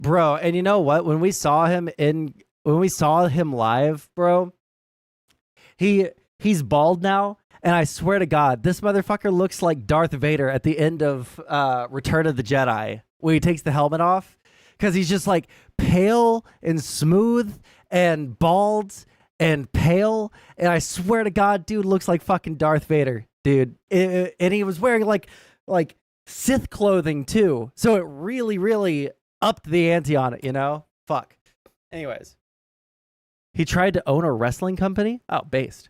bro. And you know what? When we saw him live, bro, he he's bald now, and I swear to God, this motherfucker looks like Darth Vader at the end of Return of the Jedi, where he takes the helmet off, because he's just like pale and smooth and bald and pale, and I swear to God, dude looks like fucking Darth Vader, dude. And he was wearing like Sith clothing too, so it really upped the ante on it, you know? Fuck. Anyways, he tried to own a wrestling company. Oh, based.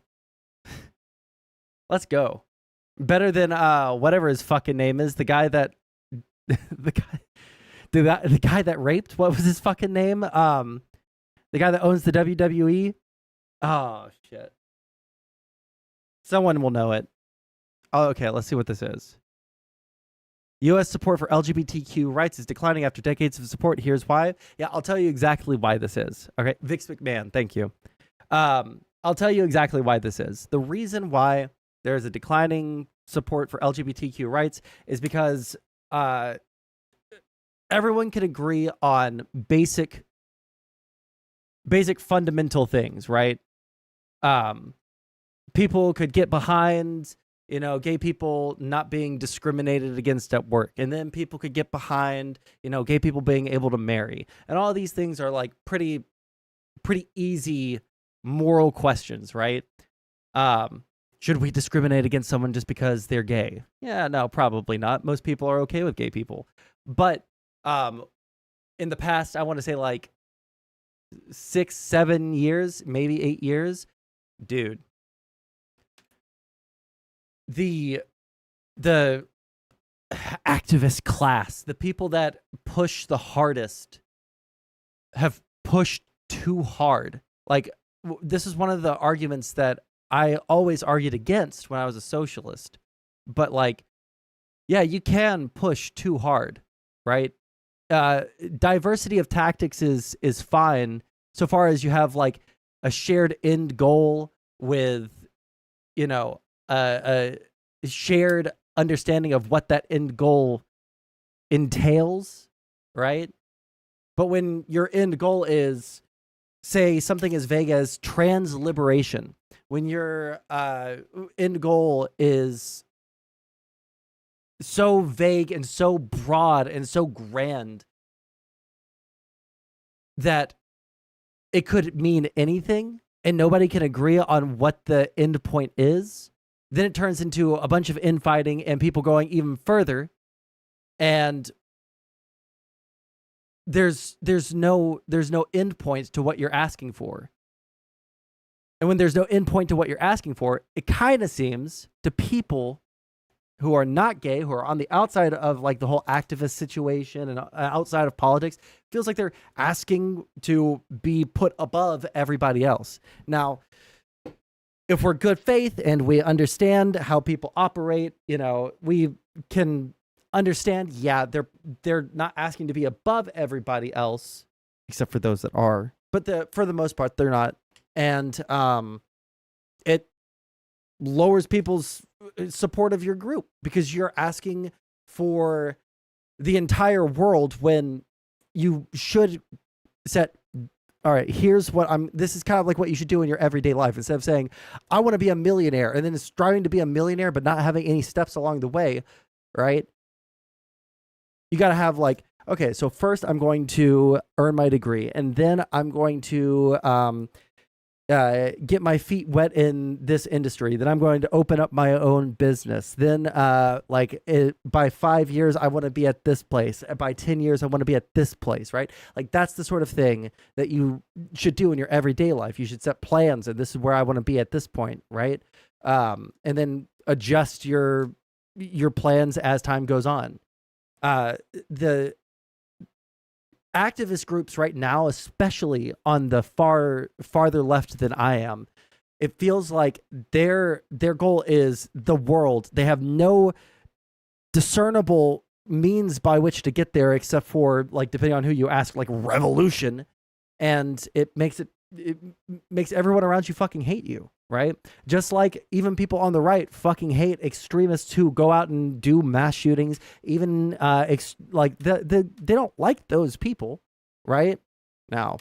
Let's go. Better than whatever his fucking name is. The guy that the guy that raped. What was his fucking name? The guy that owns the WWE. Oh shit. Someone will know it. Oh, okay. Let's see what this is. U.S. support for LGBTQ rights is declining after decades of support. Here's why. Yeah, I'll tell you exactly why this is. Okay, Vince McMahon. Thank you. I'll tell you exactly why this is. The reason why there's a declining support for LGBTQ rights is because everyone can agree on basic fundamental things, right? People could get behind, gay people not being discriminated against at work. And then people could get behind, gay people being able to marry. And all of these things are like pretty easy moral questions, right? Should we discriminate against someone just because they're gay? Yeah, no, probably not. Most people are okay with gay people. But in the past, I want to say like 6, 7 years, maybe 8 years, dude, the activist class, the people that push the hardest, have pushed too hard. Like, this is one of the arguments that I always argued against when I was a socialist. But like, yeah, you can push too hard, right? Diversity of tactics is fine so far as you have like a shared end goal with, a shared understanding of what that end goal entails, right? But when your end goal is, say, something as vague as trans liberation, when your end goal is so vague and so broad and so grand that it could mean anything and nobody can agree on what the end point is, then it turns into a bunch of infighting and people going even further. And there's no end point to what you're asking for. And when there's no end point to what you're asking for, it kind of seems to people who are not gay, who are on the outside of like the whole activist situation and outside of politics, feels like they're asking to be put above everybody else. Now, if we're good faith and we understand how people operate, we can understand, yeah, they're not asking to be above everybody else, except for those that are. But for the most part, they're not. And it lowers people's support of your group because you're asking for the entire world when you should set, all right, here's what this is kind of like what you should do in your everyday life. Instead of saying, I want to be a millionaire, and then striving to be a millionaire, but not having any steps along the way, right? You got to have like, okay, so first I'm going to earn my degree, and then I'm going to get my feet wet in this industry. Then I'm going to open up my own business. Then by 5 years, I want to be at this place. By 10 years, I want to be at this place, right? Like, that's the sort of thing that you should do in your everyday life. You should set plans, and this is where I want to be at this point, right? And then adjust your plans as time goes on. The activist groups right now, especially on the farther left than I am, it feels like their goal is the world. They have no discernible means by which to get there, except for, like, depending on who you ask, like revolution, and it makes everyone around you fucking hate you, right? Just like even people on the right fucking hate extremists who go out and do mass shootings. Even they don't like those people, right? Now,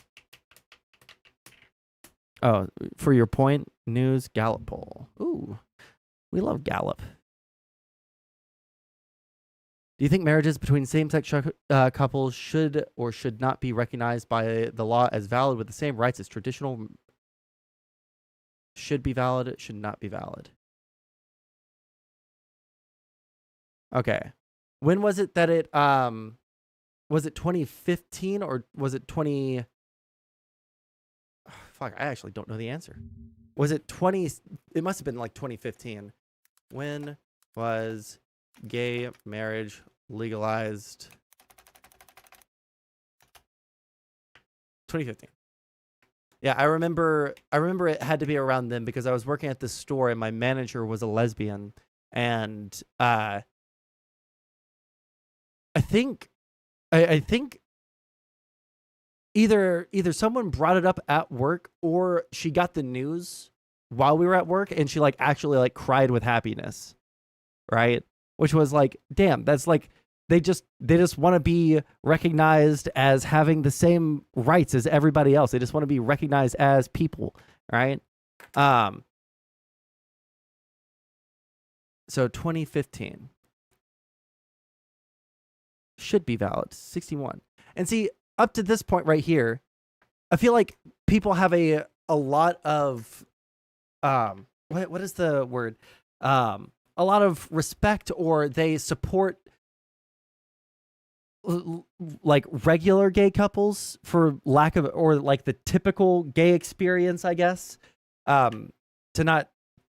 oh, for your point, news Gallup poll. Ooh, we love Gallup. Do you think marriages between same-sex couples should or should not be recognized by the law as valid with the same rights as traditional? Should be valid, should not be valid. Okay. When was it that it was it 2015 or was it 20 fuck, I actually don't know the answer. Was it 20 it must have been like 2015. When was gay marriage legalized? 2015. Yeah, I remember it had to be around then because I was working at this store and my manager was a lesbian, and I think either someone brought it up at work or she got the news while we were at work and she like actually like cried with happiness, right? Which was like, damn, that's like they just want to be recognized as having the same rights as everybody else. They just want to be recognized as people, right? So 2015 should be valid. 61. And see, up to this point right here, I feel like people have a lot of what is the word? A lot of respect, or they support like regular gay couples for lack of, or like the typical gay experience, I guess. To not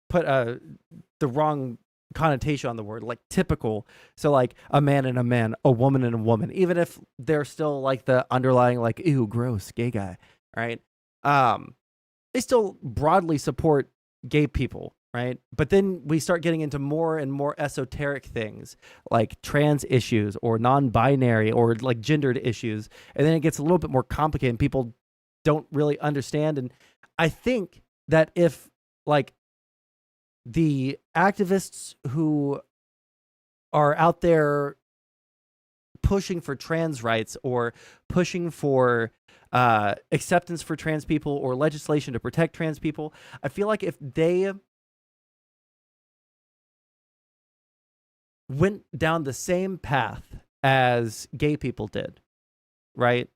put the wrong connotation on the word, like typical. So like a man and a man, a woman and a woman, even if they're still like the underlying like, ew, gross, gay guy, right? They still broadly support gay people, right? But then we start getting into more and more esoteric things like trans issues or non-binary or like gendered issues. And then it gets a little bit more complicated and people don't really understand. And I think that if like the activists who are out there pushing for trans rights or pushing for acceptance for trans people or legislation to protect trans people, I feel like if they went down the same path as gay people did, right?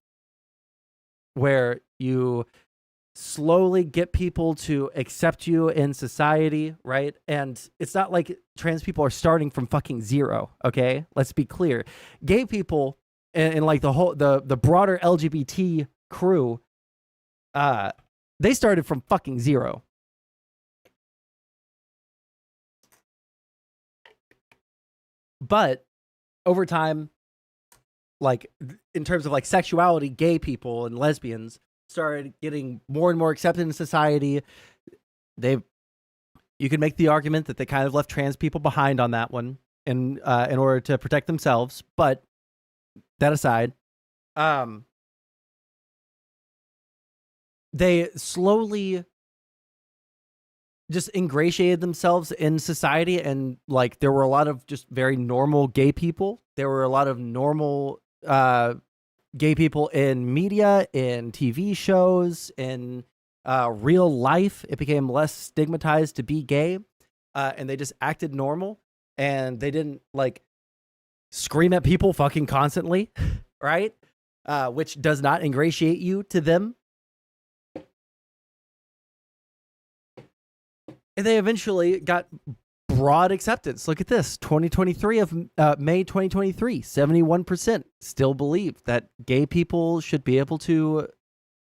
Where you slowly get people to accept you in society, right? And it's not like trans people are starting from fucking zero, okay? Let's be clear. Gay people and like the whole the broader LGBT crew, they started from fucking zero. But over time, like in terms of like sexuality, gay people and lesbians started getting more and more accepted in society. You could make the argument that they kind of left trans people behind on that one in order to protect themselves. But that aside, they slowly just ingratiated themselves in society, and like there were a lot of just very normal gay people. There were a lot of normal gay people in media, in TV shows, in real life. It became less stigmatized to be gay, and they just acted normal, and they didn't like scream at people fucking constantly, right? Which does not ingratiate you to them. And they eventually got broad acceptance. Look at this. 2023 of May 2023, 71% still believe that gay people should be able to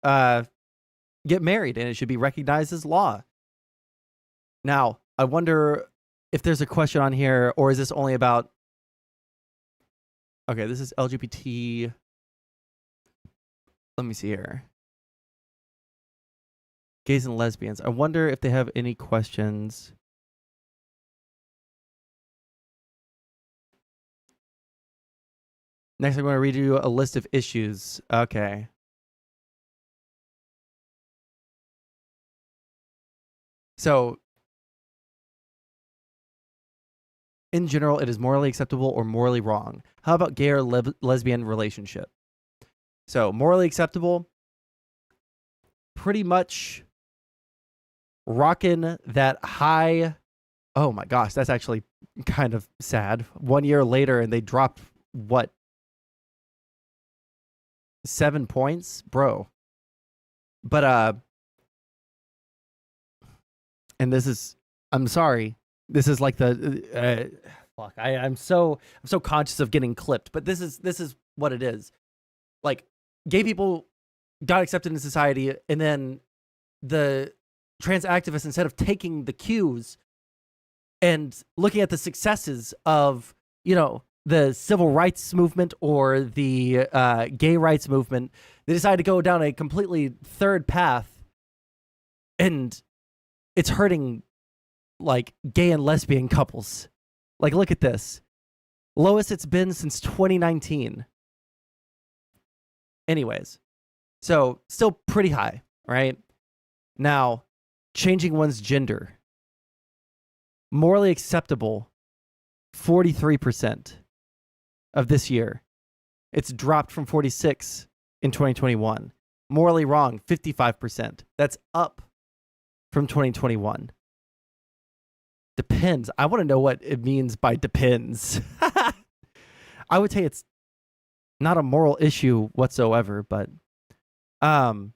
get married and it should be recognized as law. Now, I wonder if there's a question on here, or is this only about... Okay, this is LGBT. Let me see here. Gays and lesbians. I wonder if they have any questions. Next, I'm going to read you a list of issues. Okay. So, in general, it is morally acceptable or morally wrong. How about gay or lesbian relationship? So morally acceptable, pretty much rocking that high. Oh my gosh, that's actually kind of sad. 1 year later, and they dropped what, 7 points, bro. But and this is, I'm sorry, this is like the fuck. I'm so conscious of getting clipped, but this is what it is. Like, gay people got accepted in society, and then the trans activists, instead of taking the cues and looking at the successes of, you know, the civil rights movement or the gay rights movement, they decided to go down a completely third path, and it's hurting like gay and lesbian couples. Like, look at this. Lowest it's been since 2019. Anyways, so still pretty high, right? Now, changing one's gender. Morally acceptable, 43% of this year. It's dropped from 46 in 2021. Morally wrong, 55%. That's up from 2021. Depends. I want to know what it means by depends. I would say it's not a moral issue whatsoever, but let's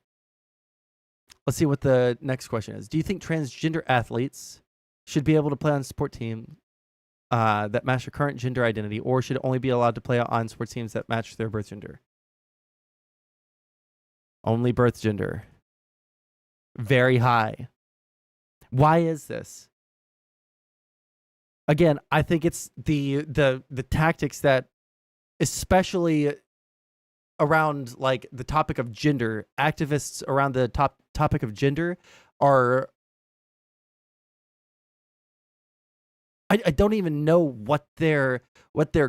see what the next question is. Do you think transgender athletes should be able to play on sport teams that match their current gender identity, or should only be allowed to play on sports teams that match their birth gender? Only birth gender. Very high. Why is this? Again, I think it's the tactics that, especially around like the topic of gender, activists around the topic of gender are, I don't even know what their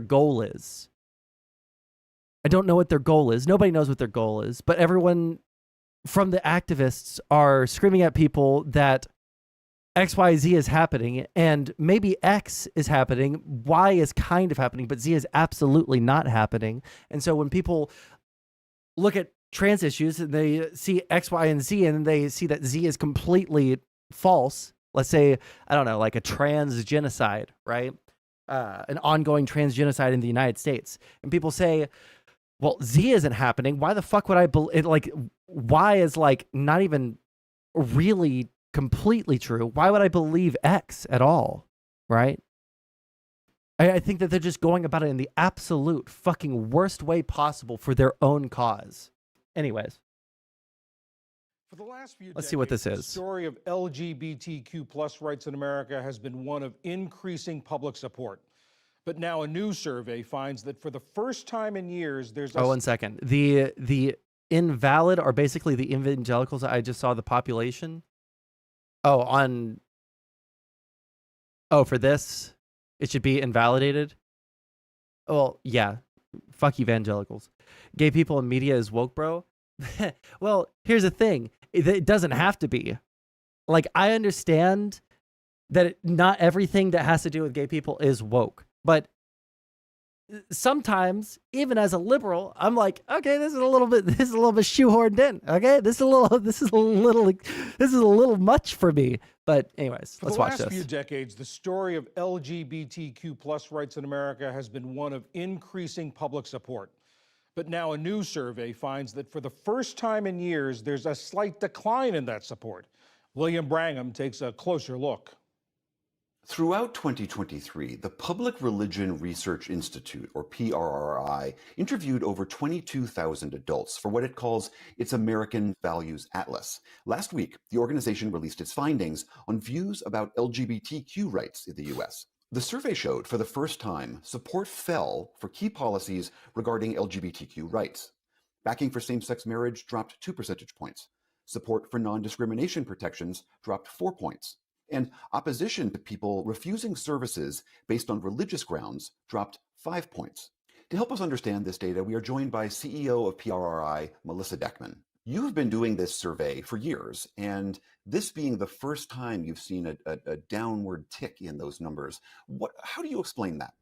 goal is. I don't know what their goal is. Nobody knows what their goal is, but everyone from the activists are screaming at people that X, Y, Z is happening, and maybe X is happening, Y is kind of happening, but Z is absolutely not happening. And so when people look at trans issues and they see X, Y, and Z, and they see that Z is completely false, let's say, I don't know, like a trans genocide, right? An ongoing trans genocide in the United States. And people say, well, Z isn't happening. Why the fuck would I believe? Like, Y is like not even really completely true. Why would I believe X at all? Right? I think that they're just going about it in the absolute fucking worst way possible for their own cause. Anyways. For the last few Let's see what this is. The story of LGBTQ plus rights in America has been one of increasing public support. But now a new survey finds that for the first time in years, there's one second. The invalid are basically the evangelicals. I just saw the population. For this, it should be invalidated. Well, yeah. Fuck evangelicals. Gay people in media is woke, bro. Well, here's the thing. It doesn't have to be. Like, I understand that not everything that has to do with gay people is woke. But sometimes, even as a liberal, I'm like, okay, this is a little bit shoehorned in. Okay, this is a little much for me. But anyways, let's watch this. For the last few decades, the story of LGBTQ plus rights in America has been one of increasing public support. But now a new survey finds that for the first time in years, there's a slight decline in that support. William Brangham takes a closer look. Throughout 2023, the Public Religion Research Institute, or PRRI, interviewed over 22,000 adults for what it calls its American Values Atlas. Last week, the organization released its findings on views about LGBTQ rights in the U.S. The survey showed, for the first time, support fell for key policies regarding LGBTQ rights. Backing for same-sex marriage dropped 2 percentage points. Support for non-discrimination protections dropped 4 points. And opposition to people refusing services based on religious grounds dropped 5 points. To help us understand this data, we are joined by CEO of PRRI, Melissa Deckman. You have been doing this survey for years, and this being the first time you've seen a downward tick in those numbers, how do you explain that?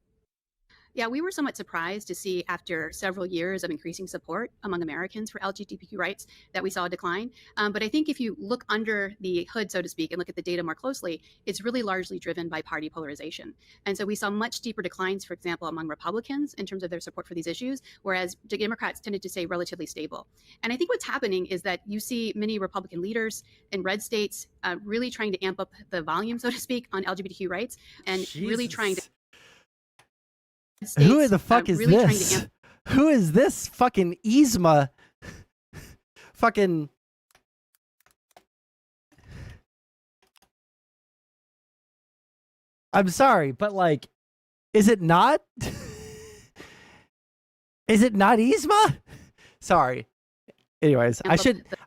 Yeah, we were somewhat surprised to see after several years of increasing support among Americans for LGBTQ rights that we saw a decline. But I think if you look under the hood, so to speak, and look at the data more closely, it's really largely driven by party polarization. And so we saw much deeper declines, for example, among Republicans in terms of their support for these issues, whereas Democrats tended to stay relatively stable. And I think what's happening is that you see many Republican leaders in red states really trying to amp up the volume, so to speak, on LGBTQ rights and really trying to states, who the fuck is really this? Who is this fucking Yzma? Fucking. I'm sorry, but like, is it not? Is it not Yzma? Sorry. Anyways,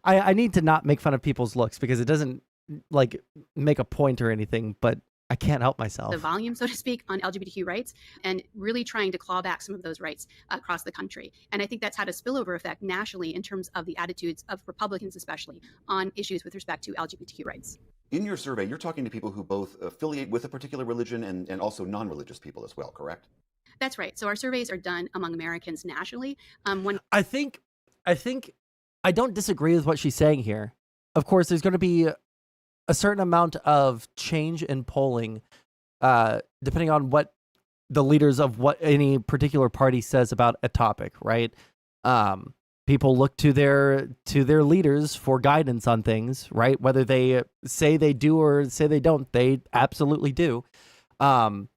I need to not make fun of people's looks because it doesn't like make a point or anything, but I can't help myself. The volume, so to speak, on LGBTQ rights and really trying to claw back some of those rights across the country. And I think that's had a spillover effect nationally in terms of the attitudes of Republicans, especially on issues with respect to LGBTQ rights. In your survey, you're talking to people who both affiliate with a particular religion and also non-religious people as well, correct? That's right. So our surveys are done among Americans nationally. I think I don't disagree with what she's saying here. Of course, there's going to be a certain amount of change in polling, depending on what the leaders of what any particular party says about a topic, right? People look to their leaders for guidance on things, right? Whether they say they do or say they don't, they absolutely do. And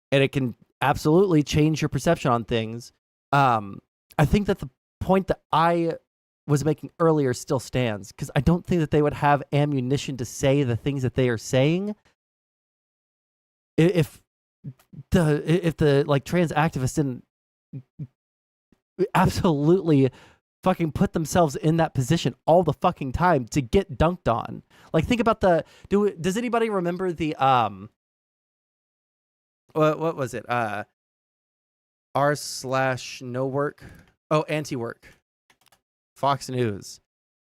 it can absolutely change your perception on things. I think that the point that I was making earlier still stands because I don't think that they would have ammunition to say the things that they are saying if the like trans activists didn't absolutely fucking put themselves in that position all the fucking time to get dunked on. Like, think about does anybody remember the what was it, r/no work, anti-work, Fox News,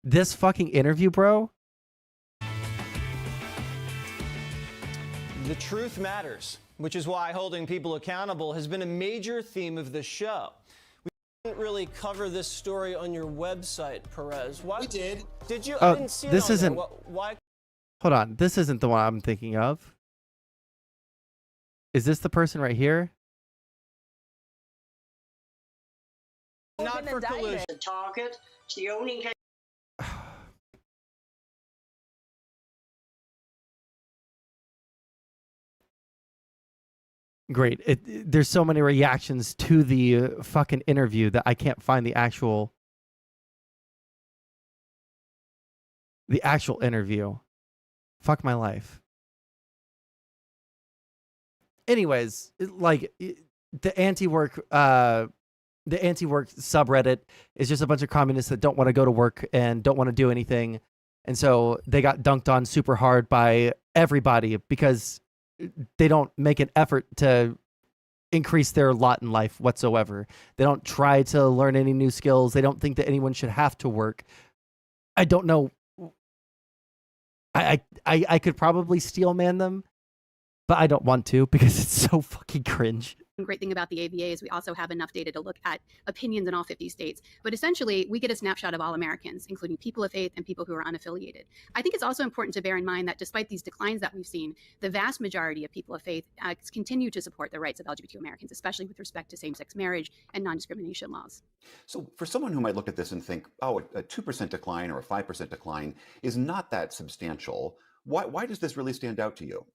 this fucking interview, bro? The truth matters, which is why holding people accountable has been a major theme of the show. We didn't really cover this story on your website, Perez. Why? We did. Did you? I didn't see it this on isn't. there. Why? Hold on, this isn't the one I'm thinking of. Is this the person right here? Not for collusion. The target. It's the only case. Great. There's so many reactions to the fucking interview that I can't find the actual interview. Fuck my life. Anyways, like the anti-work subreddit is just a bunch of communists that don't want to go to work and don't want to do anything. And so they got dunked on super hard by everybody because they don't make an effort to increase their lot in life whatsoever. They don't try to learn any new skills. They don't think that anyone should have to work. I don't know. I could probably steel man them, but I don't want to because it's so fucking cringe. The great thing about the AVA is we also have enough data to look at opinions in all 50 states. But essentially, we get a snapshot of all Americans, including people of faith and people who are unaffiliated. I think it's also important to bear in mind that despite these declines that we've seen, the vast majority of people of faith continue to support the rights of LGBT Americans, especially with respect to same-sex marriage and non-discrimination laws. So for someone who might look at this and think, oh, a 2% decline or a 5% decline is not that substantial, why does this really stand out to you?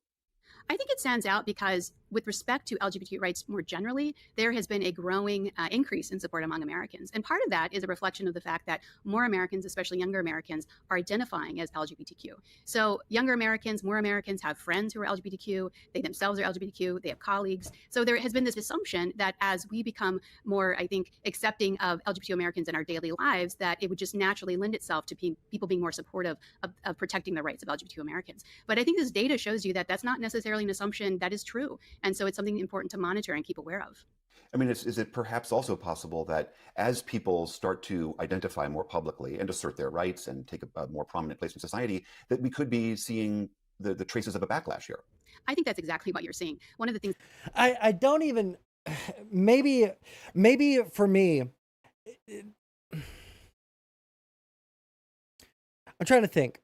I think it stands out because with respect to LGBT rights more generally, there has been a growing increase in support among Americans. And part of that is a reflection of the fact that more Americans, especially younger Americans, are identifying as LGBTQ. So younger Americans, more Americans have friends who are LGBTQ, they themselves are LGBTQ, they have colleagues. So there has been this assumption that as we become more, I think, accepting of LGBT Americans in our daily lives, that it would just naturally lend itself to people being more supportive of protecting the rights of LGBT Americans. But I think this data shows you that that's not necessarily an assumption that is true. And so it's something important to monitor and keep aware of. I mean, is it perhaps also possible that as people start to identify more publicly and assert their rights and take a more prominent place in society, that we could be seeing the traces of a backlash here? I think that's exactly what you're seeing. One of the things I don't even maybe for me, I'm trying to think.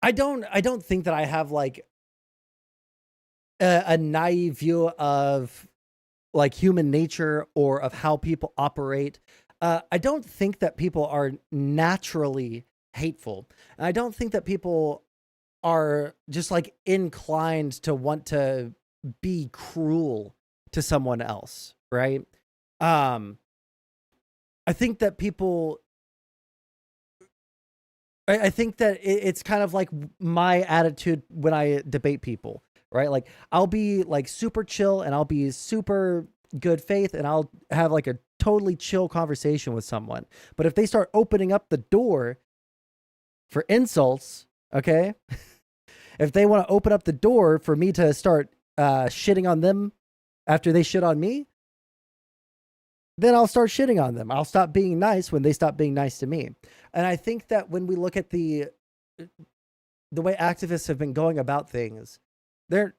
I don't think that I have like a naive view of like human nature or of how people operate. I don't think that people are naturally hateful. And I don't think that people are just like inclined to want to be cruel to someone else, right? I think that people I think that it's kind of like my attitude when I debate people, right? Like I'll be like super chill and I'll be super good faith and I'll have like a totally chill conversation with someone. But if they start opening up the door for insults, okay? If they want to open up the door for me to start shitting on them after they shit on me, then I'll start shitting on them. I'll stop being nice when they stop being nice to me. And I think that when we look at the way activists have been going about things, they're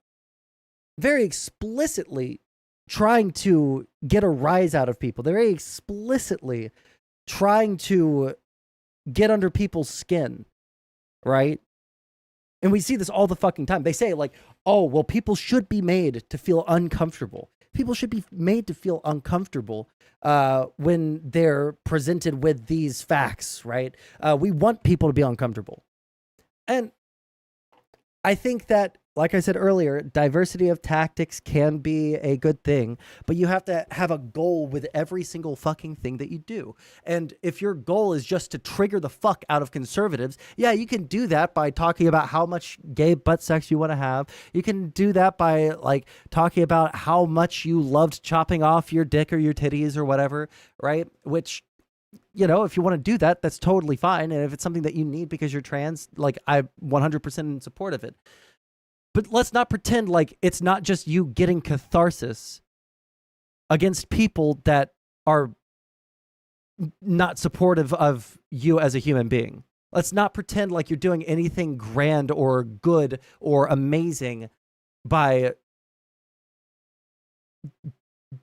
very explicitly trying to get a rise out of people. They're very explicitly trying to get under people's skin, right? And we see this all the fucking time. They say like, oh, well, people should be made to feel uncomfortable. People should be made to feel uncomfortable when they're presented with these facts, right? We want people to be uncomfortable. And I think that, like I said earlier, diversity of tactics can be a good thing, but you have to have a goal with every single fucking thing that you do. And if your goal is just to trigger the fuck out of conservatives, yeah, you can do that by talking about how much gay butt sex you want to have. You can do that by like talking about how much you loved chopping off your dick or your titties or whatever, right? Which, you know, if you want to do that, that's totally fine. And if it's something that you need because you're trans, like I'm 100% in support of it. But let's not pretend like it's not just you getting catharsis against people that are not supportive of you as a human being. Let's not pretend like you're doing anything grand or good or amazing by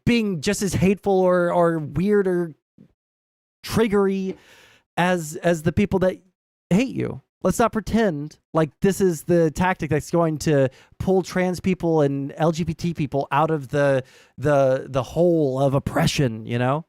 being just as hateful or weird or triggery as the people that hate you. Let's not pretend like this is the tactic that's going to pull trans people and LGBT people out of the hole of oppression, you know?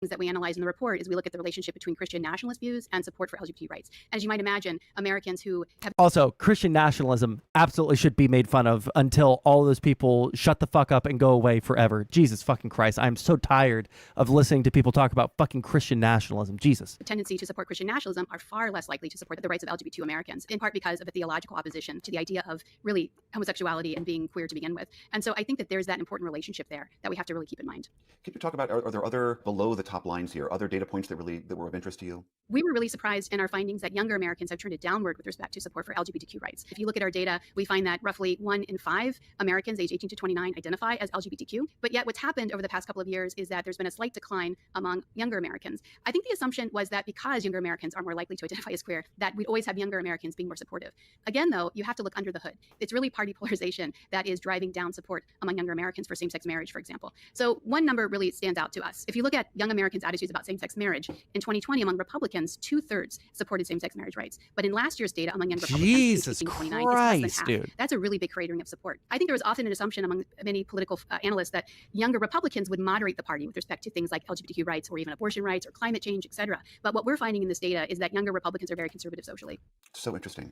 That we analyze in the report is we look at the relationship between Christian nationalist views and support for LGBT rights. As you might imagine, Americans who have Also, Christian nationalism absolutely should be made fun of until all those people shut the fuck up and go away forever. Jesus fucking Christ. I'm so tired of listening to people talk about fucking Christian nationalism. Jesus. a tendency to support Christian nationalism are far less likely to support the rights of LGBTQ Americans, in part because of a theological opposition to the idea of really homosexuality and being queer to begin with. And so I think that there's that important relationship there that we have to really keep in mind. Can you talk about, are there other below the top lines here, other data points that were of interest to you? We were really surprised in our findings that younger Americans have trended downward with respect to support for LGBTQ rights. If you look at our data, we find that roughly 1 in 5 Americans aged 18 to 29 identify as LGBTQ. But yet what's happened over the past couple of years is that there's been a slight decline among younger Americans. I think the assumption was that because younger Americans are more likely to identify as queer, that we'd always have younger Americans being more supportive. Again, though, you have to look under the hood. It's really party polarization that is driving down support among younger Americans for same-sex marriage, for example. So one number really stands out to us. If you look at young Americans' attitudes about same-sex marriage, in 2020 among Republicans, 2/3 supported same-sex marriage rights. But in last year's data among young Republicans, Jesus 18 to 29, Christ, it's less than half. dude. That's a really big cratering of support. I think there was often an assumption among many political analysts that younger Republicans would moderate the party with respect to things like LGBTQ rights or even abortion rights or climate change, et cetera. But what we're finding in this data is that younger Republicans are very conservative socially. So interesting.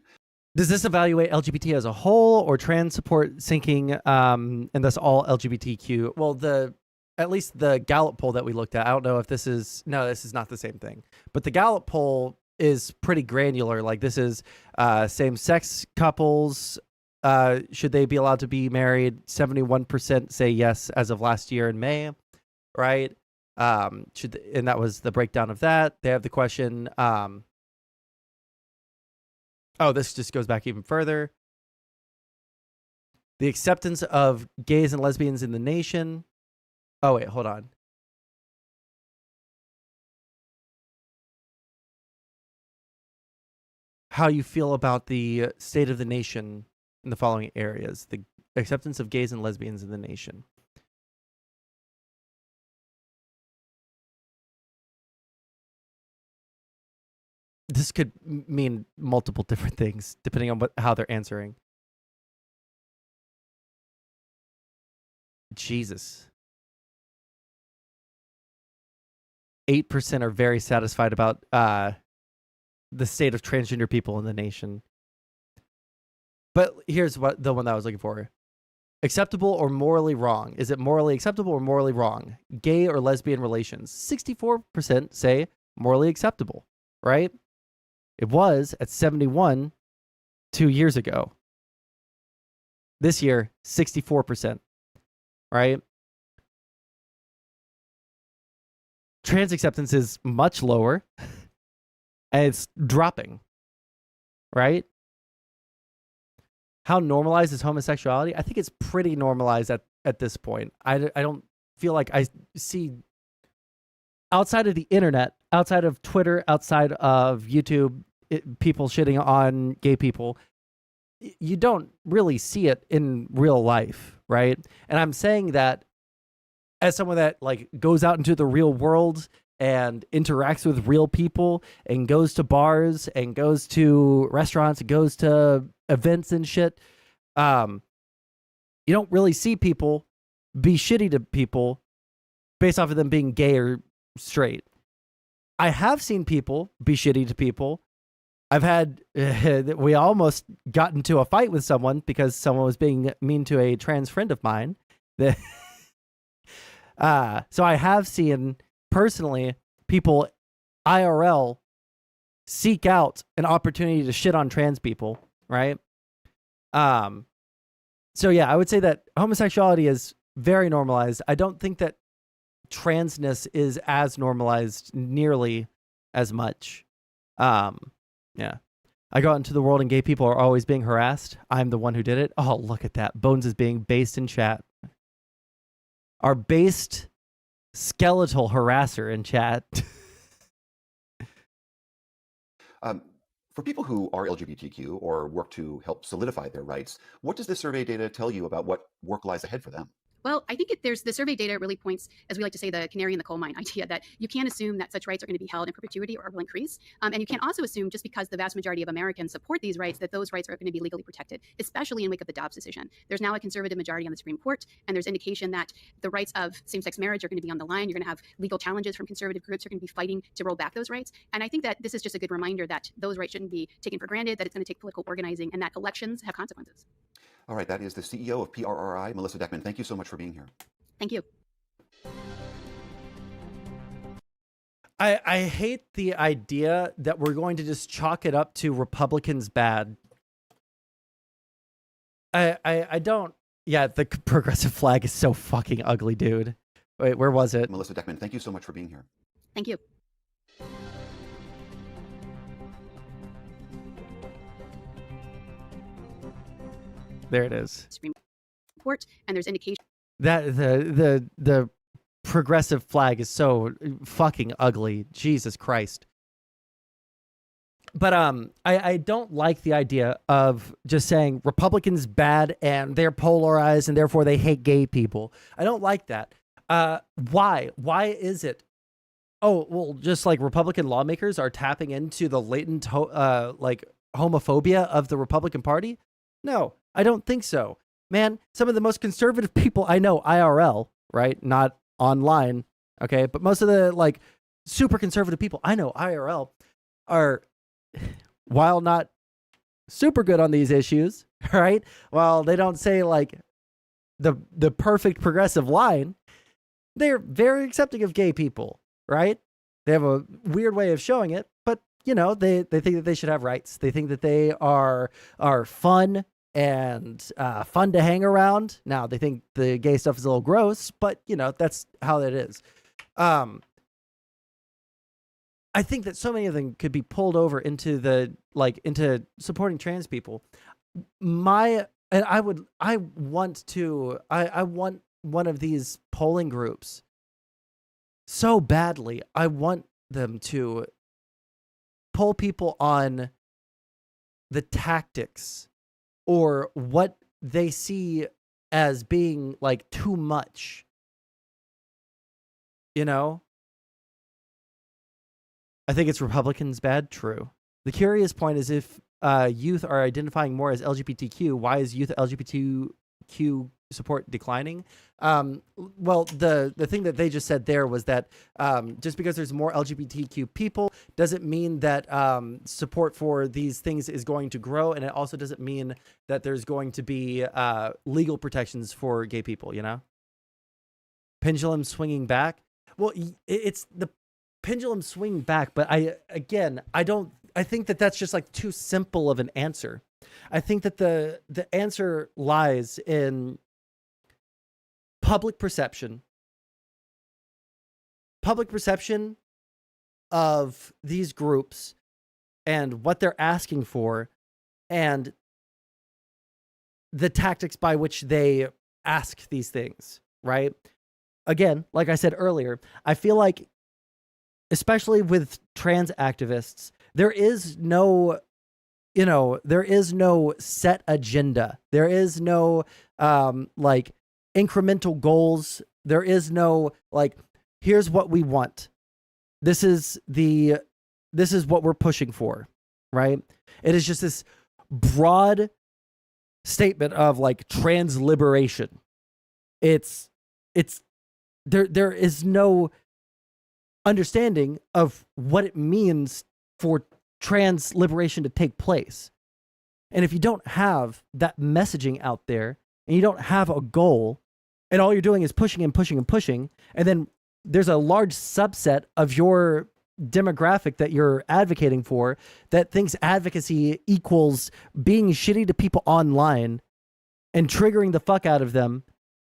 Does this evaluate LGBT as a whole or trans support sinking and thus all LGBTQ? Well, at least the Gallup poll that we looked at, I don't know if this is not the same thing. But the Gallup poll is pretty granular. Like this is same-sex couples, should they be allowed to be married? 71% say yes as of last year in May, right? And that was the breakdown of that. They have the question, this just goes back even further. The acceptance of gays and lesbians in the nation. Oh, wait, hold on. How you feel about the state of the nation in the following areas: the acceptance of gays and lesbians in the nation. This could mean multiple different things depending on how they're answering. Jesus. 8% are very satisfied about the state of transgender people in the nation. But here's what the one that I was looking for. Acceptable or morally wrong? Is it morally acceptable or morally wrong? Gay or lesbian relations? 64% say morally acceptable, right? It was at 71 2 years ago. This year, 64%, right? Trans acceptance is much lower, and it's dropping, right? How normalized is homosexuality? I think it's pretty normalized at this point. I don't feel like I see, outside of the internet, outside of Twitter, outside of YouTube, people shitting on gay people, you don't really see it in real life, right? And I'm saying that as someone that like goes out into the real world and interacts with real people and goes to bars and goes to restaurants and goes to events and shit. You don't really see people be shitty to people based off of them being gay or straight. I have seen people be shitty to people. I've had, we almost got into a fight with someone because someone was being mean to a trans friend of mine. So I have seen personally people IRL seek out an opportunity to shit on trans people, right? So yeah, I would say that homosexuality is very normalized. I don't think that transness is as normalized nearly as much. Yeah. I go out into the world and gay people are always being harassed. I'm the one who did it. Oh, look at that. Bones is being based in chat. Our based skeletal harasser in chat. For people who are LGBTQ or work to help solidify their rights, what does this survey data tell you about what work lies ahead for them? Well, I think there's the survey data really points, as we like to say, the canary in the coal mine idea that you can't assume that such rights are going to be held in perpetuity or will increase. And you can't also assume just because the vast majority of Americans support these rights that those rights are going to be legally protected, especially in wake of the Dobbs decision. There's now a conservative majority on the Supreme Court, and there's indication that the rights of same-sex marriage are going to be on the line. You're going to have legal challenges from conservative groups who are going to be fighting to roll back those rights. And I think that this is just a good reminder that those rights shouldn't be taken for granted, that it's going to take political organizing, and that elections have consequences. All right, that is the CEO of PRRI, Melissa Deckman. Thank you so much for being here. Thank you. I hate the idea that we're going to just chalk it up to Republicans bad. I don't. Yeah, the progressive flag is so fucking ugly, dude. Wait, where was it? Melissa Deckman, thank you so much for being here. Thank you. There it is. Supreme Court, and there's indication That the progressive flag is so fucking ugly. Jesus Christ. But I don't like the idea of just saying Republicans bad and they're polarized and therefore they hate gay people. I don't like that. Why? Why is it? Oh, well, just like Republican lawmakers are tapping into the latent like homophobia of the Republican Party? No, I don't think so. Man, some of the most conservative people I know IRL, right? Not online, okay? But most of the like super conservative people I know IRL are, while not super good on these issues, right? While they don't say like the perfect progressive line, they're very accepting of gay people, right? They have a weird way of showing it, but you know, they think that they should have rights. They think that they are fun and fun to hang around. Now, they think the gay stuff is a little gross, but, you know, that's how it is. I think that so many of them could be pulled over into into supporting trans people. I want one of these polling groups so badly. I want them to poll people on the tactics or what they see as being like too much. You know? I think it's Republicans bad. True. The curious point is if youth are identifying more as LGBTQ, why is youth LGBTQ support declining? Well, the thing that they just said there was that just because there's more LGBTQ people doesn't mean that support for these things is going to grow, and it also doesn't mean that there's going to be legal protections for gay people, you know? Pendulum swinging back. Well, it's the pendulum swing back, but I think that that's just like too simple of an answer. I think that the answer lies in public perception of these groups and what they're asking for and the tactics by which they ask these things, right? Again, like I said earlier, I feel like especially with trans activists, there is no set agenda. There is no like incremental goals. There is no like, here's what we want. This is what we're pushing for, right? It is just this broad statement of like trans liberation. It's there is no understanding of what it means for trans liberation to take place. And if you don't have that messaging out there and you don't have a goal and all you're doing is pushing and pushing and pushing, and then there's a large subset of your demographic that you're advocating for that thinks advocacy equals being shitty to people online and triggering the fuck out of them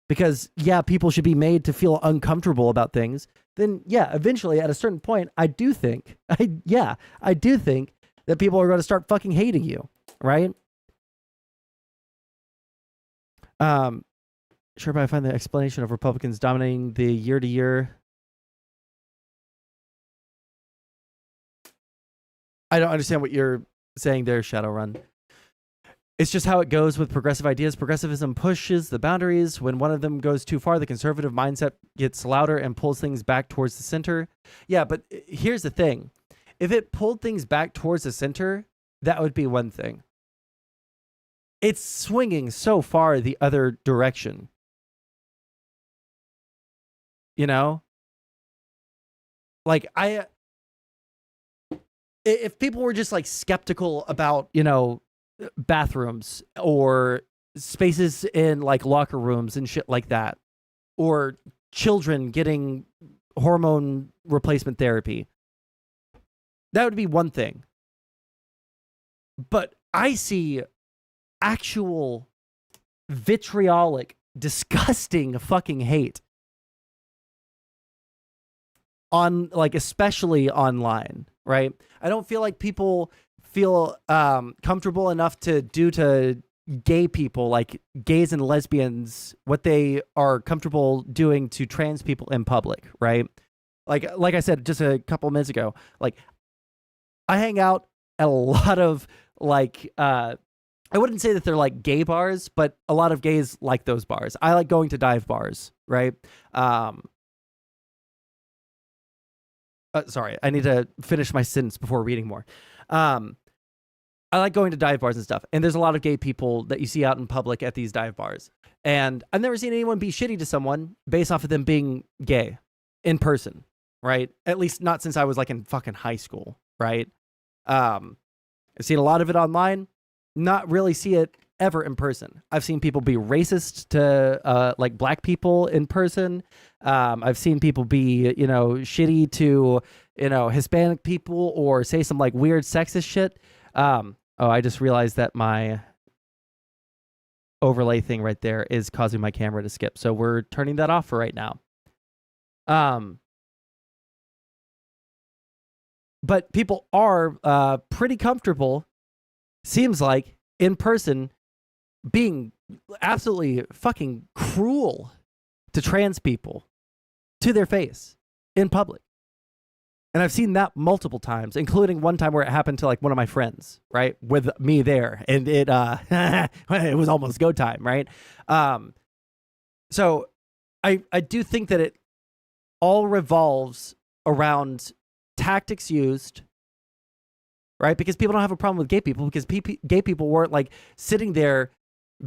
because, yeah, people should be made to feel uncomfortable about things, then, yeah, eventually at a certain point, I do think that people are going to start fucking hating you, right? Sure, but I find the explanation of Republicans dominating the year-to-year. I don't understand what you're saying there, Shadowrun. It's just how it goes with progressive ideas. Progressivism pushes the boundaries. When one of them goes too far, the conservative mindset gets louder and pulls things back towards the center. Yeah, but here's the thing. If it pulled things back towards the center, that would be one thing. It's swinging so far the other direction. You know? Like, if people were just like skeptical about, you know, bathrooms or spaces in like locker rooms and shit like that, or children getting hormone replacement therapy, that would be one thing. But I see actual vitriolic, disgusting fucking hate on, like, especially online, right? I don't feel like people feel comfortable enough to do to gay people, like gays and lesbians, what they are comfortable doing to trans people in public, right? Like I said just a couple minutes ago, like I hang out at a lot of like I wouldn't say that they're like gay bars, but a lot of gays like those bars. I like going to dive bars, right? Sorry, I need to finish my sentence before reading more. I like going to dive bars and stuff. And there's a lot of gay people that you see out in public at these dive bars. And I've never seen anyone be shitty to someone based off of them being gay in person, right? At least not since I was like in fucking high school, right? I've seen a lot of it online, not really see it ever in person. I've seen people be racist to like black people in person. I've seen people be, you know, shitty to, you know, Hispanic people or say some like weird sexist shit. Oh, I just realized that my overlay thing right there is causing my camera to skip. So we're turning that off for right now. But people are pretty comfortable, seems like, in person, being absolutely fucking cruel to trans people to their face in public. And I've seen that multiple times, including one time where it happened to like one of my friends, right? With me there. And it it was almost go time, right? So I do think that it all revolves around tactics used, right? Because people don't have a problem with gay people because gay people weren't like sitting there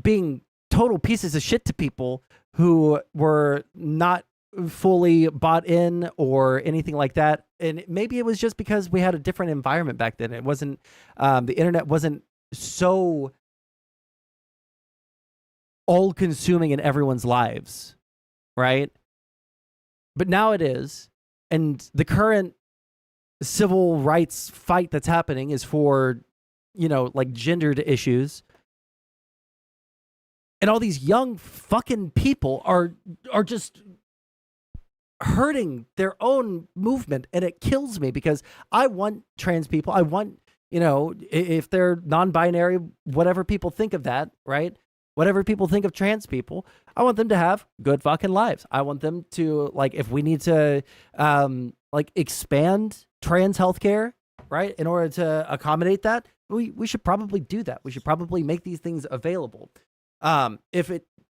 being total pieces of shit to people who were not fully bought in or anything like that. And maybe it was just because we had a different environment back then. It wasn't, the internet wasn't so all consuming in everyone's lives, right? But now it is. And the current civil rights fight that's happening is for, you know, like gendered issues. And all these young fucking people are just hurting their own movement, and it kills me because I want trans people. I want, you know, if they're non-binary, whatever people think of that, right? Whatever people think of trans people, I want them to have good fucking lives. I want them to, like, if we need to like expand trans healthcare, right, in order to accommodate that, we should probably do that. We should probably make these things available.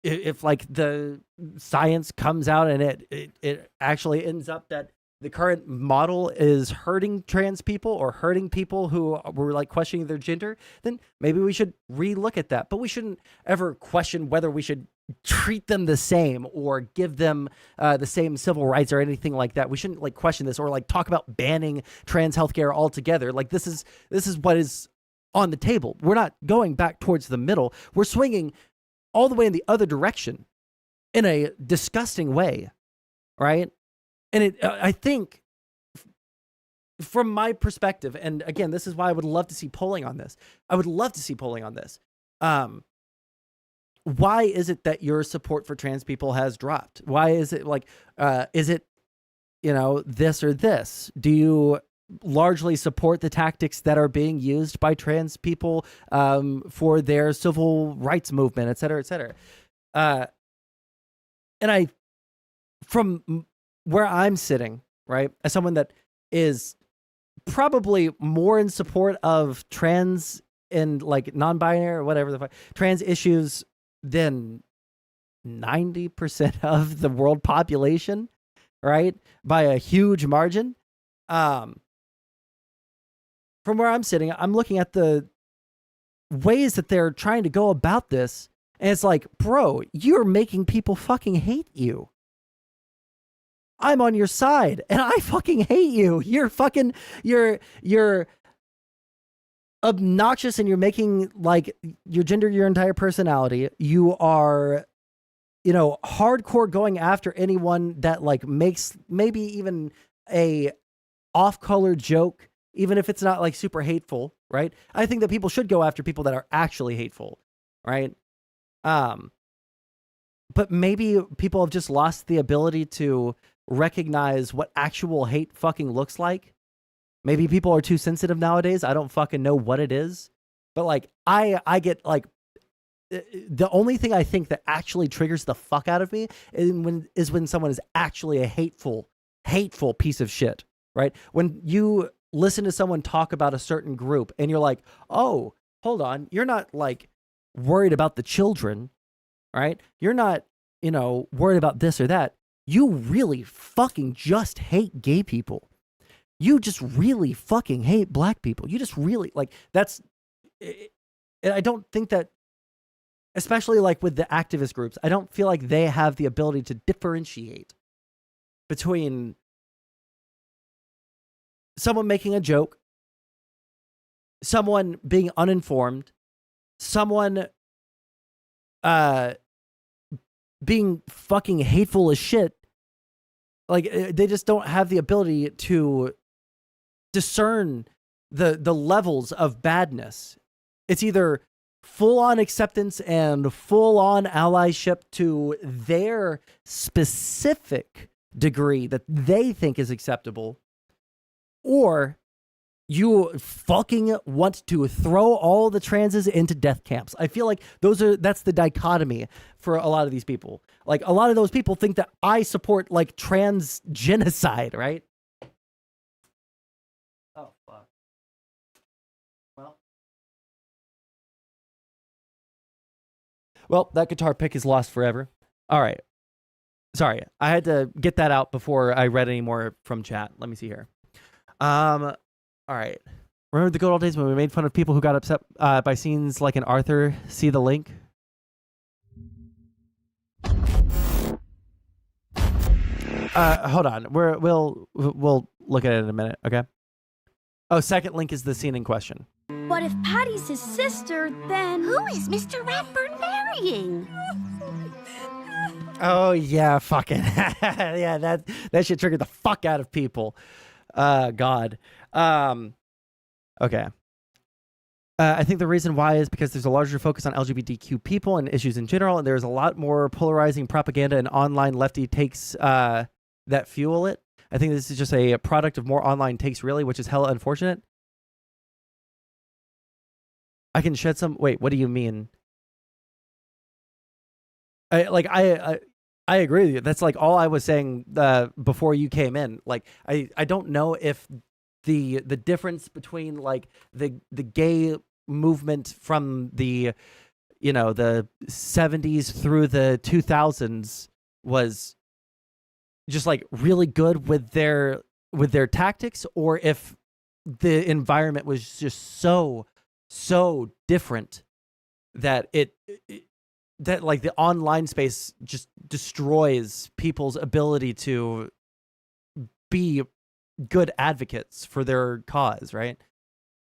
If like the science comes out and it actually ends up that the current model is hurting trans people or hurting people who were like questioning their gender, then maybe we should relook at that. But we shouldn't ever question whether we should treat them the same or give them the same civil rights or anything like that. We shouldn't like question this or like talk about banning trans healthcare altogether. Like this is what is on the table. We're not going back towards the middle. We're swinging all the way in the other direction in a disgusting way, right? And I think from my perspective, and again, this is why I would love to see polling on this. I would love to see polling on this. Why is it that your support for trans people has dropped? Why is it like, is it, you know, this or this? Do you largely support the tactics that are being used by trans people for their civil rights movement, et cetera, et cetera? And from where I'm sitting, right, as someone that is probably more in support of trans and like non-binary or whatever the fuck, trans issues than 90% of the world population, right, by a huge margin. From where I'm sitting, I'm looking at the ways that they're trying to go about this, and it's like, bro, you're making people fucking hate you. I'm on your side, and I fucking hate you. You're obnoxious, and you're making like your gender your entire personality. You are, you know, hardcore going after anyone that like makes maybe even a off-color joke, even if it's not like super hateful, right? I think that people should go after people that are actually hateful, right? But maybe people have just lost the ability to recognize what actual hate fucking looks like. Maybe people are too sensitive nowadays. I don't fucking know what it is. But like, I get like, the only thing I think that actually triggers the fuck out of me is when someone is actually a hateful piece of shit, right? When you listen to someone talk about a certain group and you're like, oh, hold on, you're not like worried about the children, right? You're not, you know, worried about this or that. You really fucking just hate gay people. You just really fucking hate black people. You just really like that's, and I don't think that, especially like with the activist groups, I don't feel like they have the ability to differentiate between someone making a joke, someone being uninformed, someone being fucking hateful as shit. Like they just don't have the ability to discern the levels of badness. It's either full-on acceptance and full-on allyship to their specific degree that they think is acceptable, or you fucking want to throw all the transes into death camps. I feel like that's the dichotomy for a lot of these people. Like a lot of those people think that I support like trans genocide, right? Well, that guitar pick is lost forever. All right. Sorry, I had to get that out before I read any more from chat. Let me see here. All right. Remember the good old days when we made fun of people who got upset by scenes like in Arthur? See the link? Hold on. We'll look at it in a minute, okay? Oh, second link is the scene in question. But if Patty's his sister, then... Who is Mr. Ratburn marrying? Oh, yeah, fucking. Yeah, that shit triggered the fuck out of people. God. Okay. I think the reason why is because there's a larger focus on LGBTQ people and issues in general, and there's a lot more polarizing propaganda and online lefty takes that fuel it. I think this is just a product of more online takes, really, which is hella unfortunate. I can shed some... Wait, what do you mean? I agree with you. That's like all I was saying before you came in. Like, I don't know if the difference between like the gay movement from the, you know, the 70s through the 2000s was just like really good with their tactics, or if the environment was just so different that that like the online space just destroys people's ability to be good advocates for their cause, right?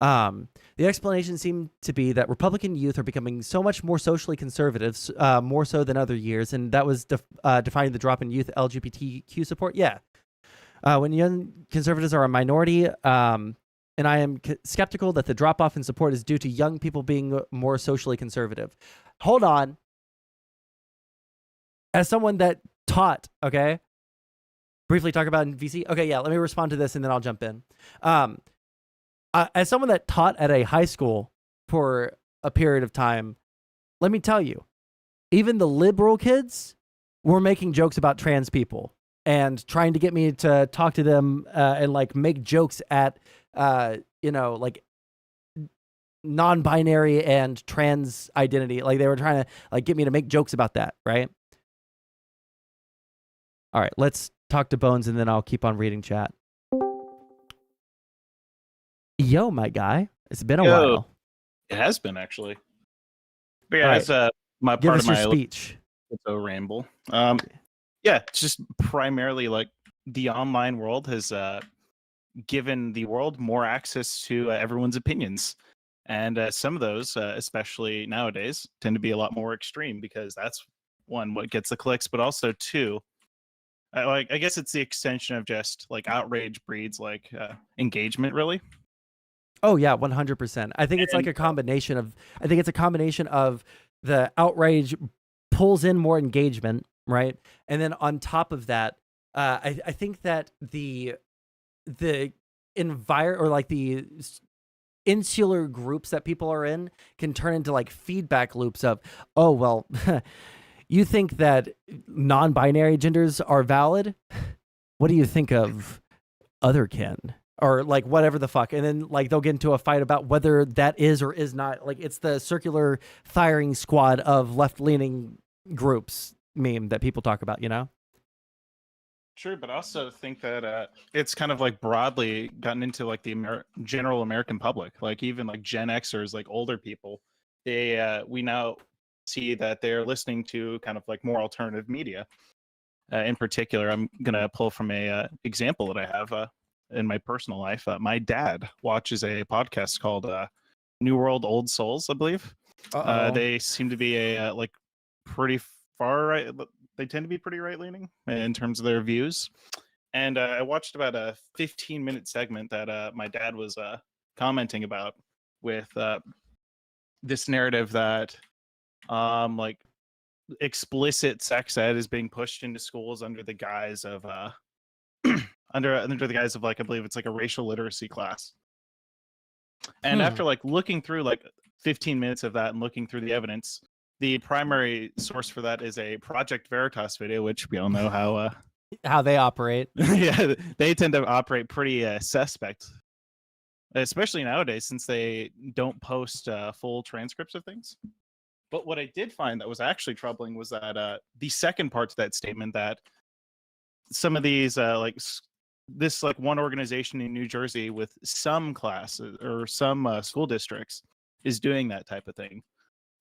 The explanation seemed to be that Republican youth are becoming so much more socially conservative, more so than other years, and that was defining the drop in youth LGBTQ support. Yeah. When young conservatives are a minority, and I am skeptical that the drop-off in support is due to young people being more socially conservative. Hold on. As someone that taught, okay, briefly talk about in VC. Okay, yeah, let me respond to this and then I'll jump in. As someone that taught at a high school for a period of time, let me tell you, even the liberal kids were making jokes about trans people and trying to get me to talk to them and like make jokes at, you know, like non-binary and trans identity. Like they were trying to like get me to make jokes about that, right? All right, let's talk to Bones and then I'll keep on reading chat. Yo, my guy. It's been a while. It has been, actually. But yeah, right. that's my Give part us of your my speech. ramble. Yeah, it's just primarily like the online world has given the world more access to everyone's opinions. And some of those, especially nowadays, tend to be a lot more extreme because that's, one, what gets the clicks, but also, two, I guess it's the extension of just like outrage breeds like engagement, really. Oh yeah, 100%. I think it's like a combination of. I think it's a combination of the outrage pulls in more engagement, right? And then on top of that, I think that the environment or like the insular groups that people are in can turn into like feedback loops of, oh well. You think that non-binary genders are valid? What do you think of otherkin? Or like whatever the fuck. And then like they'll get into a fight about whether that is or is not. Like it's the circular firing squad of left-leaning groups meme that people talk about, you know? True, but I also think that it's kind of like broadly gotten into like the general American public. Like even like Gen Xers, like older people, they we now see that they're listening to kind of like more alternative media. In particular, I'm gonna pull from a example that I have in my personal life. My dad watches a podcast called New World Old Souls, I believe. They seem to be a like pretty far right. They tend to be pretty right leaning in terms of their views. And I watched about a 15-minute segment that my dad was commenting about with this narrative that like explicit sex ed is being pushed into schools under the guise of under the guise of like, I believe it's like a racial literacy class. And after like looking through like 15 minutes of that and looking through the evidence, the primary source for that is a Project Veritas video, which we all know how they operate. Yeah, they tend to operate pretty suspect, especially nowadays since they don't post full transcripts of things. But what I did find that was actually troubling was that the second part to that statement, that some of these this like one organization in New Jersey with some classes or some school districts is doing that type of thing,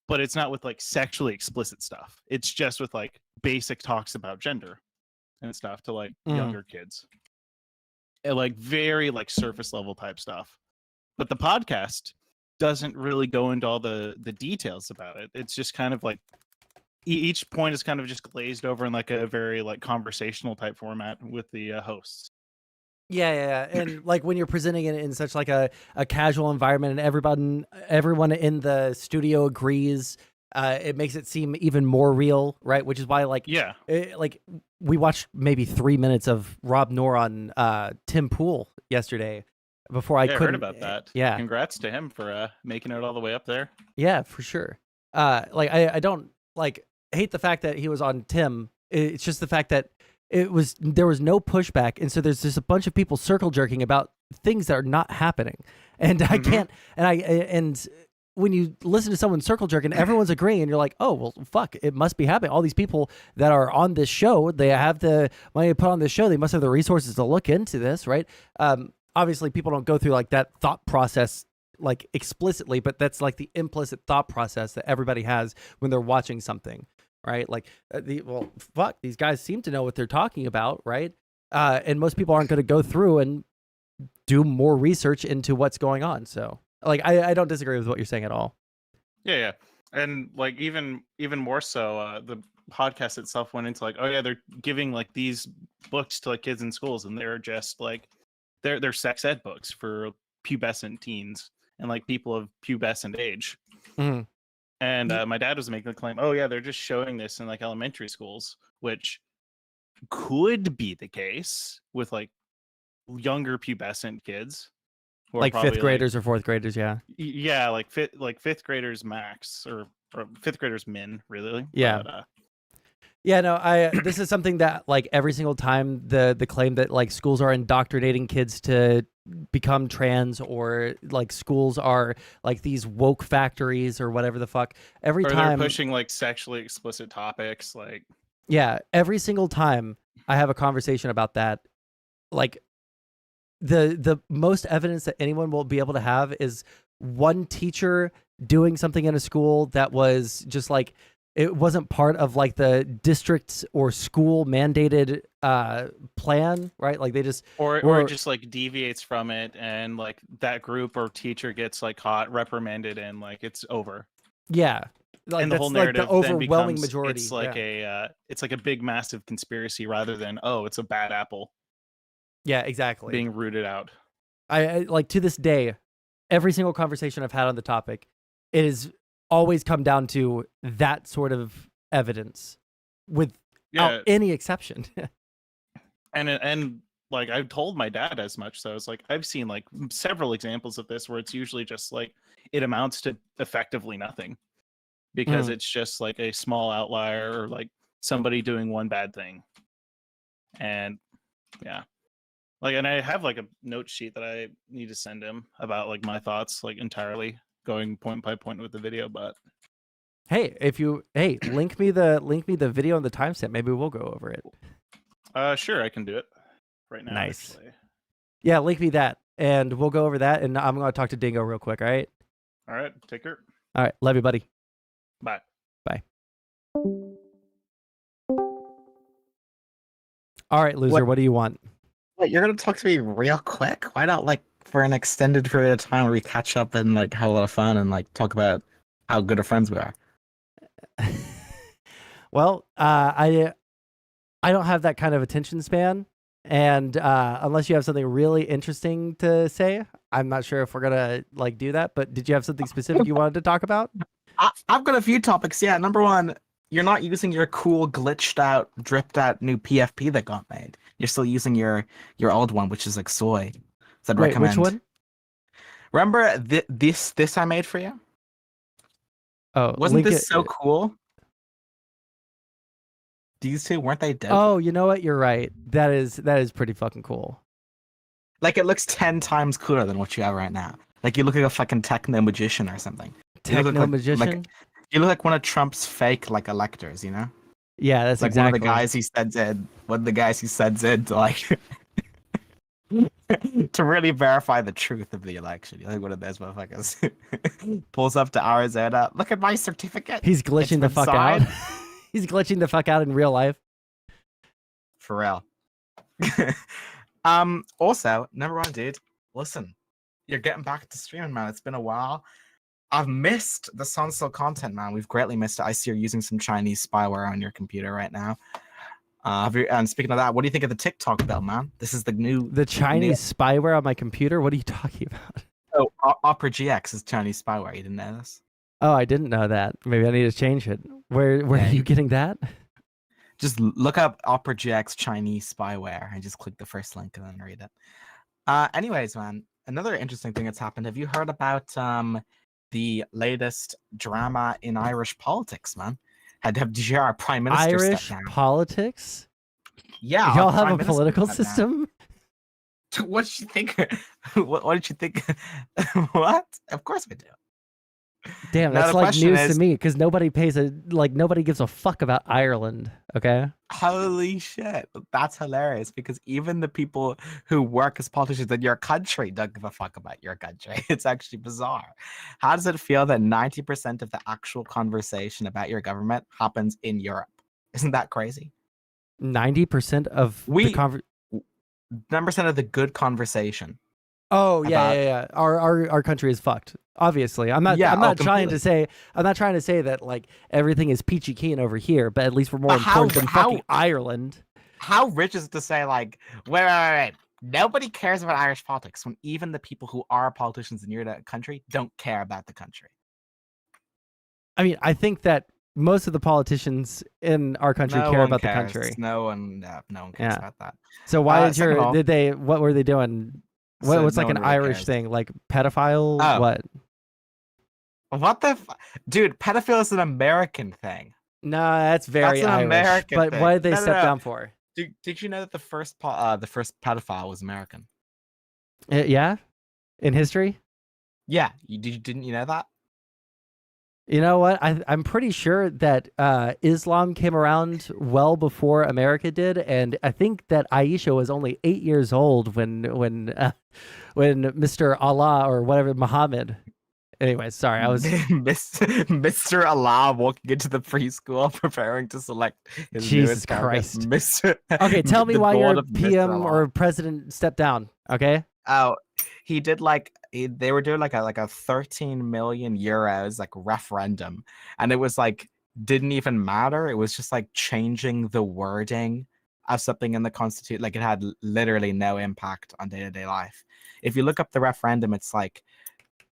but it's not with like sexually explicit stuff. It's just with like basic talks about gender and stuff to like younger kids, and like very like surface level type stuff. But the podcast doesn't really go into all the details about it. It's just kind of like each point is kind of just glazed over in like a very like conversational type format with the hosts. Yeah. And like when you're presenting it in such like a casual environment and everyone in the studio agrees, it makes it seem even more real, right? Which is why like we watched maybe 3 minutes of Rob Noor on Tim Pool yesterday before I couldn't heard about that. Yeah. Congrats to him for making it all the way up there. Yeah, for sure. Like I don't like hate the fact that he was on Tim. It's just the fact that there was no pushback, and so there's just a bunch of people circle jerking about things that are not happening, and I can't. And when you listen to someone circle jerk and everyone's agreeing, and you're like, oh well, fuck, it must be happening. All these people that are on this show, they have the money to put on this show. They must have the resources to look into this, right? Obviously, people don't go through like that thought process like explicitly, but that's like the implicit thought process that everybody has when they're watching something. Right, like these guys seem to know what they're talking about, right? And most people aren't going to go through and do more research into what's going on. So, like, I don't disagree with what you're saying at all. Yeah, and like even more so, the podcast itself went into like, oh yeah, they're giving like these books to like kids in schools, and they're just like they're sex ed books for pubescent teens and like people of pubescent age. Mm-hmm. And my dad was making the claim, oh yeah, they're just showing this in like elementary schools, which could be the case with like younger pubescent kids, who like are 5th graders or 4th graders. Yeah, like fifth graders max or 5th graders min, really. Yeah. But, yeah, no, this is something that like every single time the claim that like schools are indoctrinating kids to become trans, or like schools are like these woke factories or whatever the fuck, every time they're pushing like sexually explicit topics, like every single time I have a conversation about that, like the most evidence that anyone will be able to have is one teacher doing something in a school that was just like, it wasn't part of like the district or school mandated plan, right? Like they just or it just like deviates from it, and like that group or teacher gets like caught, reprimanded, and like it's over. Yeah, like and the whole narrative like the overwhelming becomes, majority. It's like it's like a big massive conspiracy rather than it's a bad apple. Yeah, exactly. Being rooted out. I like to this day, every single conversation I've had on the topic, it is always come down to that sort of evidence without any exception. and like I've told my dad as much, so it's like I've seen like several examples of this where it's usually just like it amounts to effectively nothing, because it's just like a small outlier or like somebody doing one bad thing. And like, and I have like a note sheet that I need to send him about like my thoughts, like entirely going point by point with the video. But hey, link me the video and the timestamp. Maybe we'll go over it. Sure, I can do it right now. Nice. Actually. Yeah, link me that, and we'll go over that. And I'm gonna talk to Dingo real quick. All right. All right. Take care. All right. Love you, buddy. Bye. Bye. All right, loser. What do you want? What, you're gonna talk to me real quick? Why not like for an extended period of time where we catch up and like have a lot of fun and like talk about how good of friends we are? Well, I don't have that kind of attention span, and unless you have something really interesting to say, I'm not sure if we're gonna like do that. But did you have something specific you wanted to talk about? I've got a few topics. Yeah, number one, you're not using your cool glitched out, dripped out new PFP that got made. You're still using your old one, which is like soy. So I'd recommend. Which one? Remember this I made for you? Oh, wasn't this so cool? These two, weren't they dope? Oh, you know what? You're right. That is pretty fucking cool. Like it looks 10 times cooler than what you have right now. Like you look like a fucking techno magician or something. Techno magician? You look like one of Trump's fake like electors, you know? Yeah, that's Like exactly. one of the guys he sends in. One of the guys he sends in to like to really verify the truth of the election. You think one of those motherfuckers pulls up to Arizona. Look at my certificate. He's It's glitching the been fuck out. signed." He's glitching the fuck out in real life. For real. Also, number one, dude, listen, you're getting back to streaming, man. It's been a while. I've missed the Sondsol content, man. We've greatly missed it. I see you're using some Chinese spyware on your computer right now. And speaking of that, what do you think of the TikTok bill, man? This is the Chinese spyware on my computer. What are you talking about? Oh, Opera GX is Chinese spyware. You didn't know this? Oh, I didn't know that. Maybe I need to change it. Where Yeah, are you getting that? Just look up Opera GX Chinese spyware and just click the first link and then read it. Anyways, man, another interesting thing that's happened. Have you heard about the latest drama in Irish politics, man? Did you hear our prime minister Irish step down? politics? Yeah, Y'all our have prime a minister political stepped down. system? What did you think? What did you think? What? Of course we do. Damn, Now that's the like question news to is- me because nobody nobody gives a fuck about Ireland. Okay. Holy shit. That's hilarious because even the people who work as politicians in your country don't give a fuck about your country. It's actually bizarre. How does it feel that 90% of the actual conversation about your government happens in Europe? Isn't that crazy? 90% of the 9% of the good conversation. Oh about- yeah. Our country is fucked. Obviously, I'm not. Yeah, I'm not trying completely. to say. I'm not trying to say that like everything is peachy keen over here, but at least we're more But how- important than how- fucking Ireland. How rich is it to say, like, wait. Nobody cares about Irish politics when even the people who are politicians in your country don't care about the country. I mean, I think that most of the politicians in our country No care one about cares. the country. No one cares Yeah. about that. So why did second of all- did they? What were they doing? So What's no like an one really Irish cares. thing? Like pedophile? Oh. What? What the dude? Pedophile is an American thing. No, that's very That's an Irish. American But thing. why did they No, no, step no. down for? Did you know that the first pedophile was American? Yeah, in history. Yeah, didn't you know that? You know what? I'm pretty sure that Islam came around well before America did, and I think that Aisha was only 8 years old when Mr. Allah or whatever Muhammad. Anyway, sorry, I was Mr. Allah walking into the preschool preparing to select his Jesus newest target, Christ. Mr. okay. Tell me the why God your of Mr. PM Allah. or president stepped down. Okay. Oh, he did they were doing like a 13 million euros like referendum, and it was like didn't even matter. It was just like changing the wording of something in the constitution. Like it had literally no impact on day-to-day life. If you look up the referendum, it's like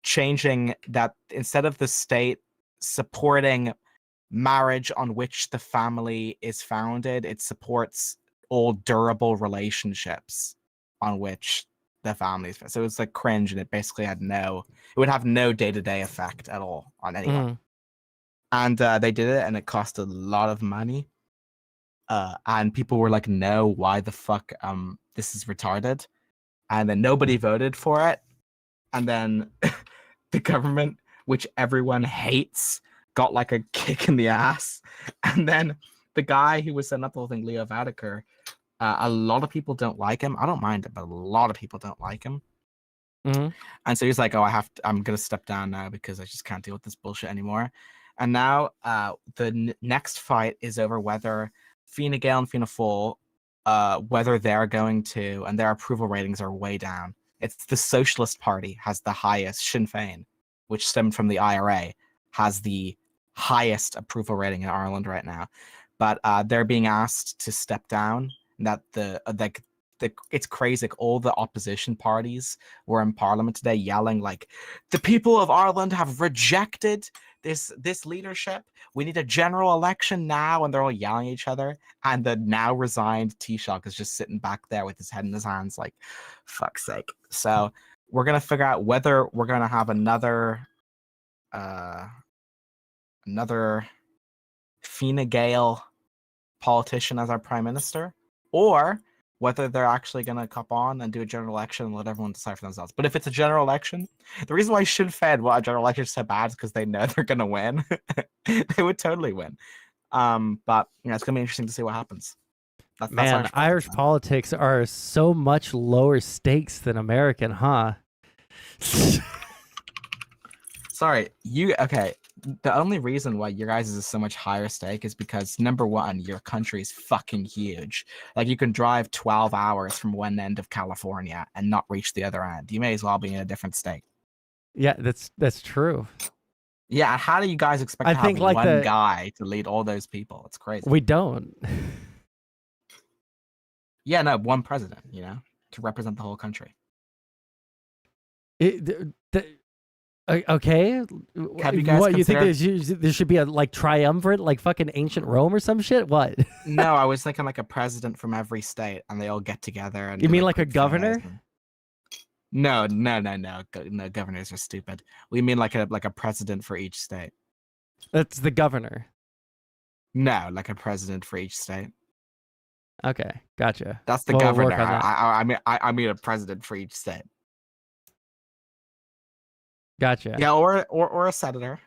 changing that instead of the state supporting marriage on which the family is founded, it supports all durable relationships on which the family is. So it's like cringe, and it basically it would have no day-to-day effect at all on anyone. Mhm. And they did it, and it cost a lot of money. And people were like, "No, why the fuck? This is retarded." And then nobody voted for it. And then the government, which everyone hates, got like a kick in the ass. And then the guy who was setting up the whole thing, Leo Varadkar, a lot of people don't like him. I don't mind it, but a lot of people don't like him. Mhm. And so he's like, "Oh, I'm gonna step down now because I just can't deal with this bullshit anymore." And now the next fight is over whether Fine Gael and Fianna Fáil, whether they're going to, and their approval ratings are way down. It's the Socialist Party has the highest, Sinn Féin, which stemmed from the IRA, has the highest approval rating in Ireland right now. But they're being asked to step down. That it's crazy. Like all the opposition parties were in Parliament today yelling like, "The people of Ireland have rejected this leadership. We need a general election now," and they're all yelling at each other. And the now resigned Taoiseach is just sitting back there with his head in his hands, like, "Fuck's sake." So we're gonna figure out whether we're gonna have another Fine Gael politician as our prime minister, or whether they're actually going to cop on and do a general election and let everyone decide for themselves. But if it's a general election, the reason why I should Fed what a general election is so bad is because they know they're going to win. They would totally win. But it's going to be interesting to see what happens. Man, Irish politics are so much lower stakes than American, huh? Sorry, okay. The only reason why your guys is so much higher stake is because, number one, your country is fucking huge. Like, you can drive 12 hours from one end of California and not reach the other end. You may as well be in a different state. Yeah, that's true. Yeah, how do you guys expect to have one guy to lead all those people? It's crazy. We don't. Yeah, no, one president, to represent the whole country. Okay. Have you guys what you think there should be a triumvirate like fucking ancient Rome or some shit? What? No, I was thinking like a president from every state, and they all get together. And you mean like a governor? No. Governors are stupid. We mean like a president for each state. That's the governor. No, like a president for each state. Okay, gotcha. That's the governor. I mean a president for each state. Gotcha. Yeah, or a senator.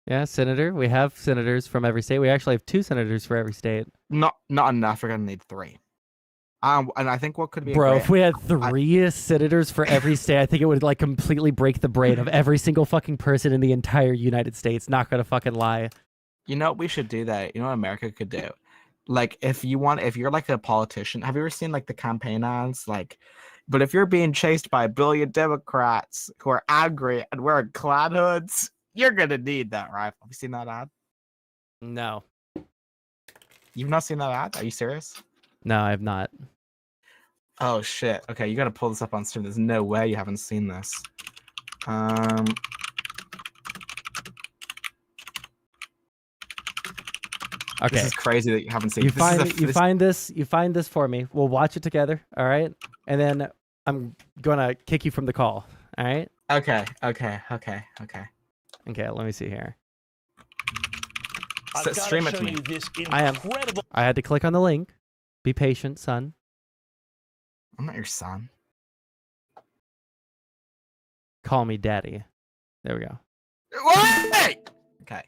Yeah, senator. We have senators from every state. We actually have 2 senators for every state. Not enough. We're gonna need 3. And I think what could be if we had 3 senators for every state, I think it would completely break the brain of every single fucking person in the entire United States. Not gonna fucking lie. We should do that. You know what America could do? Like, if you're like a politician, have you ever seen like the campaign ads? But if you're being chased by 1 billion Democrats who are angry and wearing clan hoods, you're gonna need that rifle. Have you seen that ad? No. You've not seen that ad? Are you serious? No, I have not. Oh shit. Okay, you gotta pull this up on stream. There's no way you haven't seen this. Okay. This is crazy that you haven't seen. You find this for me. We'll watch it together. All right, and then I'm gonna kick you from the call. All right. Okay. Let me see here. Stream it to me. I had to click on the link. Be patient, son. I'm not your son. Call me daddy. There we go. Wait! Okay.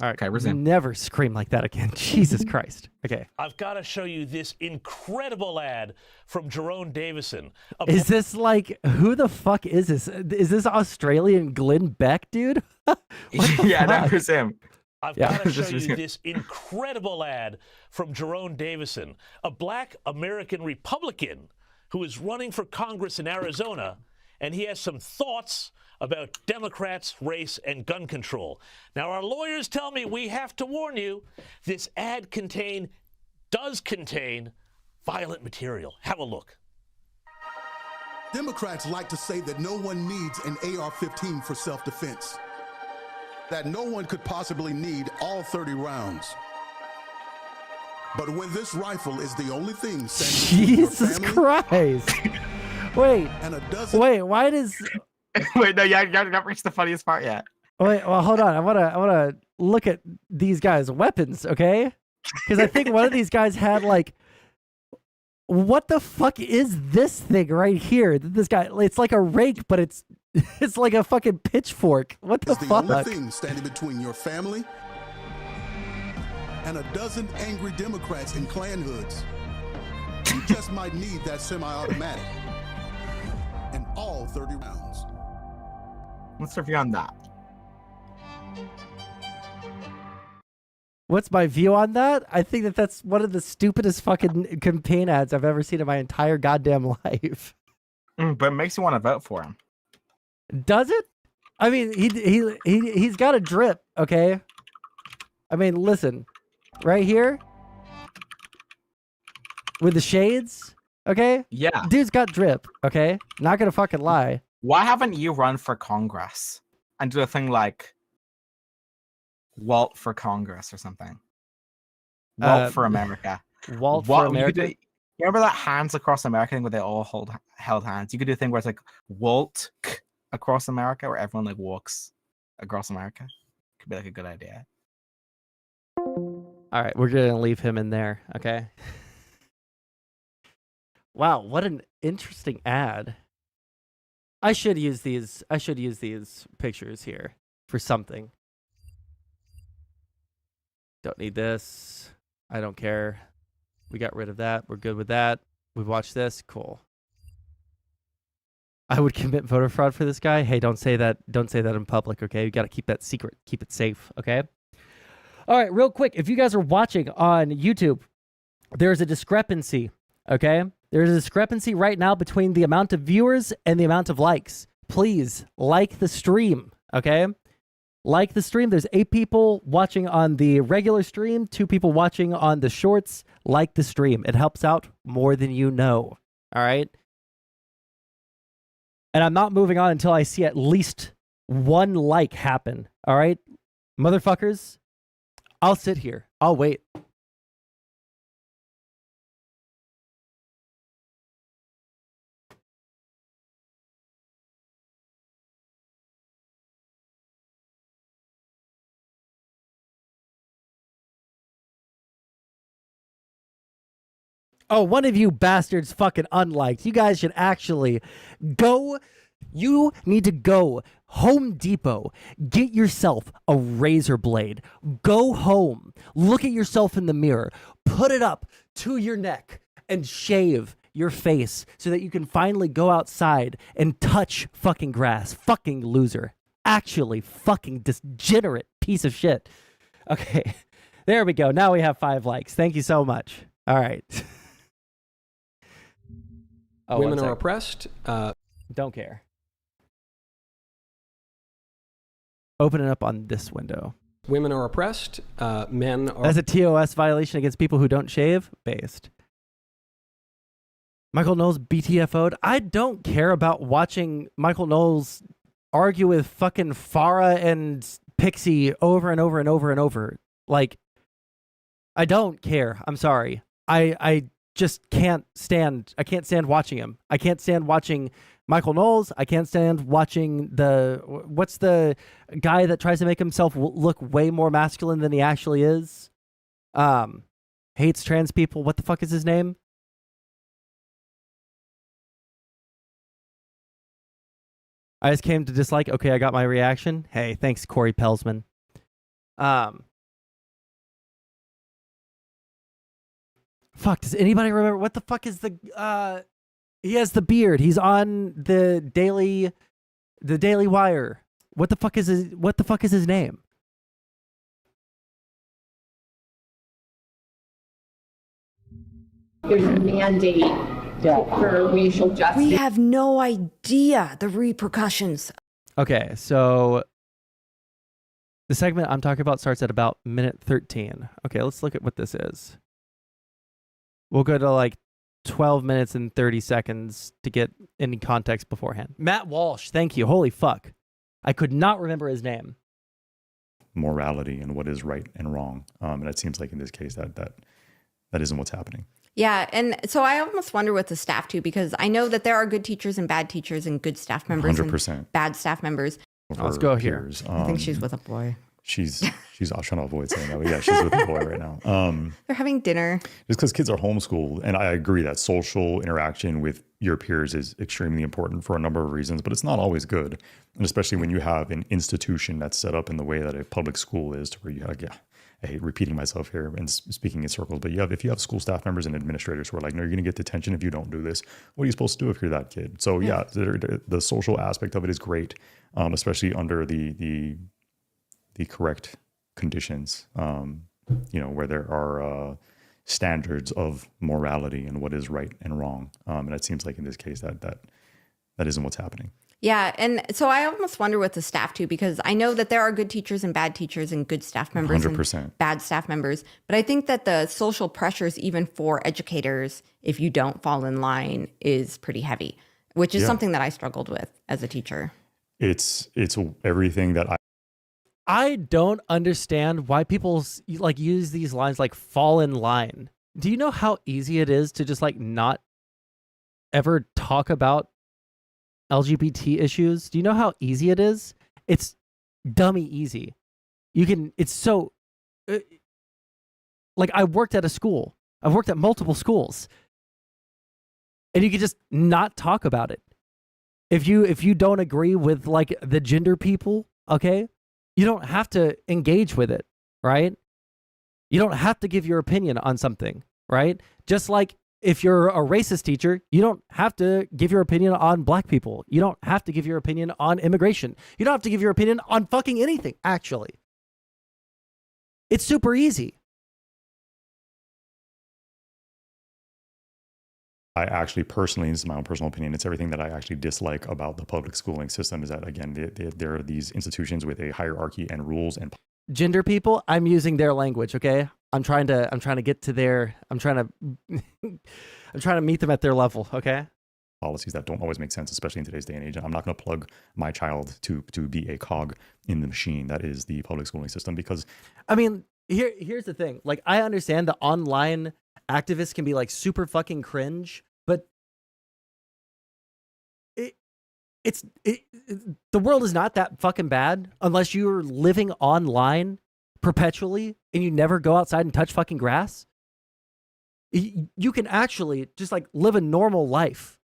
All right. Okay, resume. Never scream like that again. Jesus Christ. Okay. I've got to show you this incredible ad from Jerome Davison. Is this who the fuck is this? Is this Australian Glenn Beck, dude? Yeah, that was him. I've got to show you this incredible ad from Jerome Davison, a black American Republican who is running for Congress in Arizona, and he has some thoughts about Democrats, race, and gun control. Now, our lawyers tell me we have to warn you, this ad does contain violent material. Have a look. Democrats like to say that no one needs an AR-15 for self-defense, that no one could possibly need all 30 rounds. But when this rifle is the only thing standing Jesus Christ. Wait, why does... Wait, no, you haven't reached the funniest part yet. Wait, well, hold on. I wanna look at these guys' weapons, okay? Because I think one of these guys had what the fuck is this thing right here? This guy, it's like a rake, but it's like a fucking pitchfork. What the fuck? The only thing standing between your family and a dozen angry Democrats in Klan hoods. You just might need that semi-automatic and all 30 rounds. What's your view on that? What's my view on that? I think that's one of the stupidest fucking campaign ads I've ever seen in my entire goddamn life. But it makes you want to vote for him. Does it? I mean, he's got a drip, okay? I mean, listen, right here with the shades, okay? Yeah. Dude's got drip, okay? Not gonna fucking lie. Why haven't you run for Congress and do a thing like Walt for Congress or something? Walt for America. Walt for America? You remember that Hands Across America thing where they all held hands? You could do a thing where it's like Walt across America, where everyone walks across America. Could be a good idea. All right, we're gonna leave him in there, okay? Wow, what an interesting ad. I should use these pictures here for something. Don't need this. I don't care. We got rid of that. We're good with that. We've watched this. Cool. I would commit voter fraud for this guy. Hey, don't say that. Don't say that in public, okay? You got to keep that secret. Keep it safe, okay? All right, real quick. If you guys are watching on YouTube, there's a discrepancy, okay? There's a discrepancy right now between the amount of viewers and the amount of likes. Please like the stream, okay? Like the stream. There's 8 people watching on the regular stream, 2 people watching on the shorts. Like the stream. It helps out more than you know, all right? And I'm not moving on until I see at least 1 like happen, all right? Motherfuckers, I'll sit here. I'll wait. Oh, one of you bastards fucking unliked. You guys should actually go. You need to go Home Depot. Get yourself a razor blade. Go home. Look at yourself in the mirror. Put it up to your neck and shave your face so that you can finally go outside and touch fucking grass. Fucking loser. Actually, fucking degenerate piece of shit. Okay. There we go. Now we have 5 likes. Thank you so much. All right. Oh, women are oppressed. Don't care. Open it up on this window. Women are oppressed. Men are. That's a TOS violation against people who don't shave. Based. Michael Knowles BTFO'd. I don't care about watching Michael Knowles argue with fucking Farah and Pixie over and over and over and over. Like, I don't care. I'm sorry. I just can't stand. I can't stand watching him. I can't stand watching Michael Knowles. I can't stand watching what's the guy that tries to make himself look way more masculine than he actually is? Hates trans people. What the fuck is his name? I just came to dislike. Okay, I got my reaction. Hey, thanks, Corey Pelsman. Fuck, does anybody remember what the fuck is the he has the beard. He's on the Daily Wire. What the fuck is his name? There's a mandate for racial justice. We have no idea the repercussions. Okay, so the segment I'm talking about starts at about minute 13. Okay, let's look at what this is. We'll go to like 12 minutes and 30 seconds to get any context beforehand. Matt Walsh, thank you. Holy fuck. I could not remember his name. Morality and what is right and wrong. And it seems like in this case that isn't what's happening. Yeah, and so I almost wonder with the staff too, because I know that there are good teachers and bad teachers and good staff members 100%. And bad staff members. Let's go here. I think she's with a boy. She's trying to avoid saying that, but yeah, she's with a boy right now. They're having dinner. Just because kids are homeschooled, and I agree that social interaction with your peers is extremely important for a number of reasons, but it's not always good. And especially when you have an institution that's set up in the way that a public school is, to where you have, I hate repeating myself here and speaking in circles, but if you have school staff members and administrators who are like, no, you're going to get detention if you don't do this. What are you supposed to do if you're that kid? So yeah, the social aspect of it is great, especially under the correct conditions, where there are standards of morality and what is right and wrong. And it seems like in this case that isn't what's happening. Yeah, and so I almost wonder with the staff too, because I know that there are good teachers and bad teachers and good staff members 100%. And bad staff members. But I think that the social pressures, even for educators, if you don't fall in line, is pretty heavy, which is something that I struggled with as a teacher. It's everything that I don't understand why people like use these lines like fall in line. Do you know how easy it is to just like not ever talk about LGBT issues? Do you know how easy it is? It's dummy easy. It's so like I worked at a school. I've worked at multiple schools. and you can just not talk about it. If you don't agree with like the gender people, okay, you don't have to engage with it, right? You don't have to give your opinion on something, right? Just like if you're a racist teacher, you don't have to give your opinion on black people. You don't have to give your opinion on immigration. You don't have to give your opinion on fucking anything, actually. It's super easy. I actually personally, this is my own personal opinion, it's everything that I actually dislike about the public schooling system is that, again, there are these institutions with a hierarchy and rules and Gender people, I'm using their language, okay? I'm trying to get to their, I'm trying to meet them at their level, okay? Policies that don't always make sense, especially in today's day and age. And I'm not going to plug my child to be a cog in the machine that is the public schooling system because... I mean, here's the thing. Like, I understand the online activists can be like super fucking cringe, but the world is not that fucking bad unless you're living online perpetually and you never go outside and touch fucking grass. You can actually just like live a normal life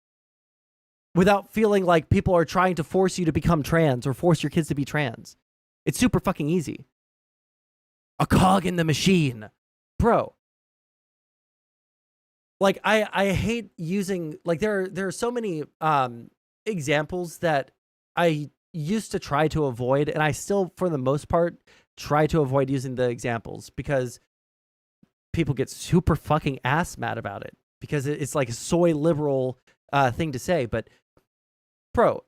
without feeling like people are trying to force you to become trans or force your kids to be trans. It's super fucking easy. A cog in the machine, bro. Like I hate using, like there are so many examples that I used to try to avoid, and I still, for the most part, try to avoid using the examples because people get super fucking ass mad about it because it's like a soy liberal thing to say. But bro,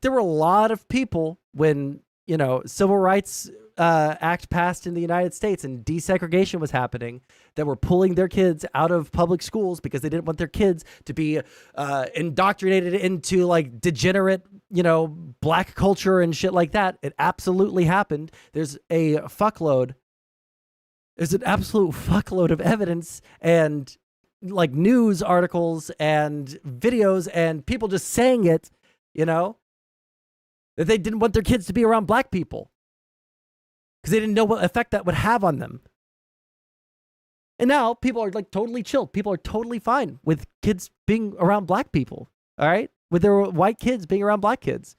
there were a lot of people when, you know, civil rights act passed in the United States and desegregation was happening that were pulling their kids out of public schools because they didn't want their kids to be indoctrinated into like degenerate, you know, black culture and shit like that. It absolutely happened. There's an absolute fuckload of evidence and like news articles and videos and people just saying it, you know, that they didn't want their kids to be around black people because they didn't know what effect that would have on them. And now people are like totally chilled. People are totally fine with kids being around black people. All right. With their white kids being around black kids.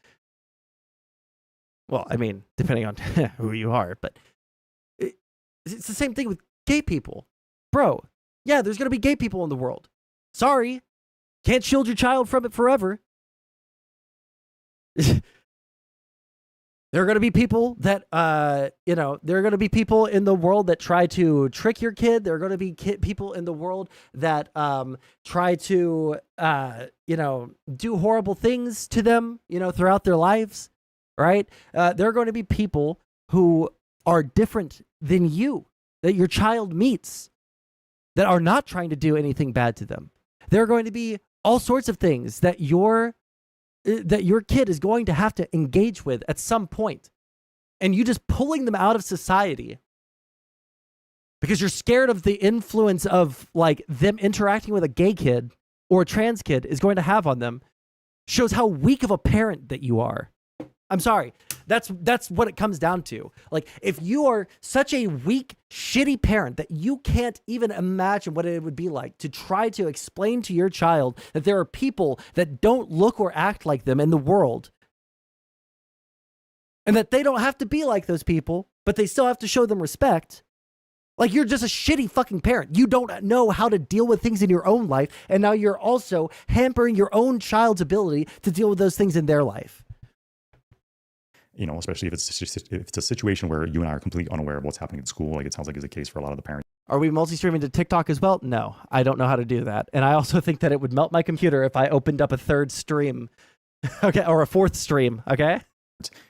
Well, I mean, depending on who you are, but it's the same thing with gay people. Bro, yeah, there's going to be gay people in the world. Sorry. Can't shield your child from it forever. There are going to be people that, you know, there are going to be people in the world that try to trick your kid. There are going to be people in the world that try to, you know, do horrible things to them, you know, throughout their lives, right? There are going to be people who are different than you, that your child meets, that are not trying to do anything bad to them. There are going to be all sorts of things that your kid is going to have to engage with at some point. And you just pulling them out of society because you're scared of the influence of like them interacting with a gay kid or a trans kid is going to have on them shows how weak of a parent that you are. I'm sorry. That's what it comes down to. Like, if you are such a weak, shitty parent that you can't even imagine what it would be like to try to explain to your child that there are people that don't look or act like them in the world and that they don't have to be like those people, but they still have to show them respect. Like, you're just a shitty fucking parent. You don't know how to deal with things in your own life, and now you're also hampering your own child's ability to deal with those things in their life. You know, especially if it's a situation where you and I are completely unaware of what's happening at school, like it sounds like is the case for a lot of the parents. Are we multi-streaming to TikTok as well? No, I don't know how to do that. And I also think that it would melt my computer if I opened up a third stream, okay, or a fourth stream, okay?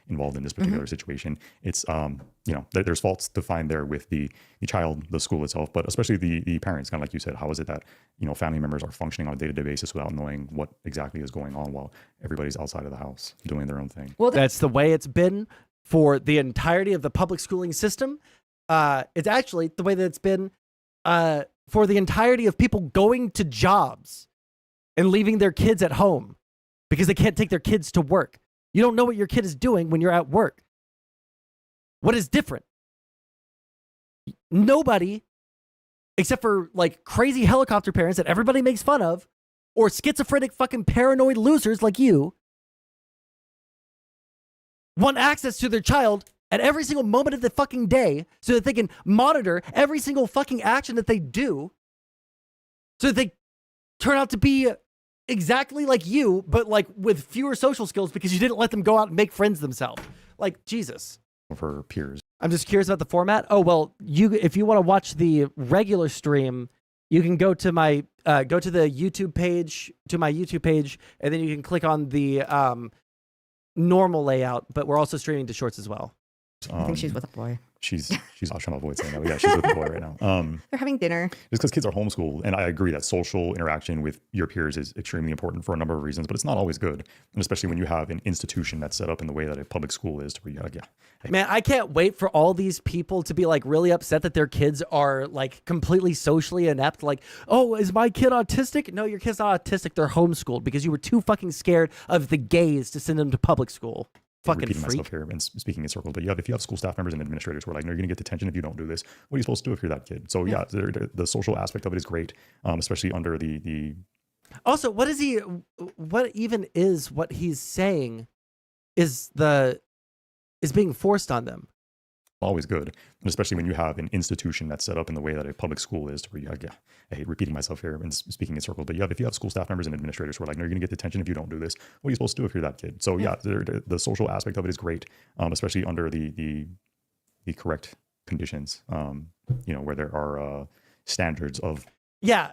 Involved in this particular situation. It's, you know, there's faults to find there with the child, the school itself, but especially the parents, kind of like you said, how is it that, you know, family members are functioning on a day-to-day basis without knowing what exactly is going on while everybody's outside of the house doing their own thing? Well, that's the way it's been for the entirety of the public schooling system. It's actually the way that it's been for the entirety of people going to jobs and leaving their kids at home because they can't take their kids to work. You don't know what your kid is doing when you're at work. What is different? Nobody, except for like crazy helicopter parents that everybody makes fun of, or schizophrenic fucking paranoid losers like you want access to their child at every single moment of the fucking day so that they can monitor every single fucking action that they do so that they turn out to be exactly like you, but like with fewer social skills because you didn't let them go out and make friends themselves. Like, Jesus. For peers. I'm just curious about the format. Oh, well, if you want to watch the regular stream, you can go to my go to the YouTube page, and then you can click on the normal layout, but we're also streaming to shorts as well. I think she's with a boy. She's trying to avoid saying that, but yeah, she's with a boy right now. They're having dinner. Just because kids are homeschooled, and I agree that social interaction with your peers is extremely important for a number of reasons, but it's not always good, and especially when you have an institution that's set up in the way that a public school is. To where you gotta, Man, I can't wait for all these people to be like really upset that their kids are like completely socially inept. Like, oh, is my kid autistic? No, your kid's not autistic. They're homeschooled because you were too fucking scared of the gays to send them to public school. Fucking repeating freak. myself here and speaking in circles, but if you have school staff members and administrators who are like, no, you're gonna get detention if you don't do this. What are you supposed to do if you're that kid? So yeah, the social aspect of it is great, especially under the. Also, what even is what he's saying is being forced on them. Always good, and especially when you have an institution that's set up in the way that a public school is. To where you, I hate repeating myself here and speaking in circles, but if you have school staff members and administrators who are like, no, you're gonna get detention if you don't do this. What are you supposed to do if you're that kid? So yeah, the social aspect of it is great, especially under the correct conditions. Where there are standards of. Yeah.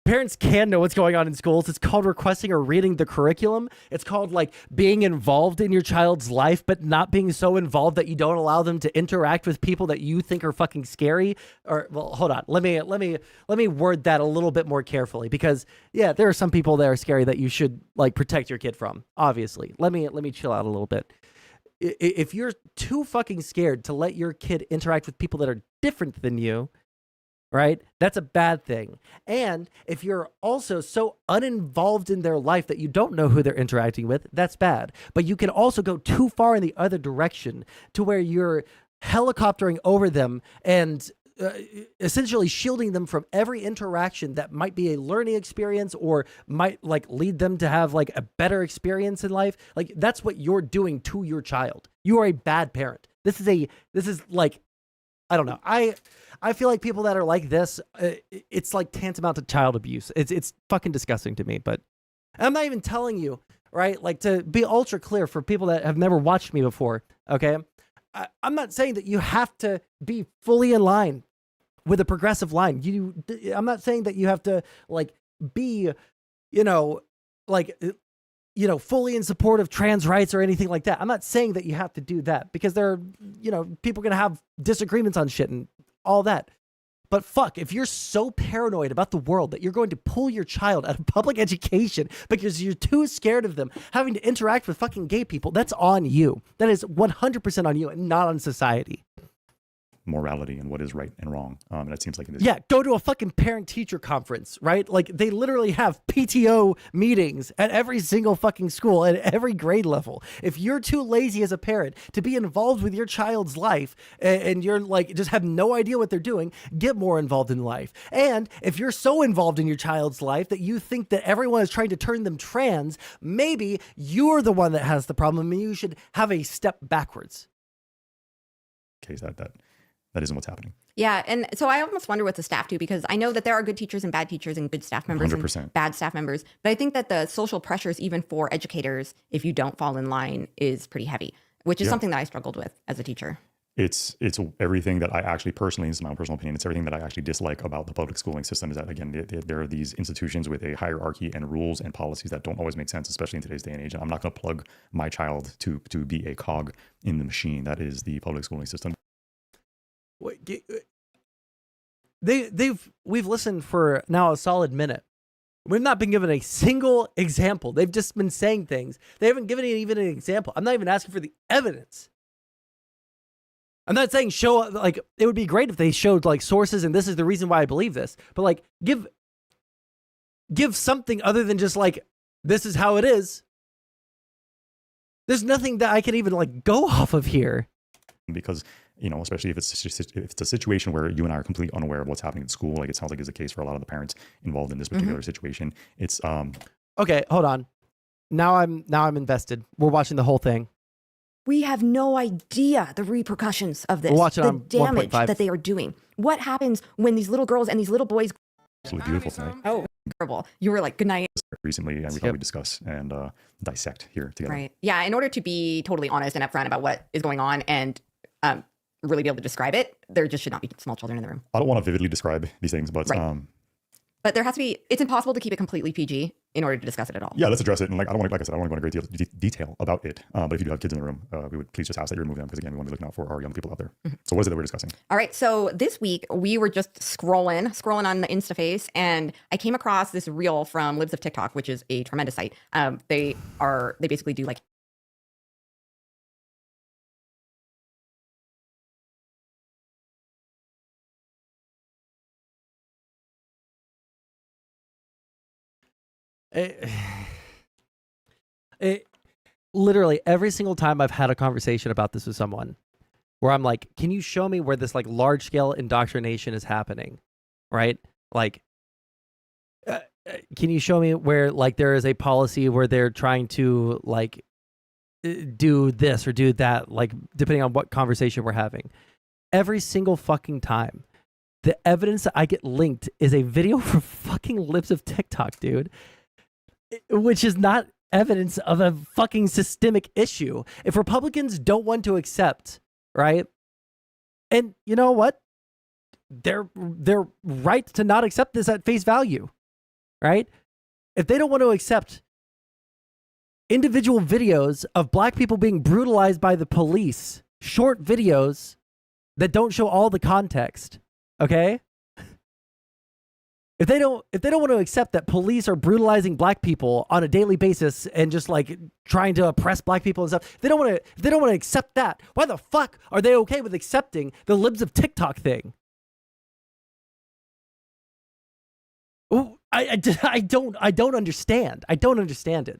Parents can know what's going on in schools. It's called requesting or reading the curriculum. It's called like being involved in your child's life, but not being so involved that you don't allow them to interact with people that you think are fucking scary. Or, well, hold on. Let me word that a little bit more carefully, because yeah, there are some people that are scary that you should like protect your kid from. Obviously, let me chill out a little bit. If you're too fucking scared to let your kid interact with people that are different than you, right? That's a bad thing. And if you're also so uninvolved in their life that you don't know who they're interacting with, that's bad. But you can also go too far in the other direction to where you're helicoptering over them and essentially shielding them from every interaction that might be a learning experience or might like lead them to have like a better experience in life. Like, that's what you're doing to your child. You are a bad parent. This is like, I don't know. I feel like people that are like this, it's like tantamount to child abuse. It's fucking disgusting to me. But I'm not even telling you, right? Like, to be ultra clear for people that have never watched me before, okay? I'm not saying that you have to be fully in line with a progressive line. I'm not saying that you have to like be, fully in support of trans rights or anything like that. I'm not saying that you have to do that, because there are, people are going to have disagreements on shit and all that. But fuck, if you're so paranoid about the world that you're going to pull your child out of public education because you're too scared of them having to interact with fucking gay people, that's on you. That is 100% on you and not on society. Morality and what is right and wrong. And it seems like in this. Yeah, go to a fucking parent-teacher conference, right? Like, they literally have PTO meetings at every single fucking school at every grade level. If you're too lazy as a parent to be involved with your child's life and you're like, just have no idea what they're doing, get more involved in life. And if you're so involved in your child's life that you think that everyone is trying to turn them trans, maybe you're the one that has the problem and you should have a step backwards. Case that isn't what's happening. Yeah, and so I almost wonder what the staff do, because I know that there are good teachers and bad teachers and good staff members 100%. and bad staff members. But I think that the social pressures, even for educators, if you don't fall in line, is pretty heavy, which is something that I struggled with as a teacher. It's everything that I actually personally, this is my own personal opinion, it's everything that I actually dislike about the public schooling system, is that, again, there are these institutions with a hierarchy and rules and policies that don't always make sense, especially in today's day and age. And I'm not going to plug my child to be a cog in the machine that is the public schooling system. We've listened for now a solid minute. We've not been given a single example. They've just been saying things. They haven't given even an example. I'm not even asking for the evidence. I'm not saying show, like, it would be great if they showed like sources and this is the reason why I believe this, but like give something other than just like, this is how it is. There's nothing that I can even like go off of here. Because you know, especially if it's a situation where you and I are completely unaware of what's happening at school, like it sounds like is the case for a lot of the parents involved in this particular situation. It's okay, hold on. Now I'm invested. We're watching the whole thing. We have no idea the repercussions of this, We'll watch it the on damage 1.5. that they are doing. What happens when these little girls and these little boys? absolutely beautiful tonight. Oh, terrible! You were like, good night. Recently, and we thought we'd discuss and dissect here together. Right. Yeah. In order to be totally honest and upfront about what is going on and really be able to describe it, there just should not be small children in the room. I don't want to vividly describe these things, but But there has to be. It's impossible to keep it completely PG in order to discuss it at all. yeah, let's address it. And like I said, I don't want to go into great detail about it. But if you do have kids in the room, we would please just ask that you remove them because again, we want to be looking out for our young people out there. So what is it that we're discussing? All right. So this week we were just scrolling on the Instaface, and I came across this reel from Libs of TikTok, which is a tremendous site. They basically do like. It literally every single time I've had a conversation about this with someone where I'm like, can you show me where this like large scale indoctrination is happening? Right? Like, can you show me where like there is a policy where they're trying to like do this or do that, like depending on what conversation we're having. Every single fucking time, the evidence that I get linked is a video from fucking Libs of TikTok, dude. Which is not evidence of a fucking systemic issue. If Republicans don't want to accept, right? And you know what? They're right to not accept this at face value, right? If they don't want to accept individual videos of black people being brutalized by the police, short videos that don't show all the context, okay? If they don't want to accept that police are brutalizing black people on a daily basis and just like trying to oppress black people and stuff, if they don't want to accept that, why the fuck are they okay with accepting the Libs of TikTok thing? Ooh, I don't understand. I don't understand it.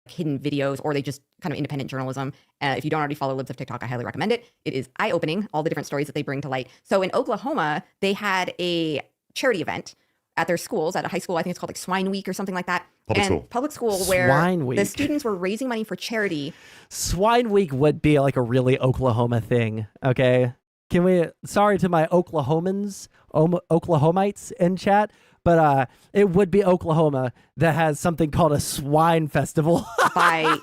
Hidden videos, or they just kind of independent journalism. If you don't already follow Libs of TikTok, I highly recommend it. It is eye-opening, all the different stories that they bring to light. So in Oklahoma, they had a charity event at their schools, at a high school. I think it's called like Swine Week or something like that. Public school where Swine Week. The students were raising money for charity. Swine Week would be like a really Oklahoma thing, okay? Can we, sorry to my Oklahomites in chat, but it would be Oklahoma that has something called a swine festival. By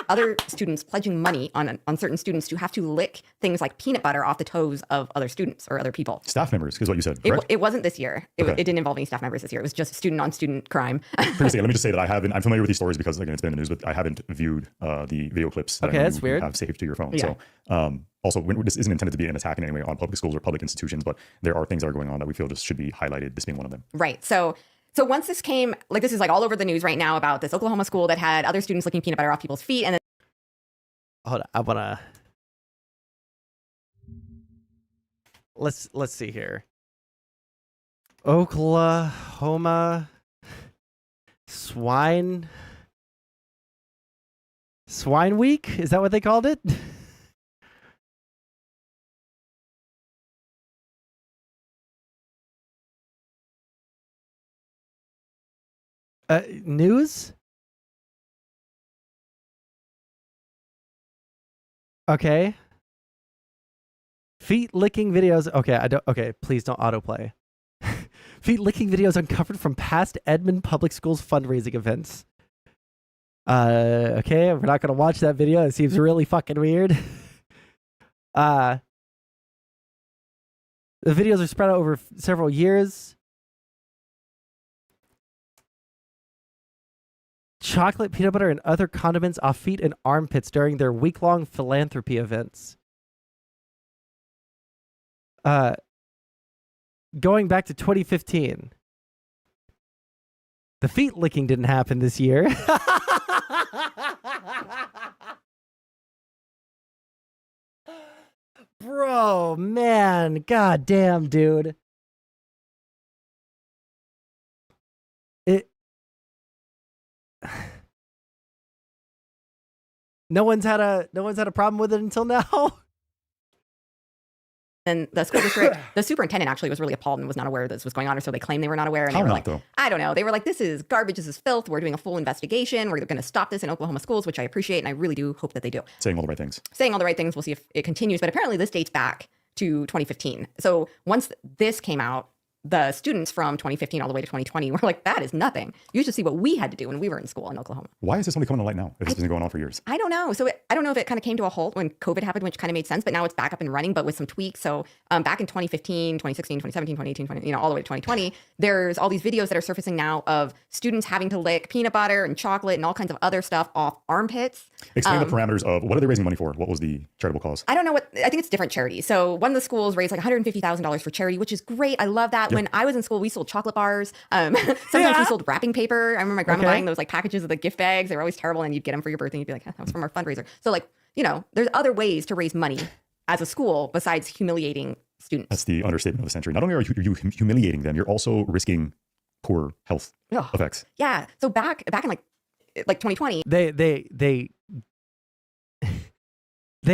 other students pledging money on certain students to have to lick things like peanut butter off the toes of other students or other people. Staff members is what you said, correct? It wasn't this year. It didn't involve any staff members this year. It was just student-on-student crime. Let me just say that I'm familiar with these stories because again, it's been in the news, but I haven't viewed the video clips that that's weird. Have saved to your phone. Yeah. So also, this isn't intended to be an attack in any way on public schools or public institutions, but there are things that are going on that we feel just should be highlighted, this being one of them. Right. So once this came, like this is like all over the news right now about this Oklahoma school that had other students licking peanut butter off people's feet. And then hold on, I wanna let's see here. Oklahoma Swine Week? Is that what they called it? News? Okay. Feet licking videos. Okay, please don't autoplay. Feet licking videos uncovered from past Edmond Public Schools fundraising events. Okay, we're not gonna watch that video. It seems really fucking weird. The videos are spread out over several years. Chocolate, peanut butter, and other condiments off feet and armpits during their week-long philanthropy events. Going back to 2015. The feet licking didn't happen this year. Bro, man, goddamn, dude. No one's had a problem with it until now. then the school district, the superintendent actually was really appalled and was not aware this was going on, or so they claimed they were not aware. And How they were not, like, though? I don't know. They were like, this is garbage, this is filth. We're doing a full investigation. We're going to stop this in Oklahoma schools, which I appreciate, and I really do hope that they do. Saying all the right things. Saying all the right things. We'll see if it continues. But apparently this dates back to 2015. So once this came out, the students from 2015 all the way to 2020 were like, that is nothing. You should see what we had to do when we were in school in Oklahoma. Why is this only coming to light now? If it's been going on for years. I don't know. So I don't know if it kind of came to a halt when COVID happened, which kind of made sense, but now it's back up and running, but with some tweaks. So back in 2015, 2016, 2017, 2018, 20, all the way to 2020, there's all these videos that are surfacing now of students having to lick peanut butter and chocolate and all kinds of other stuff off armpits. Explain the parameters of what are they raising money for? What was the charitable cause? I don't know I think it's different charities. So one of the schools raised like $150,000 for charity, which is great. I love that. Yep. When I was in school, we sold chocolate bars. Sometimes we sold wrapping paper. I remember my grandma buying those like packages of the gift bags. They were always terrible. And you'd get them for your birthday. And you'd be like, that was from our fundraiser. So like, there's other ways to raise money as a school besides humiliating students. That's the understatement of the century. Not only are you humiliating them, you're also risking poor health effects. Yeah. So back in like 2020, they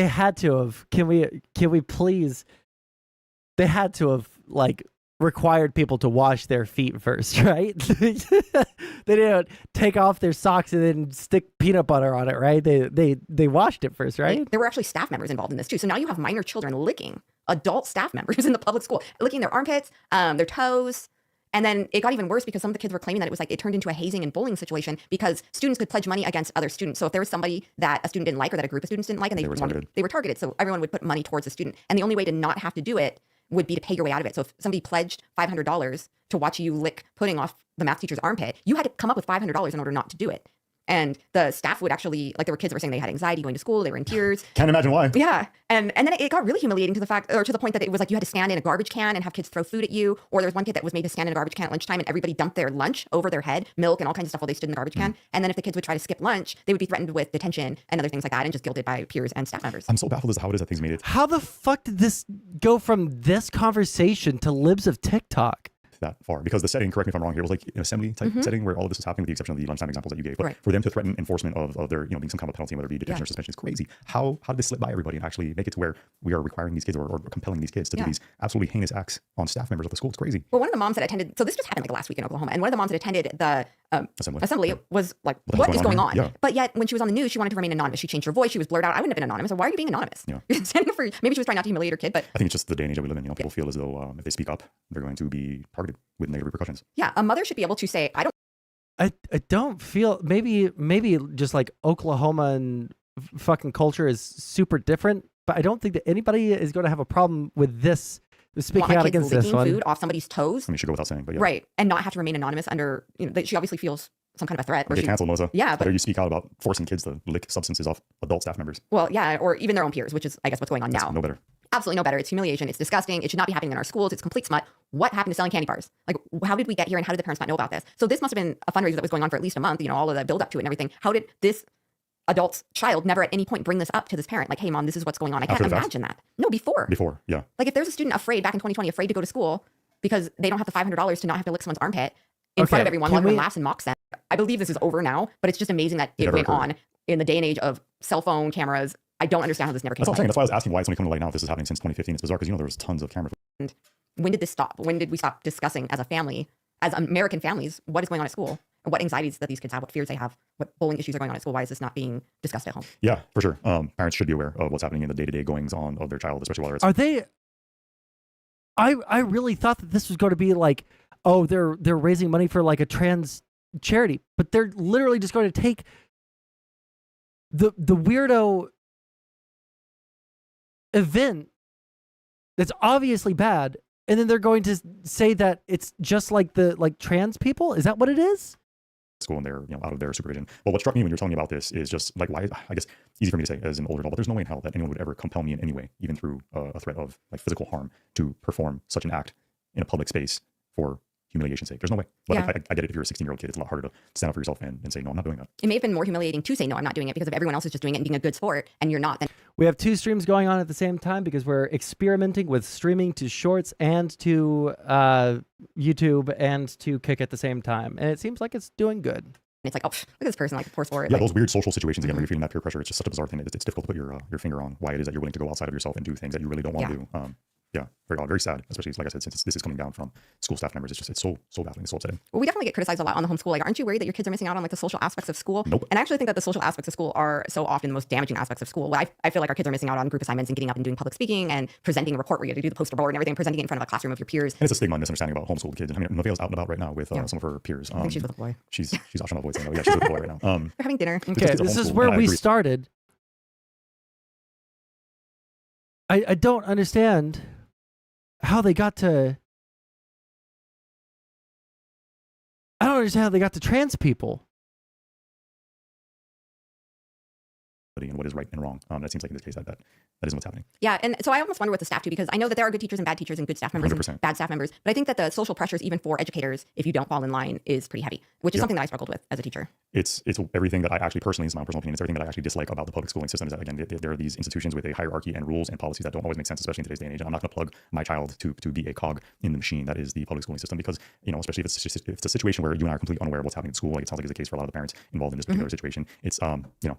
had to have. Can we please? They had to have like required people to wash their feet first, right? They didn't take off their socks and then stick peanut butter on it, right? They washed it first, right? There were actually staff members involved in this too. So now you have minor children licking adult staff members in the public school, licking their armpits, their toes. And then it got even worse because some of the kids were claiming that it was like it turned into a hazing and bullying situation because students could pledge money against other students. So if there was somebody that a student didn't like or that a group of students didn't like and they were targeted. So everyone would put money towards the student. And the only way to not have to do it would be to pay your way out of it. So if somebody pledged $500 to watch you lick pudding off the math teacher's armpit, you had to come up with $500 in order not to do it. And the staff would actually, like there were kids that were saying they had anxiety going to school, they were in tears. Can't imagine why. Yeah. And then it got really humiliating to the point that it was like you had to stand in a garbage can and have kids throw food at you. Or there was one kid that was made to stand in a garbage can at lunchtime and everybody dumped their lunch over their head, milk and all kinds of stuff while they stood in the garbage can. And then if the kids would try to skip lunch, they would be threatened with detention and other things like that and just guilted by peers and staff members. I'm so baffled as to how it is that things made it How the fuck did this go from this conversation to libs of TikTok? that far, because the setting, correct me if I'm wrong here, was like an assembly type setting where all of this was happening with the exception of the lunchtime examples that you gave. But for them to threaten enforcement of their, being some kind of penalty, whether it be detention or suspension, is crazy. How did this slip by everybody and actually make it to where we are requiring these kids or compelling these kids to do these absolutely heinous acts on staff members of the school? It's crazy. Well, one of the moms that attended, so this just happened like last week in Oklahoma, and one of the moms that attended the assembly was like, what is going on? Yeah. But yet when she was on the news, she wanted to remain anonymous. She changed her voice. She was blurred out. I wouldn't have been anonymous. So why are you being anonymous? Yeah. You're standing for, maybe she was trying not to humiliate her kid, but I think it's just the day and age that we live in. People feel as though if they speak up, they're going to be targeted with negative repercussions. Yeah, a mother should be able to say, I don't feel, maybe just like Oklahoma and fucking culture is super different, but I don't think that anybody is going to have a problem with this, speaking out against this one. Food off somebody's toes. I mean, it should go without saying, but yeah. Right, and not have to remain anonymous under, that she obviously feels some kind of a threat. Or get canceled, Melissa. Yeah, but you speak out about forcing kids to lick substances off adult staff members. Well, yeah, or even their own peers, which is, I guess, what's going on That's now. No better. Absolutely no better. It's humiliation. It's disgusting. It should not be happening in our schools. It's complete smut. What happened to selling candy bars? Like, how did we get here and how did the parents not know about this? So this must have been a fundraiser that was going on for at least a month, all of the build up to it and everything. How did this adult's child never at any point bring this up to this parent? Like, hey, mom, this is what's going on. I can't imagine that. No, before. Before, yeah. Like, if there's a student afraid back in 2020, afraid to go to school because they don't have the $500 to not have to lick someone's armpit in front of everyone, while everyone laughs and mocks them. I believe this is over now, but it's just amazing that it went on in the day and age of cell phone cameras. I don't understand how this never came. That's what I'm saying. That's why I was asking why it's only coming to light now. If this is happening since 2015. It's bizarre because there was tons of camera. And when did this stop? When did we stop discussing as a family, as American families, what is going on at school, and what anxieties that these kids have, what fears they have, what bullying issues are going on at school? Why is this not being discussed at home? Yeah, for sure. Parents should be aware of what's happening in the day-to-day goings on of their child, especially while it's. Are they? I really thought that this was going to be like, oh, they're raising money for like a trans charity, but they're literally just going to take the weirdo event that's obviously bad, and then they're going to say that it's just like trans people. Is that what it is? School and they're out of their supervision. Well, what struck me when you were telling me about this is just like, why, I guess easy for me to say as an older adult, but there's no way in hell that anyone would ever compel me in any way, even through a threat of like physical harm, to perform such an act in a public space for humiliation's sake. There's no way. But Yeah. I get it. If you're a 16-year-old kid, it's a lot harder to stand up for yourself and say, no, I'm not doing that. It may have been more humiliating to say, no, I'm not doing it, because if everyone else is just doing it and being a good sport and you're not, then We have two streams going on at the same time because we're experimenting with streaming to Shorts and to YouTube and to Kick at the same time. And it seems like it's doing good. it's like, oh, look at this person, like poor sport. Yeah, like, those weird social situations again, where you're feeling that peer pressure. It's just such a bizarre thing. It's difficult to put your finger on why it is that you're willing to go outside of yourself and do things that you really don't want to do. Yeah, very odd, very sad, especially like I said, since this is coming down from school staff members. It's so baffling, it's so upsetting. Well, we definitely get criticized a lot on the homeschool. Like, aren't you worried that your kids are missing out on like the social aspects of school? Nope. And I actually think that the social aspects of school are so often the most damaging aspects of school. I feel like our kids are missing out on group assignments and getting up and doing public speaking and presenting a report where you have to do the poster board and everything, presenting it in front of a classroom of your peers. And it's a stigma and misunderstanding about homeschooled kids. I mean, Nevaeh's out and about right now with some of her peers. I think she's with a boy. She's actually not avoid saying, yeah, she's with a boy right now. They're having dinner. Okay, this is where we started. I don't understand how they got to. I don't understand how they got to trans people. And what is right and wrong. That seems like in this case that isn't what's happening. Yeah, and so I almost wonder with the staff too, because I know that there are good teachers and bad teachers and good staff members 100%. and bad staff members, but I think that the social pressures, even for educators, if you don't fall in line, is pretty heavy, which is something that I struggled with as a teacher. It's everything that I actually personally, it's my personal opinion, it's everything that I actually dislike about the public schooling system is that, again, there are these institutions with a hierarchy and rules and policies that don't always make sense, especially in today's day and age. And I'm not going to plug my child to be a cog in the machine that is the public schooling system, because, especially if it's a situation where you and I are completely unaware of what's happening at school, like it sounds like it's the case for a lot of the parents involved in this particular situation. It's,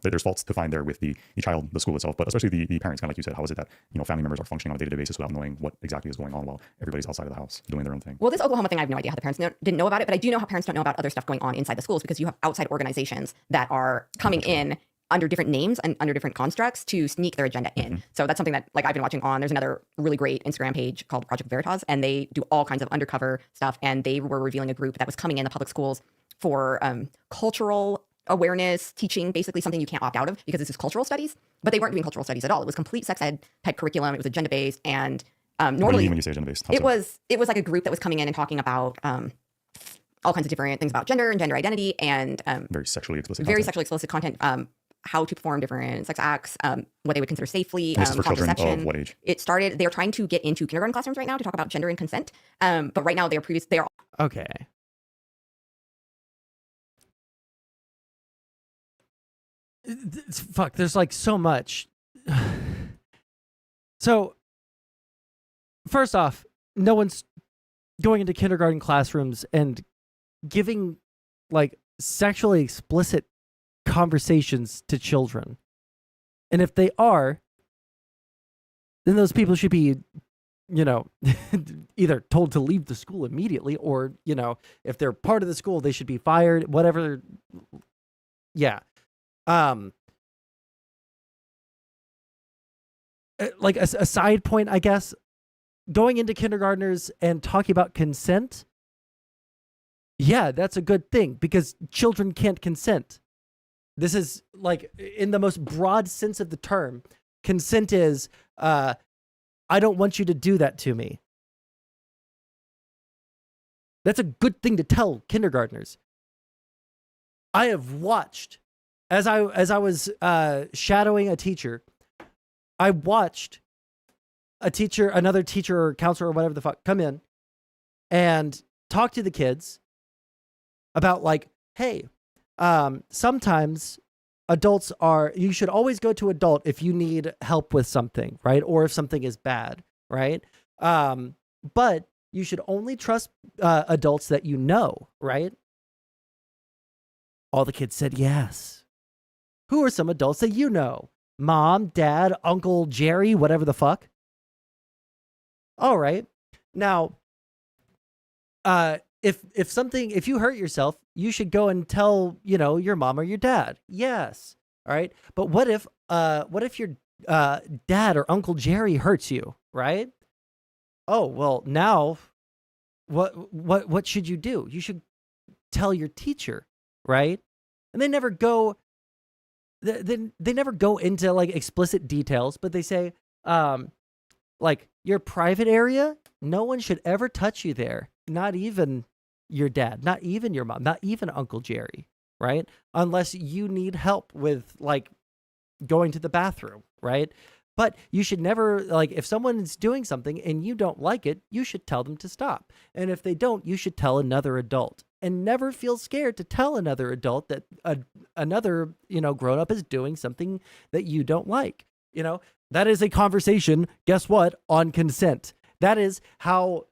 there's faults to find there with the child, the school itself, but especially the parents, kind of like you said. How is it that, family members are functioning on a day-to-day basis without knowing what exactly is going on while everybody's outside of the house doing their own thing? Well, this Oklahoma thing, I have no idea how the parents didn't know about it, but I do know how parents don't know about other stuff going on inside the schools, because you have outside organizations that are coming in under different names and under different constructs to sneak their agenda in. So that's something that I've been watching on. There's another really great Instagram page called Project Veritas, and they do all kinds of undercover stuff. And they were revealing a group that was coming in the public schools for cultural awareness teaching, basically something you can't opt out of because this is cultural studies. But they weren't doing cultural studies at all. It was complete sex ed type curriculum. It was agenda based, and normally what do you mean when you say agenda based? it was like a group that was coming in and talking about all kinds of different things about gender and gender identity and very sexually explicit content, how to perform different sex acts, what they would consider safely, this is for children of what age? It started, they're trying to get into kindergarten classrooms right now to talk about gender and consent. But right now they are okay. Fuck, there's like so much. So first off, no one's going into kindergarten classrooms and giving like sexually explicit conversations to children. And if they are, then those people should be, either told to leave the school immediately, or, if they're part of the school, they should be fired, whatever. Yeah. Like a side point, I guess, going into kindergartners and talking about consent. Yeah, that's a good thing because children can't consent. This is like in the most broad sense of the term. Consent is, I don't want you to do that to me. That's a good thing to tell kindergartners. I have watched, as I was shadowing a teacher, I watched another teacher or counselor or whatever the fuck, come in and talk to the kids about like, hey, sometimes you should always go to adult if you need help with something, right? Or if something is bad, right? But you should only trust adults that you know, right? All the kids said yes. Who are some adults that you know? Mom, dad, Uncle Jerry, whatever the fuck. All right. Now, if you hurt yourself, you should go and tell, your mom or your dad. Yes. All right. But what if your dad or Uncle Jerry hurts you, right? Oh, well, now what should you do? You should tell your teacher, right? And they never go into like explicit details, but they say, like your private area, no one should ever touch you there. Not even your dad, not even your mom, not even Uncle Jerry, right? Unless you need help with like going to the bathroom, right? But you should never, like, if someone's doing something and you don't like it, you should tell them to stop. And if they don't, you should tell another adult. And never feel scared to tell another adult that another, grown-up is doing something that you don't like. That is a conversation, guess what, on consent. That is how,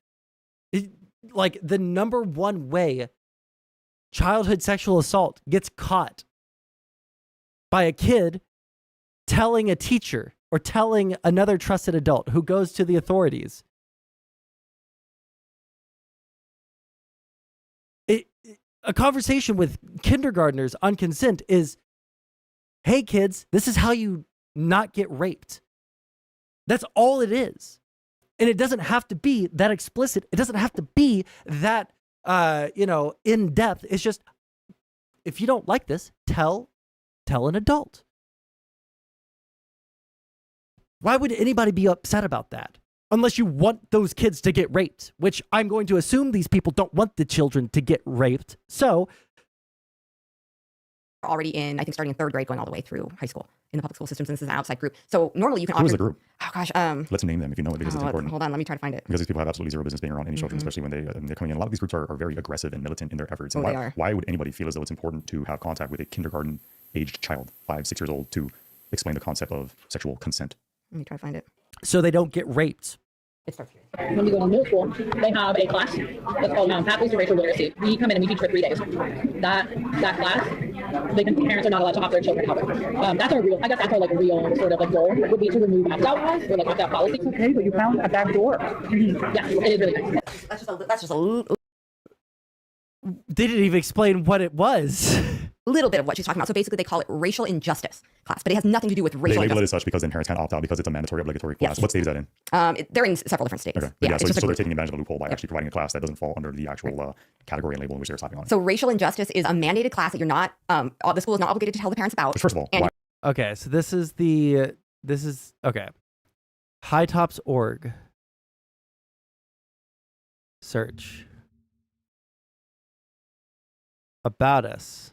like, the number one way childhood sexual assault gets caught by a kid telling a teacher or telling another trusted adult who goes to the authorities, a conversation with kindergartners on consent is, hey kids, this is how you not get raped. That's all it is. And it doesn't have to be that explicit. It doesn't have to be that, in depth. It's just, if you don't like this, tell an adult. Why would anybody be upset about that? Unless you want those kids to get raped, which I'm going to assume these people don't want the children to get raped. So already in, I think, starting in 3rd grade, going all the way through high school in the public school system, since it's an outside group. So normally you can offer... Who's the group? Oh, gosh. Let's name them if you know it, because it's important. Hold on, let me try to find it. Because these people have absolutely zero business being around any children, especially when they're coming in. A lot of these groups are very aggressive and militant in their efforts. And they are. Why would anybody feel as though it's important to have contact with a kindergarten-aged child, 5, 6 years old, to explain the concept of sexual consent? Let me try to find it. So they don't get raped. When you go to middle school, they have a class that's called Pathways to Racial Literacy. We come in and we teach for 3 days. That class, parents are not allowed to opt their children out of. That's our real, I guess that's our real sort of goal would be to remove opt-out or opt-out policy. Okay, but you found a back door. Yeah, it is really nice. That's just a They didn't even explain what it was. little bit of what she's talking about. So basically they call it racial injustice class, but it has nothing to do with racial They label it injustice. as such because then parents can't opt out because it's a mandatory obligatory class. Yes. What state is that in? They're in several different states. Okay. Yeah, So they're taking advantage of the loophole by actually providing a class that doesn't fall under the actual category and label in which they're slapping on it. So racial injustice is a mandated class that you're not, the school is not obligated to tell the parents about. First of all, why? Okay, so this is okay. Hightops.org. Search. About us.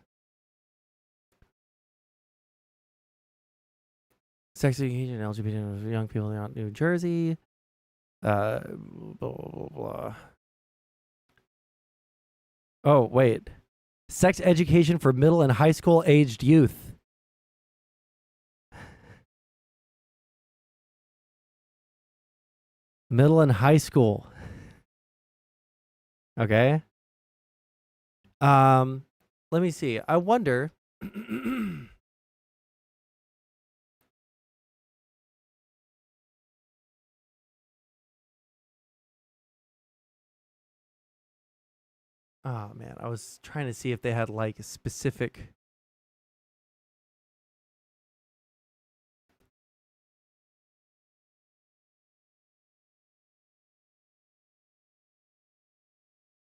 Sex education, LGBT young people in New Jersey. Blah, blah, blah. Oh, wait. Sex education for middle and high school aged youth. Middle and high school. Okay. Let me see. I wonder. Oh man, I was trying to see if they had like a specific.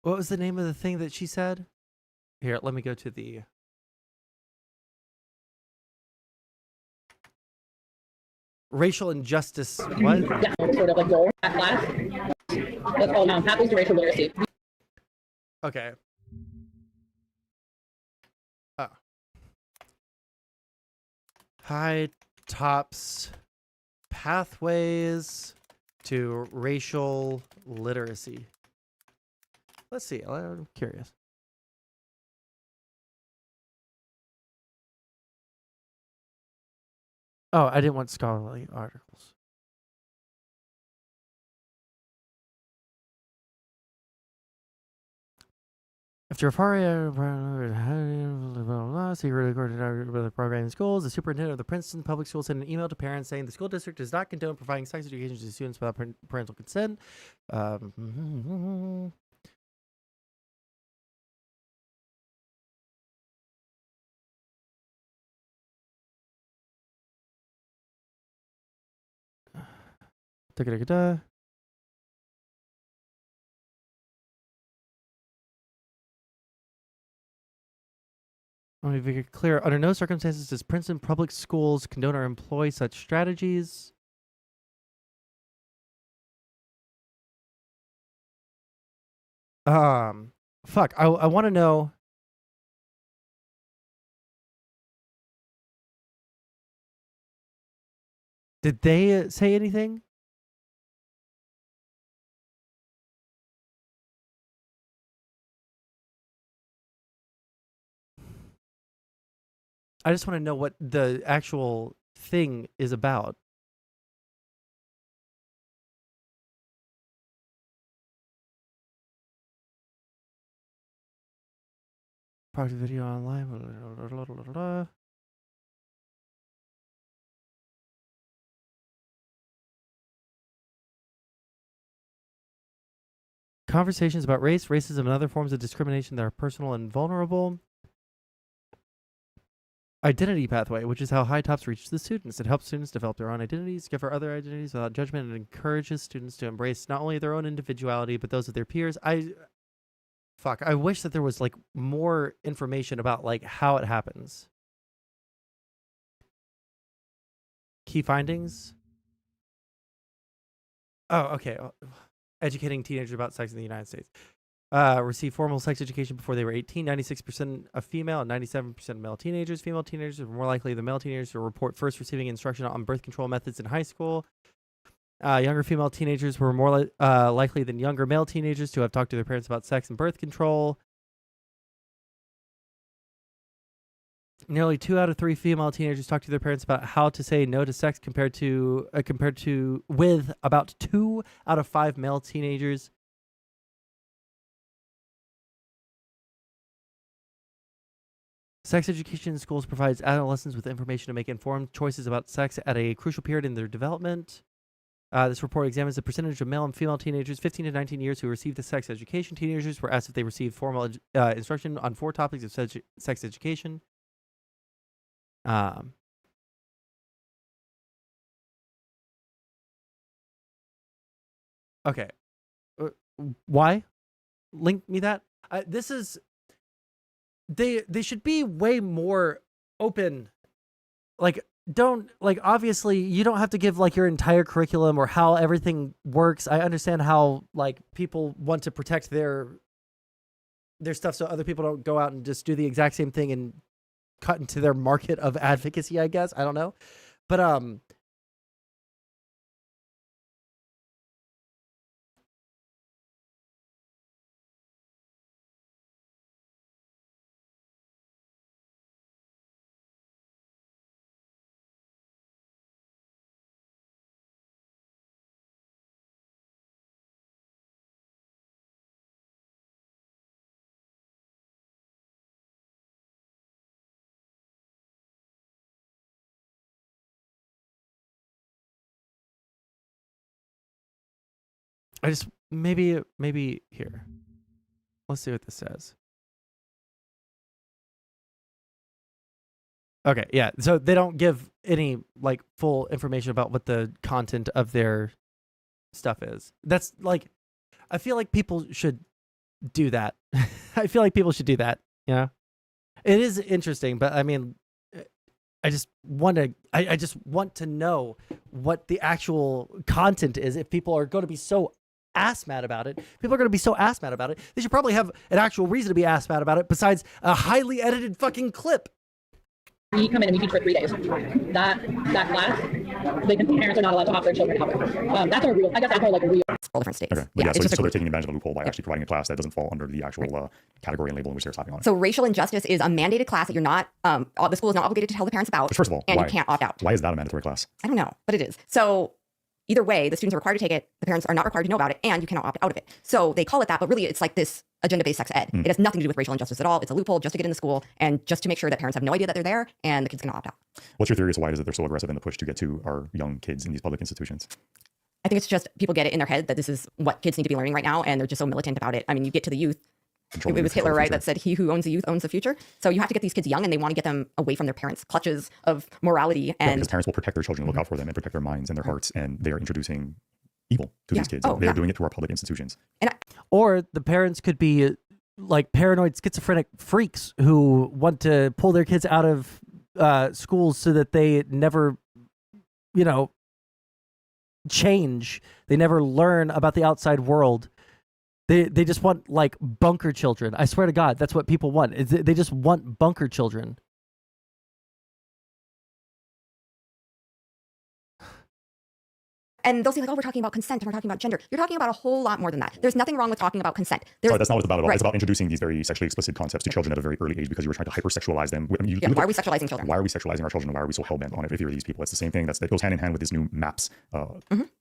What was the name of the thing that she said? Here, let me go to the. Racial injustice. What? Yeah, sort of goal that class. That's called Pathways to Racial Literacy. Okay. Oh. High tops pathways to racial literacy. Let's see. I'm curious. Oh, I didn't want scholarly articles. After a far secretly recorded the program in schools, the superintendent of the Princeton Public Schools sent an email to parents saying the school district does not condone providing sex education to students without parental consent. Da-da-da-da. Let me be clear. Under no circumstances does Princeton Public Schools condone or employ such strategies. Fuck. I want to know. Did they say anything? I just want to know what the actual thing is about. Product video online. Conversations about race, racism, and other forms of discrimination that are personal and vulnerable. Identity pathway, which is how high tops reach the students. It helps students develop their own identities, give her other identities without judgment, and encourages students to embrace not only their own individuality, but those of their peers. I wish that there was like more information about like how it happens. Key findings. Oh, okay. Educating teenagers about sex in the United States. Receive formal sex education before they were 18. 96% of female and 97% of male teenagers. Female teenagers are more likely than male teenagers to report first receiving instruction on birth control methods in high school. Younger female teenagers were more likely than younger male teenagers to have talked to their parents about sex and birth control. Nearly 2 out of 3 female teenagers talk to their parents about how to say no to sex compared to with about 2 out of 5 male teenagers. Sex education in schools provides adolescents with information to make informed choices about sex at a crucial period in their development. This report examines the percentage of male and female teenagers 15 to 19 years who received the sex education. Teenagers were asked if they received formal instruction on 4 topics of sex education. Okay. Why? Link me that. This is. They should be way more open. Like, obviously you don't have to give like your entire curriculum or how everything works. I understand how like people want to protect their stuff so other people don't go out and just do the exact same thing and cut into their market of advocacy, I guess. I don't know. But I just maybe here. Let's see what this says. Okay, yeah. So they don't give any like full information about what the content of their stuff is. That's like, I feel like people should do that. I feel like people should do that. You know, it is interesting, but I mean, I just want to know what the actual content is. If people are going to be so ass mad about it, they should probably have an actual reason to be ass mad about it besides a highly edited fucking clip. We come in and we teach for 3 days. That class, the parents are not allowed to opt their children out. That's our real. I guess that's our like real. All different states. Okay. Yeah, so they're taking advantage of the loophole by actually providing a class that doesn't fall under the actual category and label in which they're slapping on it. So racial injustice is a mandated class that you're not, the school is not obligated to tell the parents about. But first of all, and why? You can't opt out. Why is that a mandatory class? I don't know, but it is. So either way, the students are required to take it. The parents are not required to know about it, and you cannot opt out of it. So they call it that, but really it's like this agenda-based sex ed. It has nothing to do with racial injustice at all. It's a loophole just to get in the school and just to make sure that parents have no idea that they're there and the kids can opt out. What's your theory as to why is it they're so aggressive in the push to get to our young kids in these public institutions? I think it's just people get it in their head that this is what kids need to be learning right now, and they're just so militant about it. I mean, you get to the youth. It was Hitler, right, that said, he who owns the youth owns the future. So you have to get these kids young, and they want to get them away from their parents' clutches of morality. And because parents will protect their children, look out for them, and protect their minds and their hearts, and they are introducing evil to these kids. They're doing it to our public institutions. Or the parents could be like paranoid schizophrenic freaks who want to pull their kids out of schools so that they never, change. They never learn about the outside world. They just want like bunker children. I swear to God, that's what people want. They just want bunker children. And they'll say like, oh, we're talking about consent and we're talking about gender. You're talking about a whole lot more than that. There's nothing wrong with talking about consent. Sorry, that's not what it's about at all. Right. It's about introducing these very sexually explicit concepts to children at a very early age because you were trying to hypersexualize them. I mean, Why are we sexualizing children? Why are we sexualizing our children? Why are we so hell-bent on it if you're these people? It's the same thing. That goes hand in hand with this new MAPS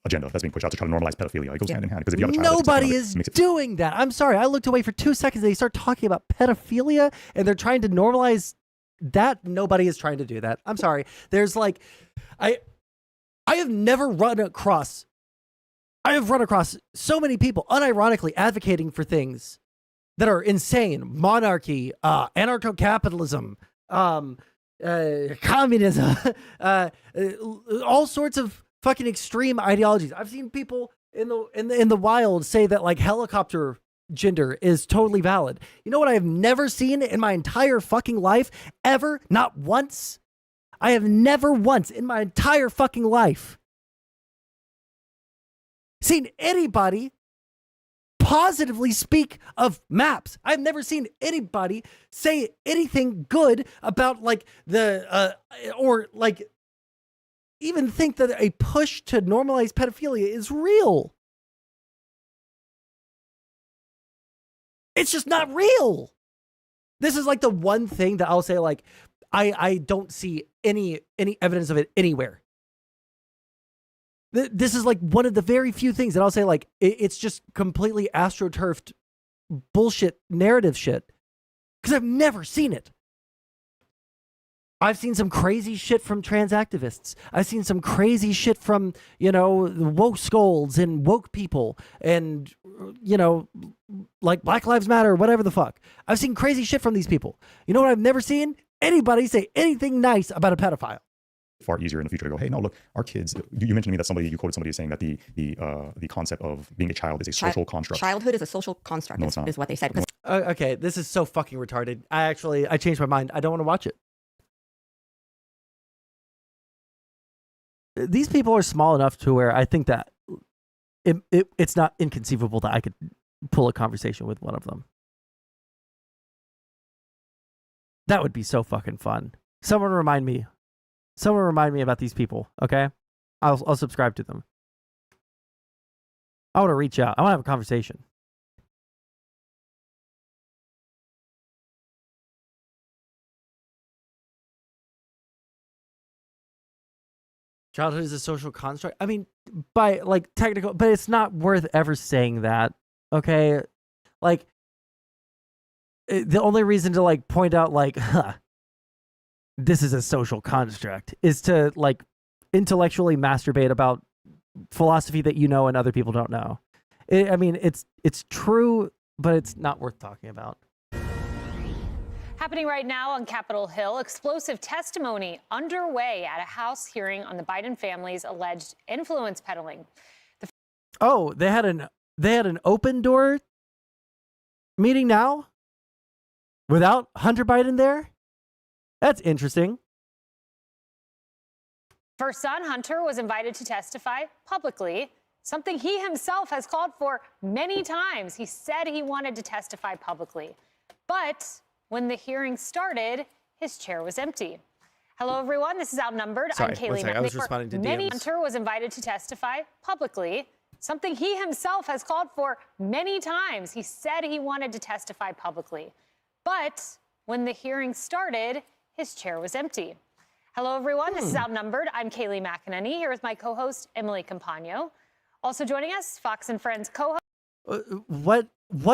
agenda that's being pushed out to try to normalize pedophilia. It goes hand in hand because if you have a child, nobody is doing that. I'm sorry. I looked away for 2 seconds. They start talking about pedophilia and they're trying to normalize that. Nobody is trying to do that. I'm sorry. There's like, I have never run across so many people unironically advocating for things that are insane. Monarchy, anarcho-capitalism, communism, all sorts of fucking extreme ideologies. I've seen people in the wild say that like helicopter gender is totally valid. You know what I have never seen in my entire fucking life? Ever? Not once? I have never once in my entire fucking life seen anybody positively speak of MAPS. I've never seen anybody say anything good about like the or like even think that a push to normalize pedophilia is real. It's just not real. This is like the one thing that I'll say like I don't see any evidence of it anywhere. This is like one of the very few things that I'll say like it's just completely astroturfed bullshit narrative shit because I've never seen it. I've seen some crazy shit from trans activists. I've seen some crazy shit from, you know, the woke scolds and woke people and, you know, like Black Lives Matter, whatever the fuck. I've seen crazy shit from these people. You know what I've never seen? Anybody say anything nice about a pedophile. Far easier in the future to go, hey, no, look, our kids. You mentioned to me that you quoted somebody saying that the concept of being a child is a social construct. Childhood is a social construct. No, it's not. Is what they said. Okay, this is so fucking retarded. I changed my mind. I don't want to watch it. These people are small enough to where I think that it's not inconceivable that I could pull a conversation with one of them. That would be so fucking fun. Someone remind me about these people, okay? I'll subscribe to them. I want to reach out. I want to have a conversation. Childhood is a social construct. I mean, by like technical, but it's not worth ever saying that, okay? Like, the only reason to like point out like, this is a social construct is to like intellectually masturbate about philosophy that you know and other people don't know. I mean, it's true, but it's not worth talking about. Happening right now on Capitol Hill, explosive testimony underway at a House hearing on the Biden family's alleged influence peddling. Oh, they had an open door meeting now without Hunter Biden there? That's interesting. First son, Hunter, was invited to testify publicly, something he himself has called for many times. He said he wanted to testify publicly. But when the hearing started, his chair was empty. Hello, everyone. This is Outnumbered. Sorry, I'm Kaylee. I was responding to DMs. Hunter was invited to testify publicly, something he himself has called for many times. He said he wanted to testify publicly. But when the hearing started, his chair was empty. Hello, everyone. This is Outnumbered. I'm Kaylee McEnany, here with my co-host, Emily Campagno. Also joining us, Fox and Friends co-host. What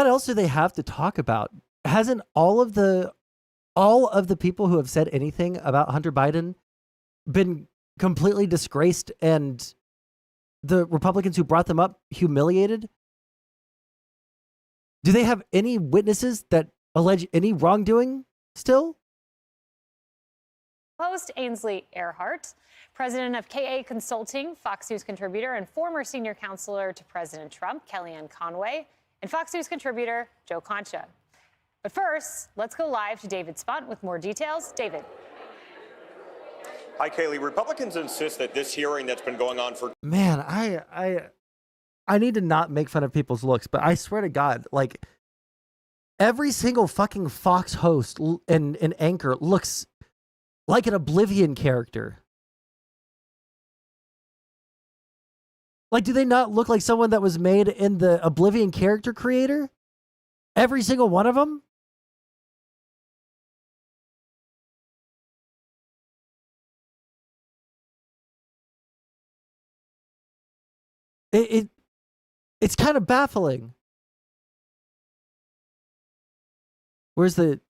else do they have to talk about? Hasn't all of the people who have said anything about Hunter Biden been completely disgraced and the Republicans who brought them up humiliated? Do they have any witnesses that allege any wrongdoing still? Host Ainsley Earhart, president of KA Consulting, Fox News contributor, and former senior counselor to President Trump, Kellyanne Conway, and Fox News contributor Joe Concha. But first, let's go live to David Spunt with more details. David. Hi, Kaylee. Republicans insist that this hearing that's been going on for... Man, I need to not make fun of people's looks, but I swear to God, like, every single fucking Fox host and anchor looks like an Oblivion character. Like, do they not look like someone that was made in the Oblivion character creator? Every single one of them? It's kind of baffling. Where's the...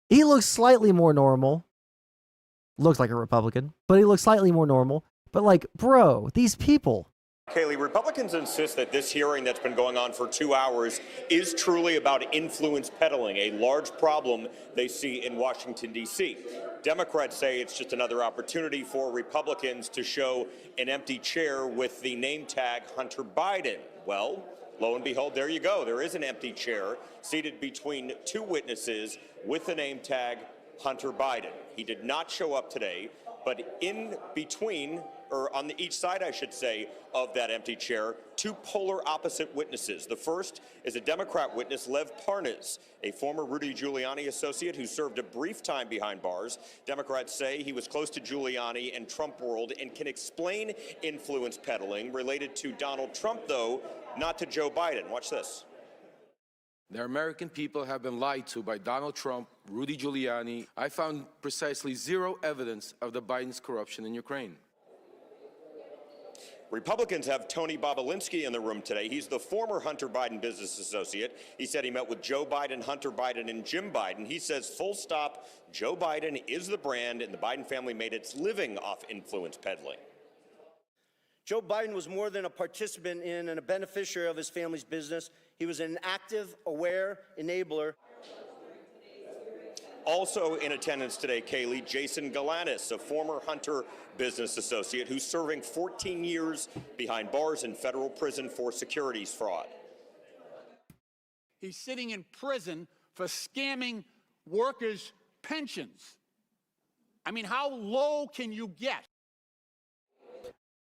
He looks slightly more normal. Looks like a Republican, but he looks slightly more normal. But like, bro, these people... Kaylee, Republicans insist that this hearing that's been going on for 2 hours is truly about influence peddling, a large problem they see in Washington, D.C. Democrats say it's just another opportunity for Republicans to show an empty chair with the name tag Hunter Biden. Well, lo and behold, there you go. There is an empty chair seated between two witnesses with the name tag Hunter Biden. He did not show up today, but in between, or on each side, I should say, of that empty chair, two polar opposite witnesses. The first is a Democrat witness, Lev Parnas, a former Rudy Giuliani associate who served a brief time behind bars. Democrats say he was close to Giuliani and Trump world and can explain influence peddling related to Donald Trump, though not to Joe Biden. Watch this. The American people have been lied to by Donald Trump, Rudy Giuliani. I found precisely zero evidence of the Biden's corruption in Ukraine. Republicans have Tony Bobolinsky in the room today. He's the former Hunter Biden business associate. He said he met with Joe Biden, Hunter Biden, and Jim Biden. He says, full stop, Joe Biden is the brand, and the Biden family made its living off influence peddling. Joe Biden was more than a participant in and a beneficiary of his family's business. He was an active, aware enabler. Also in attendance today, Kaylee, Jason Galanis, a former Hunter business associate who's serving 14 years behind bars in federal prison for securities fraud. He's sitting in prison for scamming workers' pensions. I mean, how low can you get?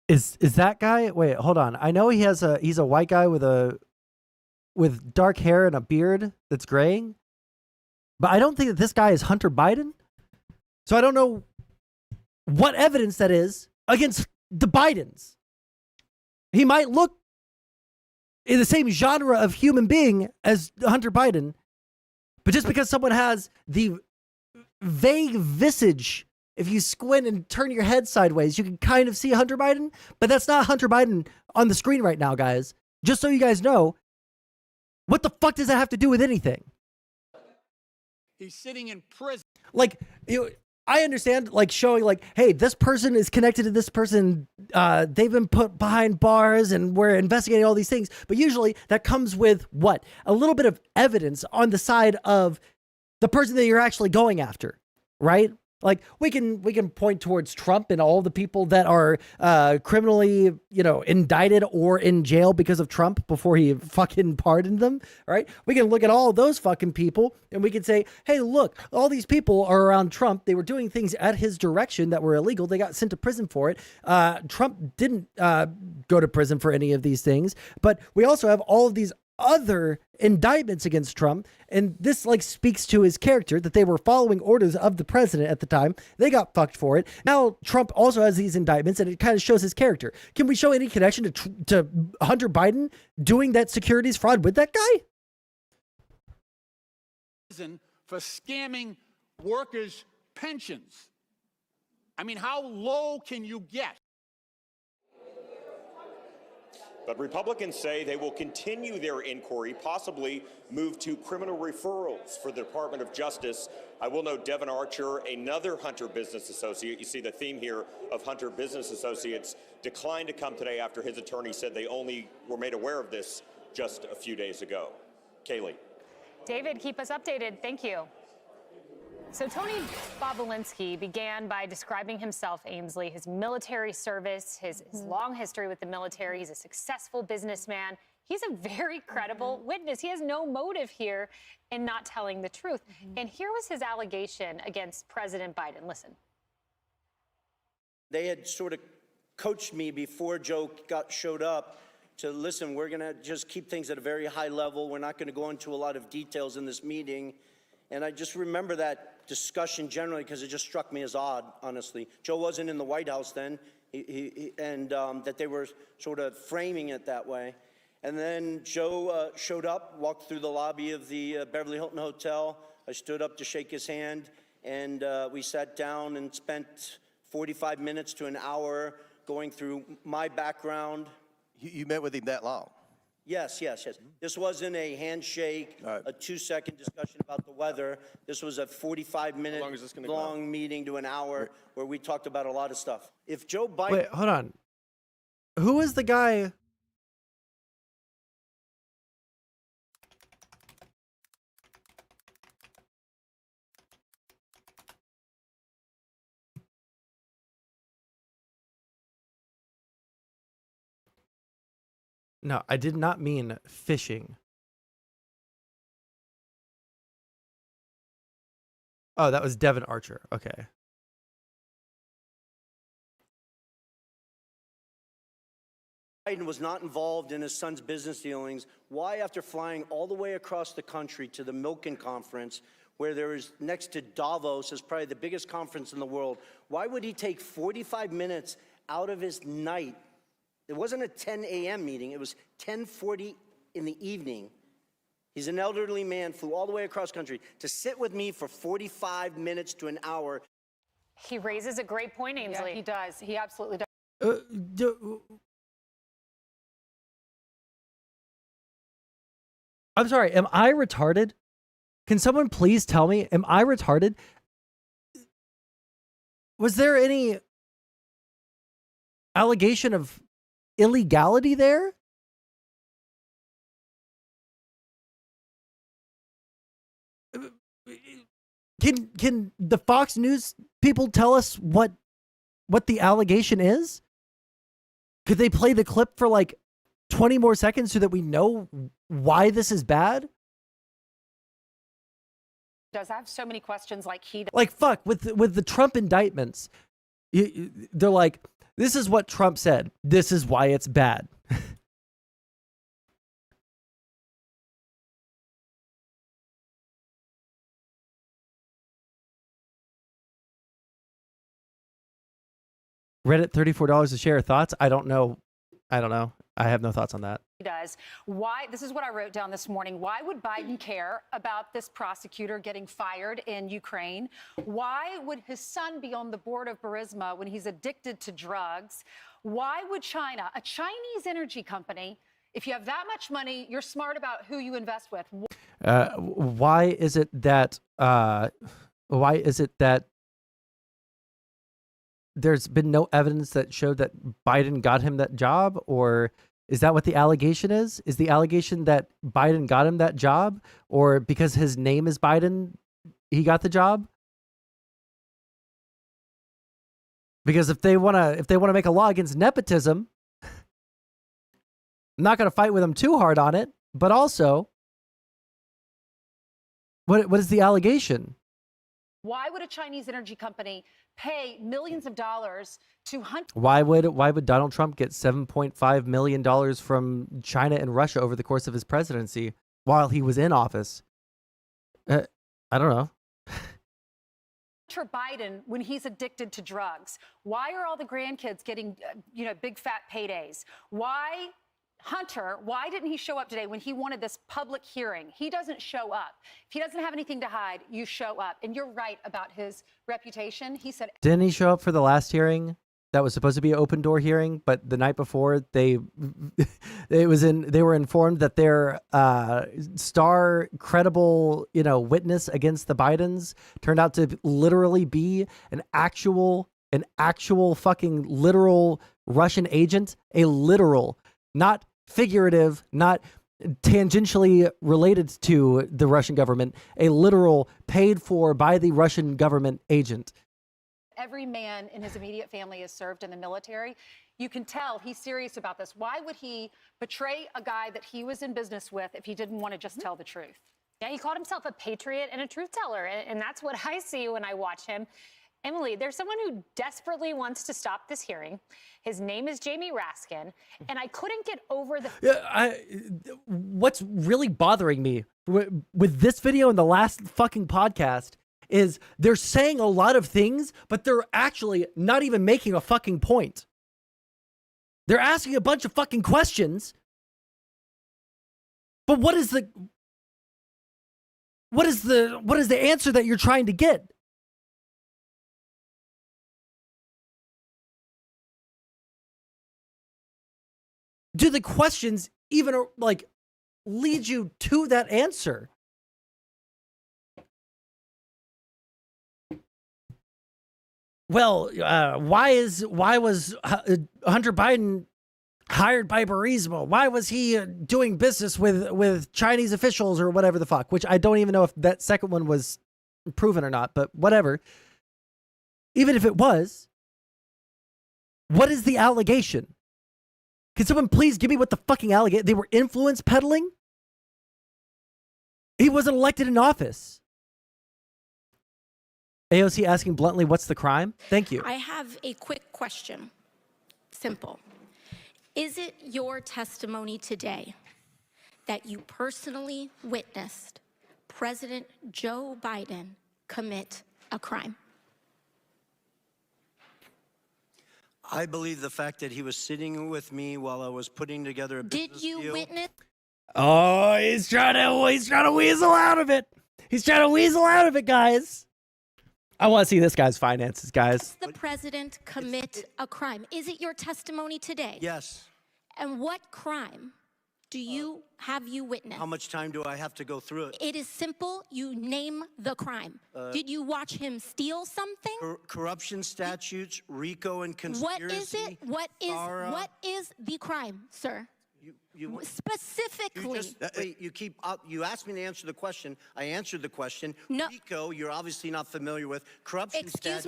Is that guy? Wait, hold on. I know he's a white guy with dark hair and a beard that's graying, but I don't think that this guy is Hunter Biden. So I don't know what evidence that is against the Bidens. He might look in the same genre of human being as Hunter Biden, but just because someone has the vague visage, if you squint and turn your head sideways, you can kind of see Hunter Biden, but that's not Hunter Biden on the screen right now, guys. Just so you guys know, what the fuck does that have to do with anything? He's sitting in prison. Like, I understand, like, showing, like, hey, this person is connected to this person. They've been put behind bars and we're investigating all these things. But usually that comes with what? A little bit of evidence on the side of the person that you're actually going after, right? Like, we can point towards Trump and all the people that are criminally, indicted or in jail because of Trump before he fucking pardoned them, right? We can look at all those fucking people and we can say, hey, look, all these people are around Trump. They were doing things at his direction that were illegal. They got sent to prison for it. Trump didn't go to prison for any of these things. But we also have all of these other indictments against Trump, and this like speaks to his character that they were following orders of the president at the time. They got fucked for it. Now Trump also has these indictments, and it kind of shows his character. Can we show any connection to Hunter Biden doing that securities fraud with that guy? For scamming workers' pensions. I mean, how low can you get? But Republicans say they will continue their inquiry, possibly move to criminal referrals for the Department of Justice. I will note Devin Archer, another Hunter business associate. You see the theme here of Hunter business associates declined to come today after his attorney said they only were made aware of this just a few days ago. Kaylee. David, keep us updated. Thank you. So Tony Bobolinsky began by describing himself, Ainsley, his military service, his long history with the military. He's a successful businessman. He's a very credible witness. He has no motive here in not telling the truth. And here was his allegation against President Biden. Listen. They had sort of coached me before Joe showed up to listen, we're going to just keep things at a very high level. We're not going to go into a lot of details in this meeting. And I just remember that discussion generally because it just struck me as odd, honestly. Joe wasn't in the White House then. and that they were sort of framing it that way. And then Joe showed up, walked through the lobby of the Beverly Hilton Hotel. I stood up to shake his hand, and we sat down and spent 45 minutes to an hour going through my background. You met with him that long? Yes. This wasn't a handshake, a 2-second discussion about the weather. This was a 45-minute long meeting to an hour where we talked about a lot of stuff. If Joe Biden... Wait, hold on. Who is the guy? No, I did not mean fishing. Oh, that was Devin Archer. Okay. Biden was not involved in his son's business dealings. Why, after flying all the way across the country to the Milken Conference, where there is next to Davos, is probably the biggest conference in the world, why would he take 45 minutes out of his night? It wasn't a 10 a.m. meeting. It was 10:40 in the evening. He's an elderly man, flew all the way across country to sit with me for 45 minutes to an hour. He raises a great point, Ainsley. Yeah, he does. He absolutely does. I'm sorry. Am I retarded? Can someone please tell me? Am I retarded? Was there any allegation of illegality there? Can the Fox News people tell us what the allegation is? Could they play the clip for like 20 more seconds so that we know why this is bad? Does have so many questions like he does. Like, fuck, with the Trump indictments, they're like, this is what Trump said. This is why it's bad. Reddit, $34 a share. Thoughts? I don't know. I have no thoughts on that. He does. Why? This is what I wrote down this morning. Why would Biden care about this prosecutor getting fired in Ukraine? Why would his son be on the board of Burisma when he's addicted to drugs? Why would China, a Chinese energy company, if you have that much money, you're smart about who you invest with. Why is it that there's been no evidence that showed that Biden got him that job? Or is that what the allegation is? Is the allegation that Biden got him that job? Or because his name is Biden, he got the job? Because if they want to make a law against nepotism, I'm not going to fight with them too hard on it, but also what is the allegation? Why would a Chinese energy company pay millions of dollars to hunt? Why would Donald Trump get $7.5 million from China and Russia over the course of his presidency while he was in office? I don't know. Hunter Biden when he's addicted to drugs? Why are all the grandkids getting, big fat paydays? Why, Hunter, why didn't he show up today when he wanted this public hearing? He doesn't show up. If he doesn't have anything to hide, you show up. And you're right about his reputation. He said... Didn't he show up for the last hearing? That was supposed to be an open door hearing, but the night before they were informed that their star credible, witness against the Bidens turned out to literally be an actual fucking literal Russian agent, a literal, not figurative, not tangentially related to the Russian government, a literal paid for by the Russian government agent. Every man in his immediate family is served in the military. You can tell he's serious about this. Why would he betray a guy that he was in business with if he didn't want to just tell the truth? Yeah, he called himself a patriot and a truth teller, and that's what I see when I watch him. Emily, there's someone who desperately wants to stop this hearing. His name is Jamie Raskin, and I couldn't get over the... What's really bothering me with this video and the last fucking podcast is they're saying a lot of things, but they're actually not even making a fucking point. They're asking a bunch of fucking questions. But what is the answer that you're trying to get? Do the questions even like lead you to that answer? Well, why was Hunter Biden hired by Burisma? Why was he doing business with Chinese officials or whatever the fuck? Which I don't even know if that second one was proven or not, but whatever. Even if it was, what is the allegation? Can someone please give me what the fucking allegation? They were influence peddling? He wasn't elected in office. AOC asking bluntly, what's the crime? Thank you. I have a quick question. Simple. Is it your testimony today that you personally witnessed President Joe Biden commit a crime? I believe the fact that he was sitting with me while I was putting together a business deal. Did you witness? Oh, he's trying to weasel out of it. He's trying to weasel out of it, guys. I want to see this guy's finances, guys. Does the president commit a crime? Is it your testimony today? Yes. And what crime have you witnessed? How much time do I have to go through it? It is simple. You name the crime. Did you watch him steal something? Corruption statutes, RICO and conspiracy. What is it? What is the crime, sir? Specifically. You asked me to answer the question. I answered the question. No. RICO, you're obviously not familiar with. Corruption statutes.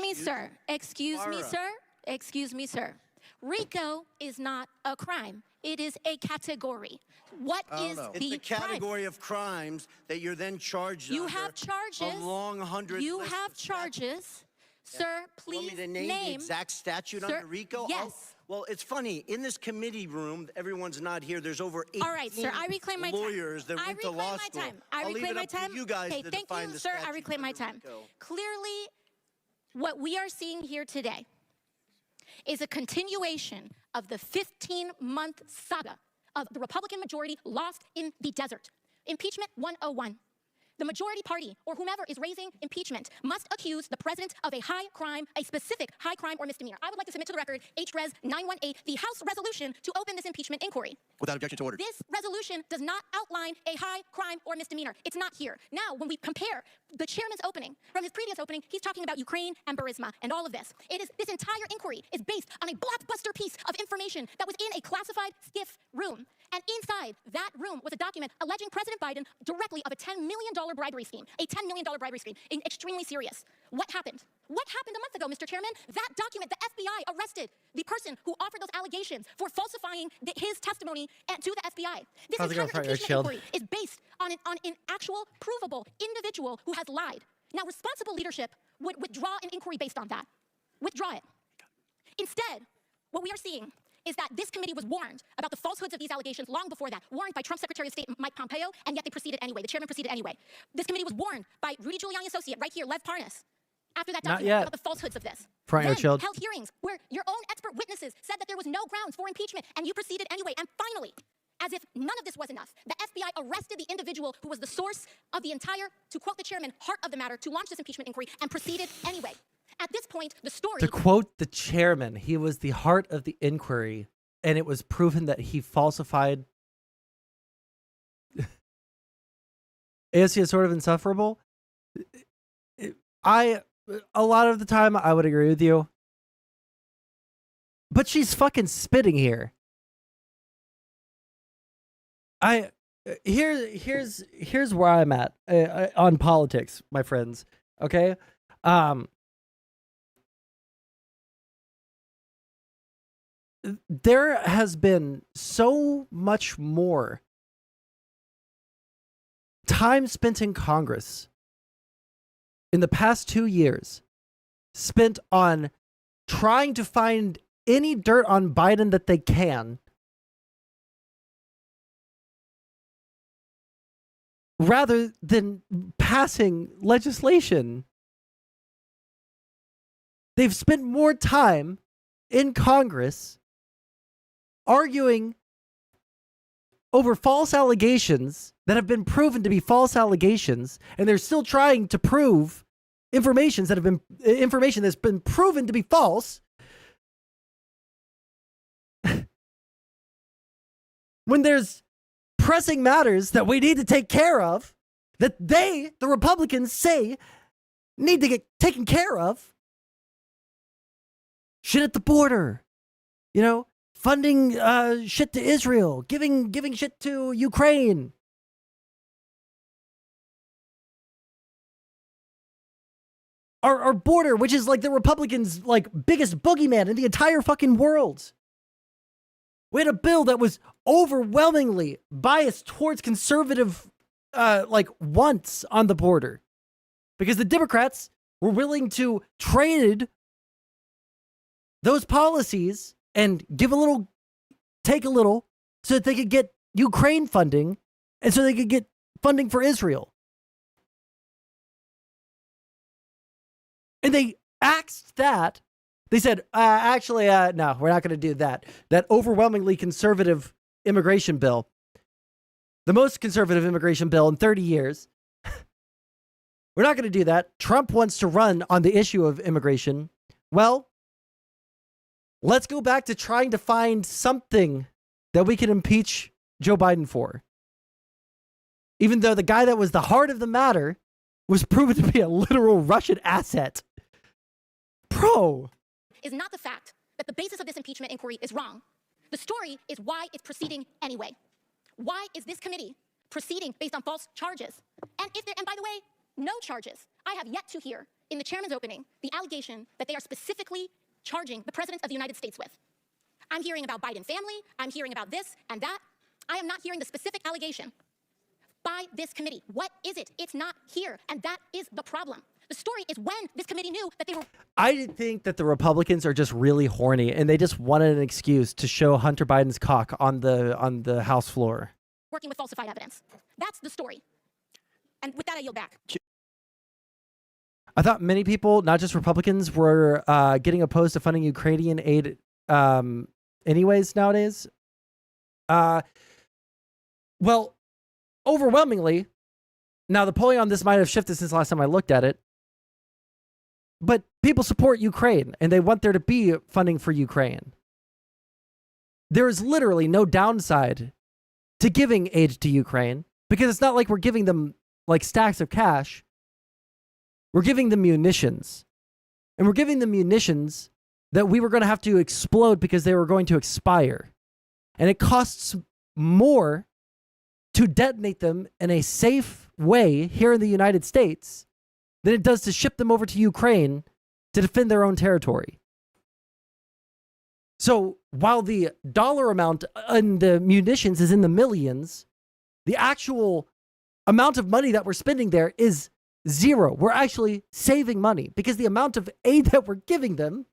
Excuse me, sir. RICO is not a crime. It is a category. What is the It's a category of crimes that you're then charged You under have charges. A long 100 You list have of charges. Sir, please want me to name the exact statute under RICO? Yes. Well, it's funny. In this committee room, everyone's not here. There's over 18 All right, sir. I reclaim my time. lawyers that went to law school. I I'll leave reclaim it my up time. to you guys Okay, to thank define you, the sir. I statute reclaim my under time. RICO. Clearly, what we are seeing here today is a continuation of the 15-month saga of the Republican majority lost in the desert. Impeachment 101. The majority party, or whomever is raising impeachment, must accuse the president of a high crime, a specific high crime or misdemeanor. I would like to submit to the record HRES 918, the House resolution to open this impeachment inquiry. Without objection to order. This resolution does not outline a high crime or misdemeanor. It's not here. Now, when we compare the chairman's opening from his previous opening, he's talking about Ukraine and Burisma and all of this. This entire inquiry is based on a blockbuster piece of information that was in a classified SCIF room. And inside that room was a document alleging President Biden directly of a $10 million bribery scheme, a $10 million bribery scheme, extremely serious. What happened? What happened a month ago, Mr. Chairman? That document, the FBI arrested the person who offered those allegations for falsifying his testimony to the FBI. This entire impeachment inquiry is based on an actual, provable individual who has lied. Now, responsible leadership would withdraw an inquiry based on that. Withdraw it. Instead, what we are seeing is that this committee was warned about the falsehoods of these allegations long before that, warned by Trump's Secretary of State Mike Pompeo, and yet they proceeded anyway. The chairman proceeded anyway. This committee was warned by Rudy Giuliani associate right here, Lev Parnas, after that document about the falsehoods of this. Then held hearings where your own expert witnesses said that there was no grounds for impeachment, and you proceeded anyway. And finally, as if none of this was enough, the FBI arrested the individual who was the source of the entire, to quote the chairman, heart of the matter, to launch this impeachment inquiry, and proceeded anyway. At this point, the story... To quote the chairman, he was the heart of the inquiry, and it was proven that he falsified... AOC is sort of insufferable. A lot of the time, I would agree with you. But she's fucking spitting here. Here's where I'm at on politics, my friends. Okay? There has been so much more time spent in Congress in the past 2 years spent on trying to find any dirt on Biden that they can, rather than passing legislation. They've spent more time in Congress arguing over false allegations that have been proven to be false allegations, and they're still trying to prove information that's been proven to be false. When there's pressing matters that we need to take care of, that the Republicans, say need to get taken care of. Shit at the border, funding shit to Israel, giving shit to Ukraine. Our border, which is like the Republicans' biggest boogeyman in the entire fucking world. We had a bill that was overwhelmingly biased towards conservative wants on the border, because the Democrats were willing to trade those policies and give a little, take a little, so that they could get Ukraine funding and so they could get funding for Israel. And they axed that. They said, no, we're not going to do that. That overwhelmingly conservative immigration bill, the most conservative immigration bill in 30 years. We're not going to do that. Trump wants to run on the issue of immigration. Well, let's go back to trying to find something that we can impeach Joe Biden for. Even though the guy that was the heart of the matter was proven to be a literal Russian asset. Bro. Is not the fact that the basis of this impeachment inquiry is wrong. The story is why it's proceeding anyway. Why is this committee proceeding based on false charges? And by the way, no charges. I have yet to hear in the chairman's opening the allegation that they are specifically charging the president of the United States with. I'm hearing about Biden family. I'm hearing about this and that. I am not hearing the specific allegation by this committee. What is it? It's not here. And that is the problem. The story is when this committee knew that they were... I think that the Republicans are just really horny, and they just wanted an excuse to show Hunter Biden's cock on the House floor. Working with falsified evidence. That's the story. And with that, I yield back. I thought many people, not just Republicans, were getting opposed to funding Ukrainian aid anyways nowadays. Well, overwhelmingly, now the polling on this might have shifted since last time I looked at it, but people support Ukraine, and they want there to be funding for Ukraine. There is literally no downside to giving aid to Ukraine, because it's not like we're giving them stacks of cash. We're giving them munitions. And we're giving them munitions that we were going to have to explode because they were going to expire. And it costs more to detonate them in a safe way here in the United States than it does to ship them over to Ukraine to defend their own territory. So while the dollar amount in the munitions is in the millions, the actual amount of money that we're spending there is zero. We're actually saving money because the amount of aid that we're giving them,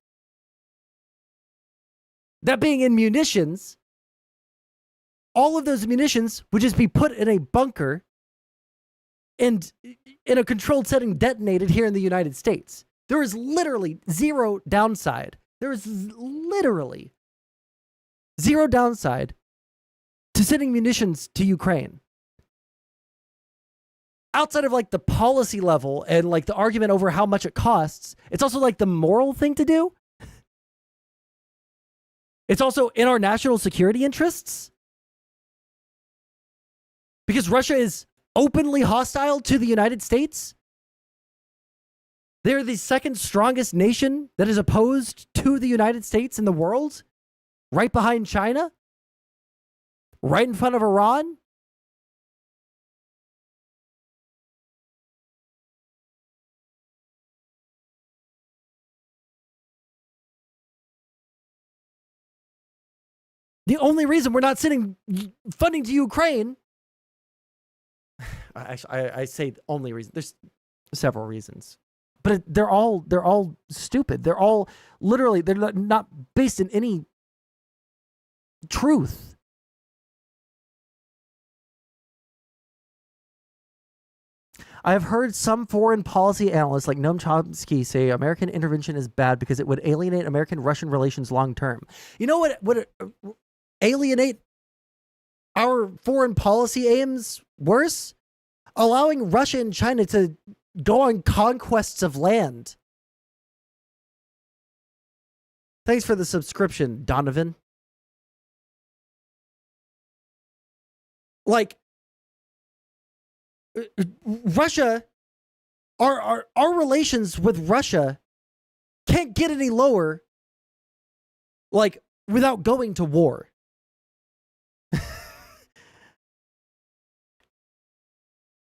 that being in munitions, all of those munitions would just be put in a bunker and in a controlled setting detonated here in the United States. There is literally zero downside. There is literally zero downside to sending munitions to Ukraine. Outside of the policy level and the argument over how much it costs, it's also the moral thing to do. It's also in our national security interests. Because Russia is openly hostile to the United States. They're the second strongest nation that is opposed to the United States in the world, right behind China, right in front of Iran. The only reason we're not sending funding to Ukraine, I say the only reason. There's several reasons, but they're all stupid. They're all literally, they're not based in any truth. I have heard some foreign policy analysts like Noam Chomsky say American intervention is bad because it would alienate American-Russian relations long term. You know what alienate our foreign policy aims worse? Allowing Russia and China to go on conquests of land. Thanks for the subscription, Donovan. Like, Russia, our relations with Russia can't get any lower, like, without going to war.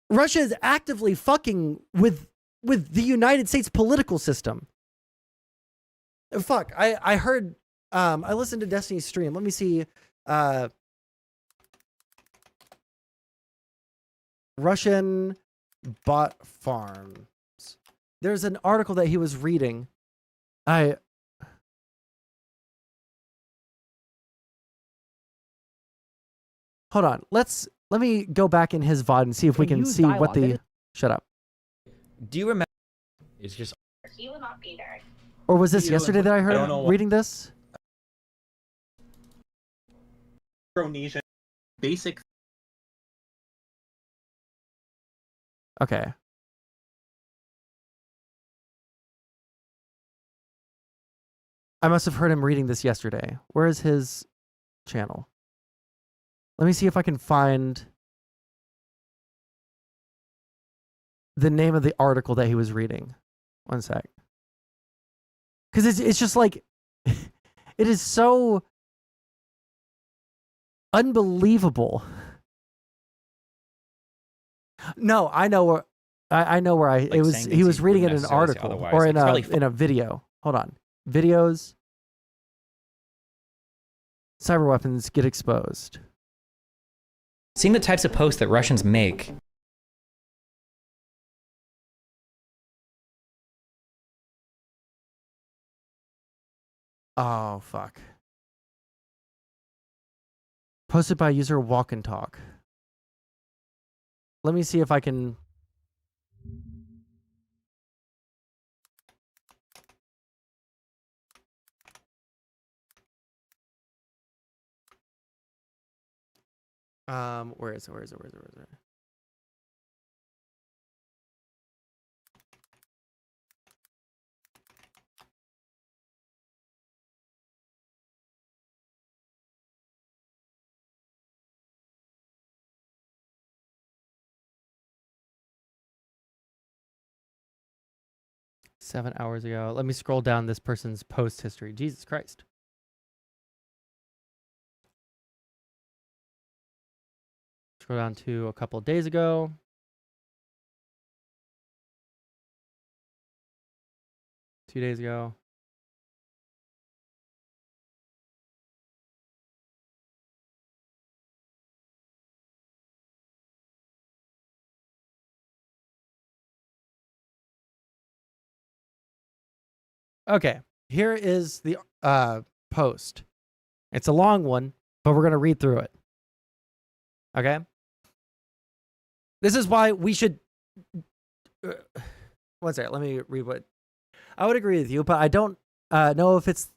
Russia is actively fucking with the United States political system. Fuck, I heard, I listened to Destiny's stream. Let me see, Russian bot farms. There's an article that he was reading. Hold on. Let me go back in his VOD and see if we can see what the... Shut up. Do you remember? It's just... He will not be there. Or was this yesterday that I heard him reading this? Micronesian basic. Okay. I must have heard him reading this yesterday. Where is his channel? Let me see if I can find the name of the article that he was reading. One sec. Because it's just like, it is so unbelievable. No, I know where it was. He was reading it in an article or in a video. Hold on, videos. Cyber weapons get exposed. Seeing the types of posts that Russians make. Oh, fuck. Posted by user Walk and Talk. Let me see if I can... Where is it? 7 hours ago. Let me scroll down this person's post history. Jesus Christ. Scroll down to a couple of days ago. Two days ago. Okay, here is the post. It's a long one, but we're going to read through it. Okay? This is why we should... one second, let me read what... I would agree with you, but I don't know if it's...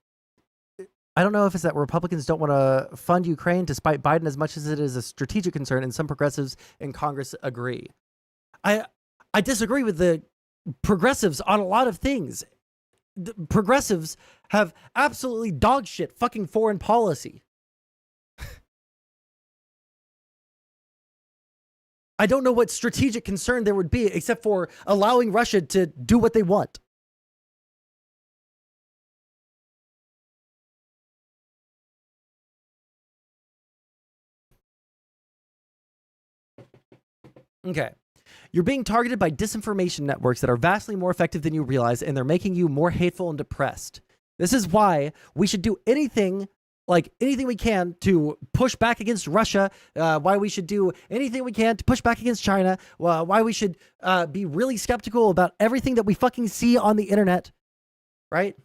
I don't know if it's that Republicans don't want to fund Ukraine despite Biden as much as it is a strategic concern, and some progressives in Congress agree. I disagree with the progressives on a lot of things. The progressives have absolutely dog shit fucking foreign policy. I don't know what strategic concern there would be except for allowing Russia to do what they want. Okay. You're being targeted by disinformation networks that are vastly more effective than you realize, and they're making you more hateful and depressed. This is why we should do anything we can to push back against Russia, why we should do anything we can to push back against China, why we should be really skeptical about everything that we fucking see on the internet, right?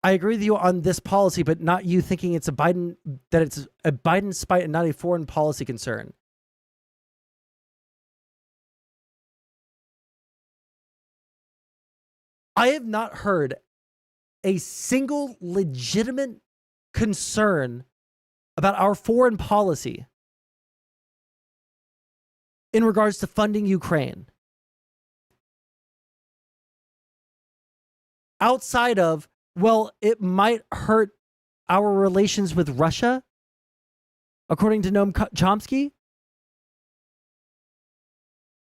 I agree with you on this policy, but not you thinking it's a Biden spite and not a foreign policy concern. I have not heard a single legitimate concern about our foreign policy in regards to funding Ukraine, outside of, well, it might hurt our relations with Russia, according to Noam Chomsky?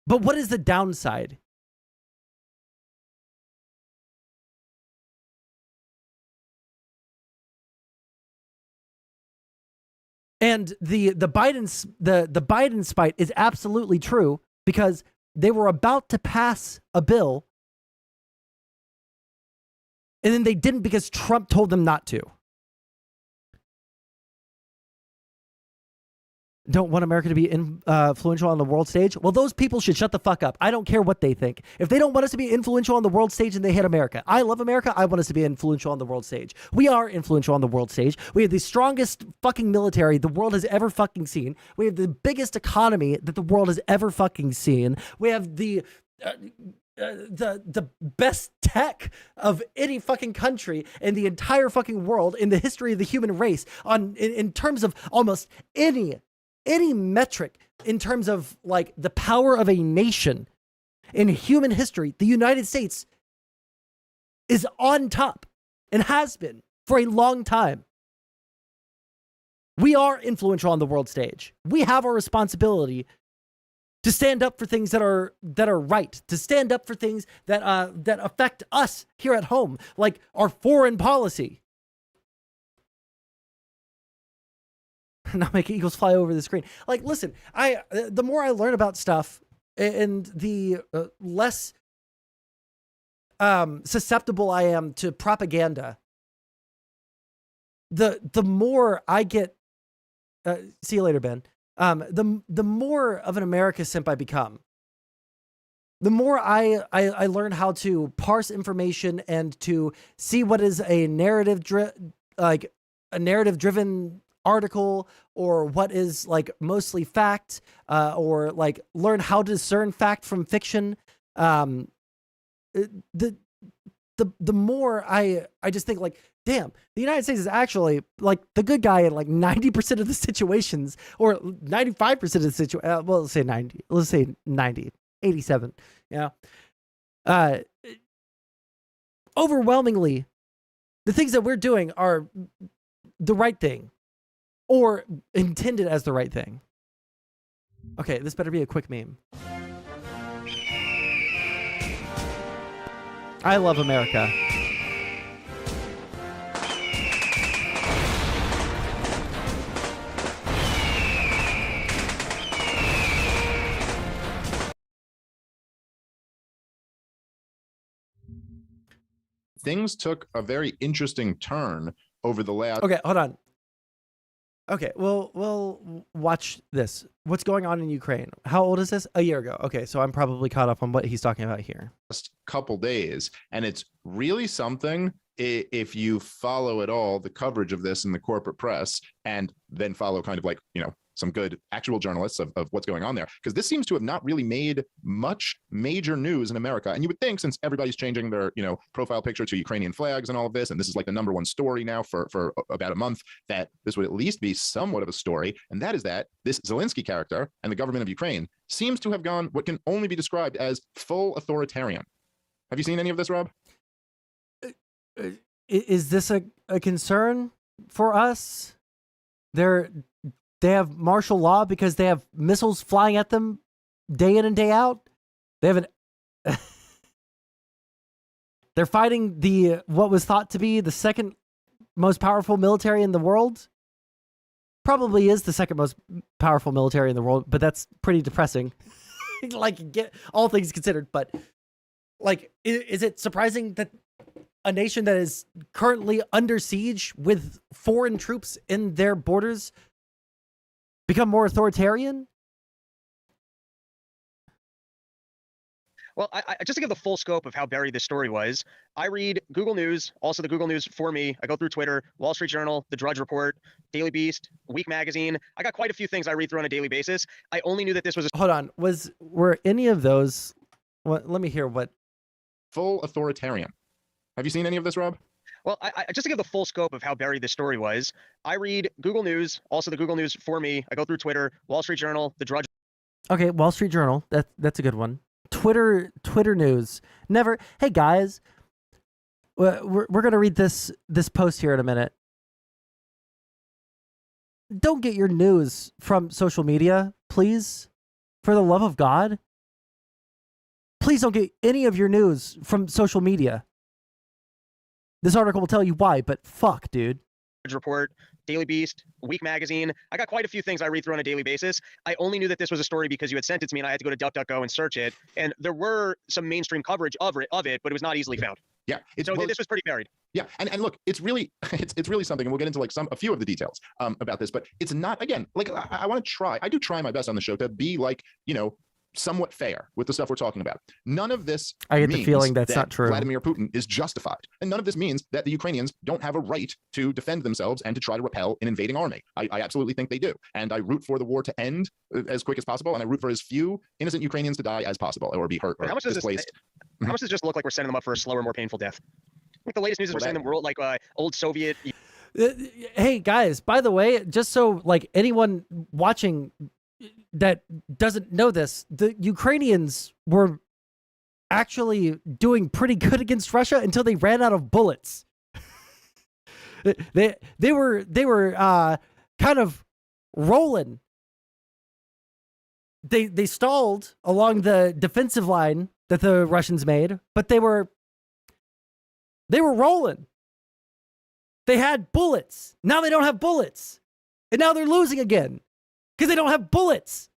But what is the downside? And the Biden spite is absolutely true, because they were about to pass a bill and then they didn't because Trump told them not to. Don't want America to be influential on the world stage? Well, those people should shut the fuck up. I don't care what they think. If they don't want us to be influential on the world stage, then they hate America. I love America. I want us to be influential on the world stage. We are influential on the world stage. We have the strongest fucking military the world has ever fucking seen. We have the biggest economy that the world has ever fucking seen. We have the best tech of any fucking country in the entire fucking world in the history of the human race in terms of almost any metric, in terms of like the power of a nation in human history. The United States is on top and has been for a long time. We are influential on the world stage. We have our responsibility to stand up for things that are right, to stand up for things that affect us here at home, like our foreign policy. Not make eagles fly over the screen. Like, listen, the more I learn about stuff, and the less susceptible I am to propaganda, the more I get. See you later, Ben. The more of an America simp I become, the more I learn how to parse information and to see what is a narrative-driven article, or what is like mostly fact, or like learn how to discern fact from fiction. The more I just think like, damn, the United States is actually like the good guy in like 90% of the situations, or 95% of the situation. Well, let's say 90. Let's say 90, 87. Yeah. Overwhelmingly, the things that we're doing are the right thing, or intended as the right thing. Okay, this better be a quick meme. I love America. Things took a very interesting turn over the last. Okay, hold on. Okay, we'll watch this. What's going on in Ukraine? How old is this? A year ago. Okay, so I'm probably caught up on what he's talking about here. Just couple days, and it's really something if you follow at all the coverage of this in the corporate press, and then follow kind of like, you know, some good actual journalists of what's going on there, because this seems to have not really made much major news in America. And you would think, since everybody's changing their, you know, profile picture to Ukrainian flags and all of this, and this is like the #1 story now for about a month, that this would at least be somewhat of a story. And that is that this Zelensky character and the government of Ukraine seems to have gone what can only be described as full authoritarian. Have you seen any of this, Rob? Is this a concern for us? They have martial law because they have missiles flying at them day in and day out. They have they're fighting what was thought to be the second most powerful military in the world. Probably is the second most powerful military in the world, but that's pretty depressing. Like, get all things considered, but like, is it surprising that a nation that is currently under siege with foreign troops in their borders become more authoritarian? Well, I just to give the full scope of how buried this story was, I read Google News, also the Google News for me. I go through Twitter, Wall Street Journal, The Drudge Report, Daily Beast, Week Magazine. I got quite a few things I read through on a daily basis. I only knew that this was Hold on. Were any of those... let me hear what... Full authoritarian. Have you seen any of this, Rob? Well, just to give the full scope of how buried this story was, I read Google News, also the Google News for me. I go through Twitter, Wall Street Journal, The Drudge. Okay, Wall Street Journal. That's a good one. Twitter News. Never. Hey guys, we're gonna read this post here in a minute. Don't get your news from social media, please. For the love of God, please don't get any of your news from social media. This article will tell you why, but fuck, dude. Report, Daily Beast, Week Magazine. I got quite a few things I read through on a daily basis. I only knew that this was a story because you had sent it to me and I had to go to DuckDuckGo and search it. And there were some mainstream coverage of it, but it was not easily found. Yeah. So this was pretty buried. Yeah, and look, it's really something, and we'll get into like a few of the details about this, but it's not, again, like I do try my best on the show to be like, somewhat fair with the stuff we're talking about. None of this I get the means feeling that's that not true. Vladimir Putin is justified, and none of this means that the Ukrainians don't have a right to defend themselves and to try to repel an invading army. I absolutely think they do, and I root for the war to end as quick as possible, and I root for as few innocent Ukrainians to die as possible, or be hurt or displaced. How much does it just look like we're sending them up for a slower, more painful death? Like the latest news is we're sending them like old Soviet. Hey guys, by the way, just so like anyone watching that doesn't know this, the Ukrainians were actually doing pretty good against Russia until they ran out of bullets. they were kind of rolling. They stalled along the defensive line that the Russians made, but they were rolling. They had bullets. Now they don't have bullets. And now they're losing again because they don't have bullets.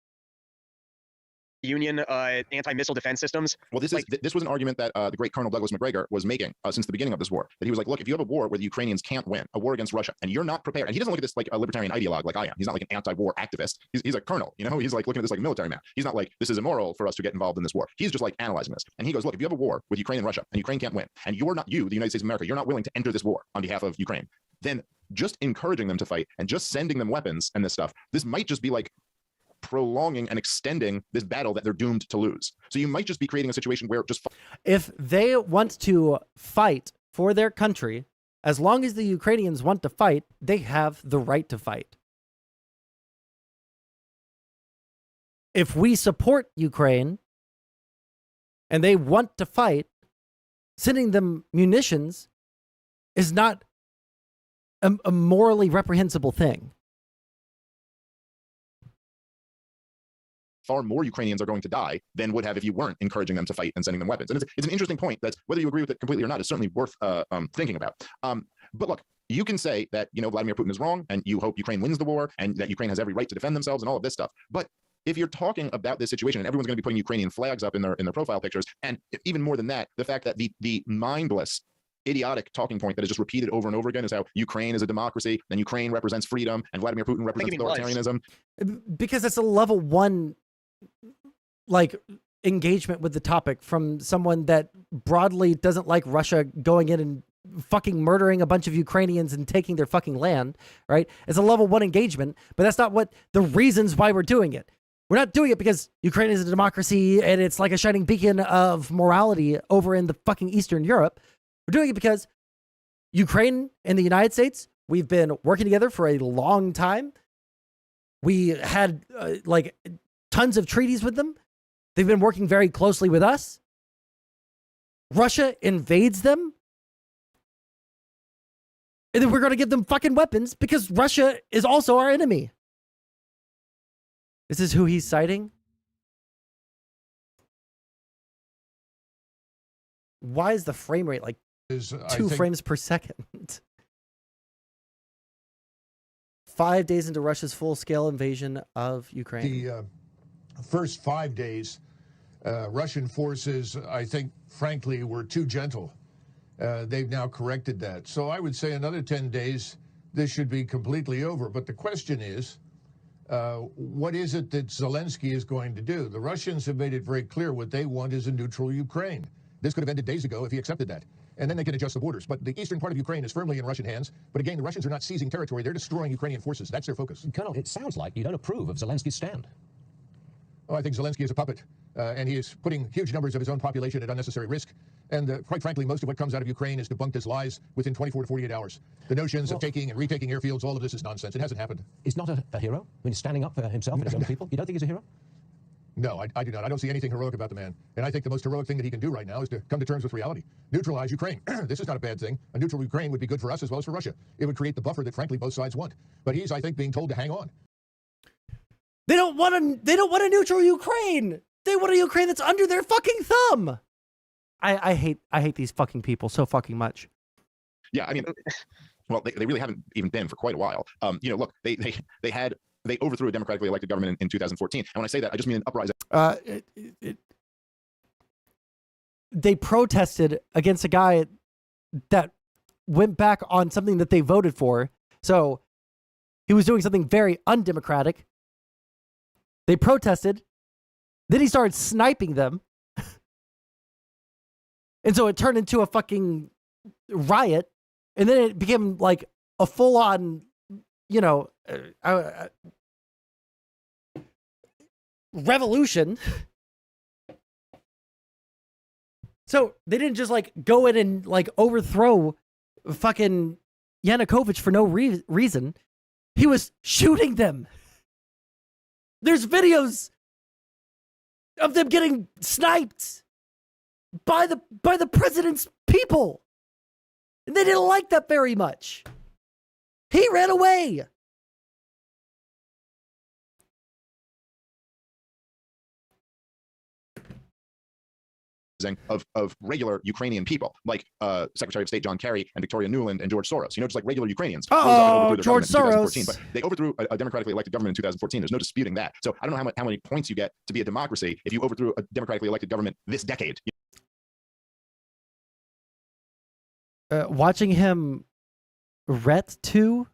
Union anti-missile defense systems. Well, this was an argument that the great Colonel Douglas MacGregor was making since the beginning of this war. That he was like, look, if you have a war where the Ukrainians can't win, a war against Russia, and you're not prepared, and he doesn't look at this like a libertarian ideologue like I am. He's not like an anti-war activist. He's a colonel, He's like looking at this like a military man. He's not like, this is immoral for us to get involved in this war. He's just like analyzing this. And he goes, look, if you have a war with Ukraine and Russia, and Ukraine can't win, and the United States of America, you're not willing to enter this war on behalf of Ukraine, then just encouraging them to fight and just sending them weapons and this stuff, this might just be like prolonging and extending this battle that they're doomed to lose. So you might just be creating a situation where just if they want to fight for their country, as long as the Ukrainians want to fight, they have the right to fight. If we support Ukraine and they want to fight, sending them munitions is not a morally reprehensible thing. far more Ukrainians are going to die than would have if you weren't encouraging them to fight and sending them weapons. And it's an interesting point that whether you agree with it completely or not is certainly worth thinking about. But look, you can say that, Vladimir Putin is wrong and you hope Ukraine wins the war and that Ukraine has every right to defend themselves and all of this stuff. But if you're talking about this situation and everyone's going to be putting Ukrainian flags up in their profile pictures, and even more than that, the fact that the mindless, idiotic talking point that is just repeated over and over again is how Ukraine is a democracy, then Ukraine represents freedom, and Vladimir Putin represents authoritarianism. Because it's a level one, engagement with the topic from someone that broadly doesn't like Russia going in and fucking murdering a bunch of Ukrainians and taking their fucking land, right? It's a level one engagement, but that's not what the reasons why we're doing it. We're not doing it because Ukraine is a democracy and it's like a shining beacon of morality over in the fucking Eastern Europe. We're doing it because Ukraine and the United States, we've been working together for a long time. We had tons of treaties with them. They've been working very closely with us. Russia invades them. And then we're going to give them fucking weapons because Russia is also our enemy. This is who he's citing. Why is the frame rate like 2 frames per second? 5 days into Russia's full-scale invasion of Ukraine. The first 5 days, Russian forces, I think, frankly, were too gentle. They've now corrected that. So I would say another 10 days, this should be completely over. But the question is, what is it that Zelensky is going to do? The Russians have made it very clear what they want is a neutral Ukraine. This could have ended days ago if he accepted that. And then they can adjust the borders. But the eastern part of Ukraine is firmly in Russian hands. But again, the Russians are not seizing territory. They're destroying Ukrainian forces. That's their focus. Colonel, it sounds like you don't approve of Zelensky's stand. Oh, I think Zelensky is a puppet. And he is putting huge numbers of his own population at unnecessary risk. And quite frankly, most of what comes out of Ukraine is debunked as lies within 24 to 48 hours. The notions of taking and retaking airfields, all of this is nonsense. It hasn't happened. He's not a hero when he's standing up for himself and his own people. You don't think he's a hero? No, I do not. I don't see anything heroic about the man. And I think the most heroic thing that he can do right now is to come to terms with reality. Neutralize Ukraine. This is not a bad thing. A neutral Ukraine would be good for us as well as for Russia. It would create the buffer that, frankly, both sides want. But he's, I think, being told to hang on. They don't want a neutral Ukraine. They want a Ukraine that's under their fucking thumb. I hate these fucking people so fucking much. Yeah, I mean, well, they really haven't even been for quite a while. Look, they overthrew a democratically elected government in 2014. And when I say that, I just mean an uprising. They protested against a guy that went back on something that they voted for. So he was doing something very undemocratic. They protested. Then he started sniping them. And so it turned into a fucking riot. And then it became like a full-on, revolution. So they didn't just like go in and like overthrow fucking Yanukovych for no reason. He was shooting them. There's videos of them getting sniped by the president's people. And they didn't like that very much. He ran away. Of regular Ukrainian people, like Secretary of State John Kerry and Victoria Nuland and George Soros. Just like regular Ukrainians. Oh, George Soros. But they overthrew a democratically elected government in 2014. There's no disputing that. So I don't know how many points you get to be a democracy if you overthrew a democratically elected government this decade. Watching him react to,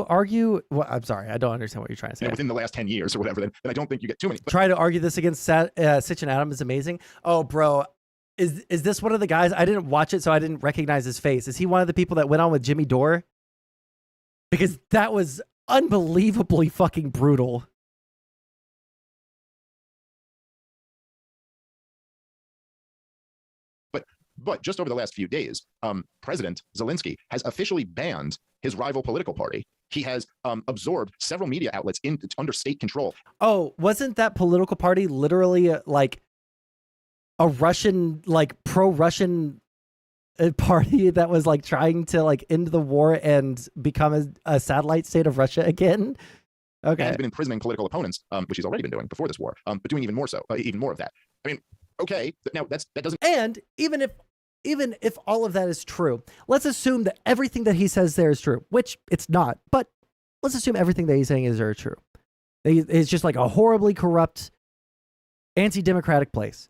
argue. Well, I'm sorry, I don't understand what you're trying to say. Within the last 10 years or whatever, then I don't think you get too many. Try to argue this against Sitch and Adam is amazing. Oh, bro, is this one of the guys? I didn't watch it, so I didn't recognize his face. Is he one of the people that went on with Jimmy Dore? Because that was unbelievably fucking brutal. But just over the last few days, President Zelensky has officially banned his rival political party. He has absorbed several media outlets under state control. Oh, wasn't that political party literally like a Russian, like pro-Russian party that was like trying to like end the war and become a satellite state of Russia again? Okay. And has been imprisoning political opponents, which he's already been doing before this war, but doing even more so, even more of that. I mean, okay, now that doesn't. And even if all of that is true, let's assume that everything that he says there is true, which it's not, but let's assume everything that he's saying is there true. It's just like a horribly corrupt, anti-democratic place.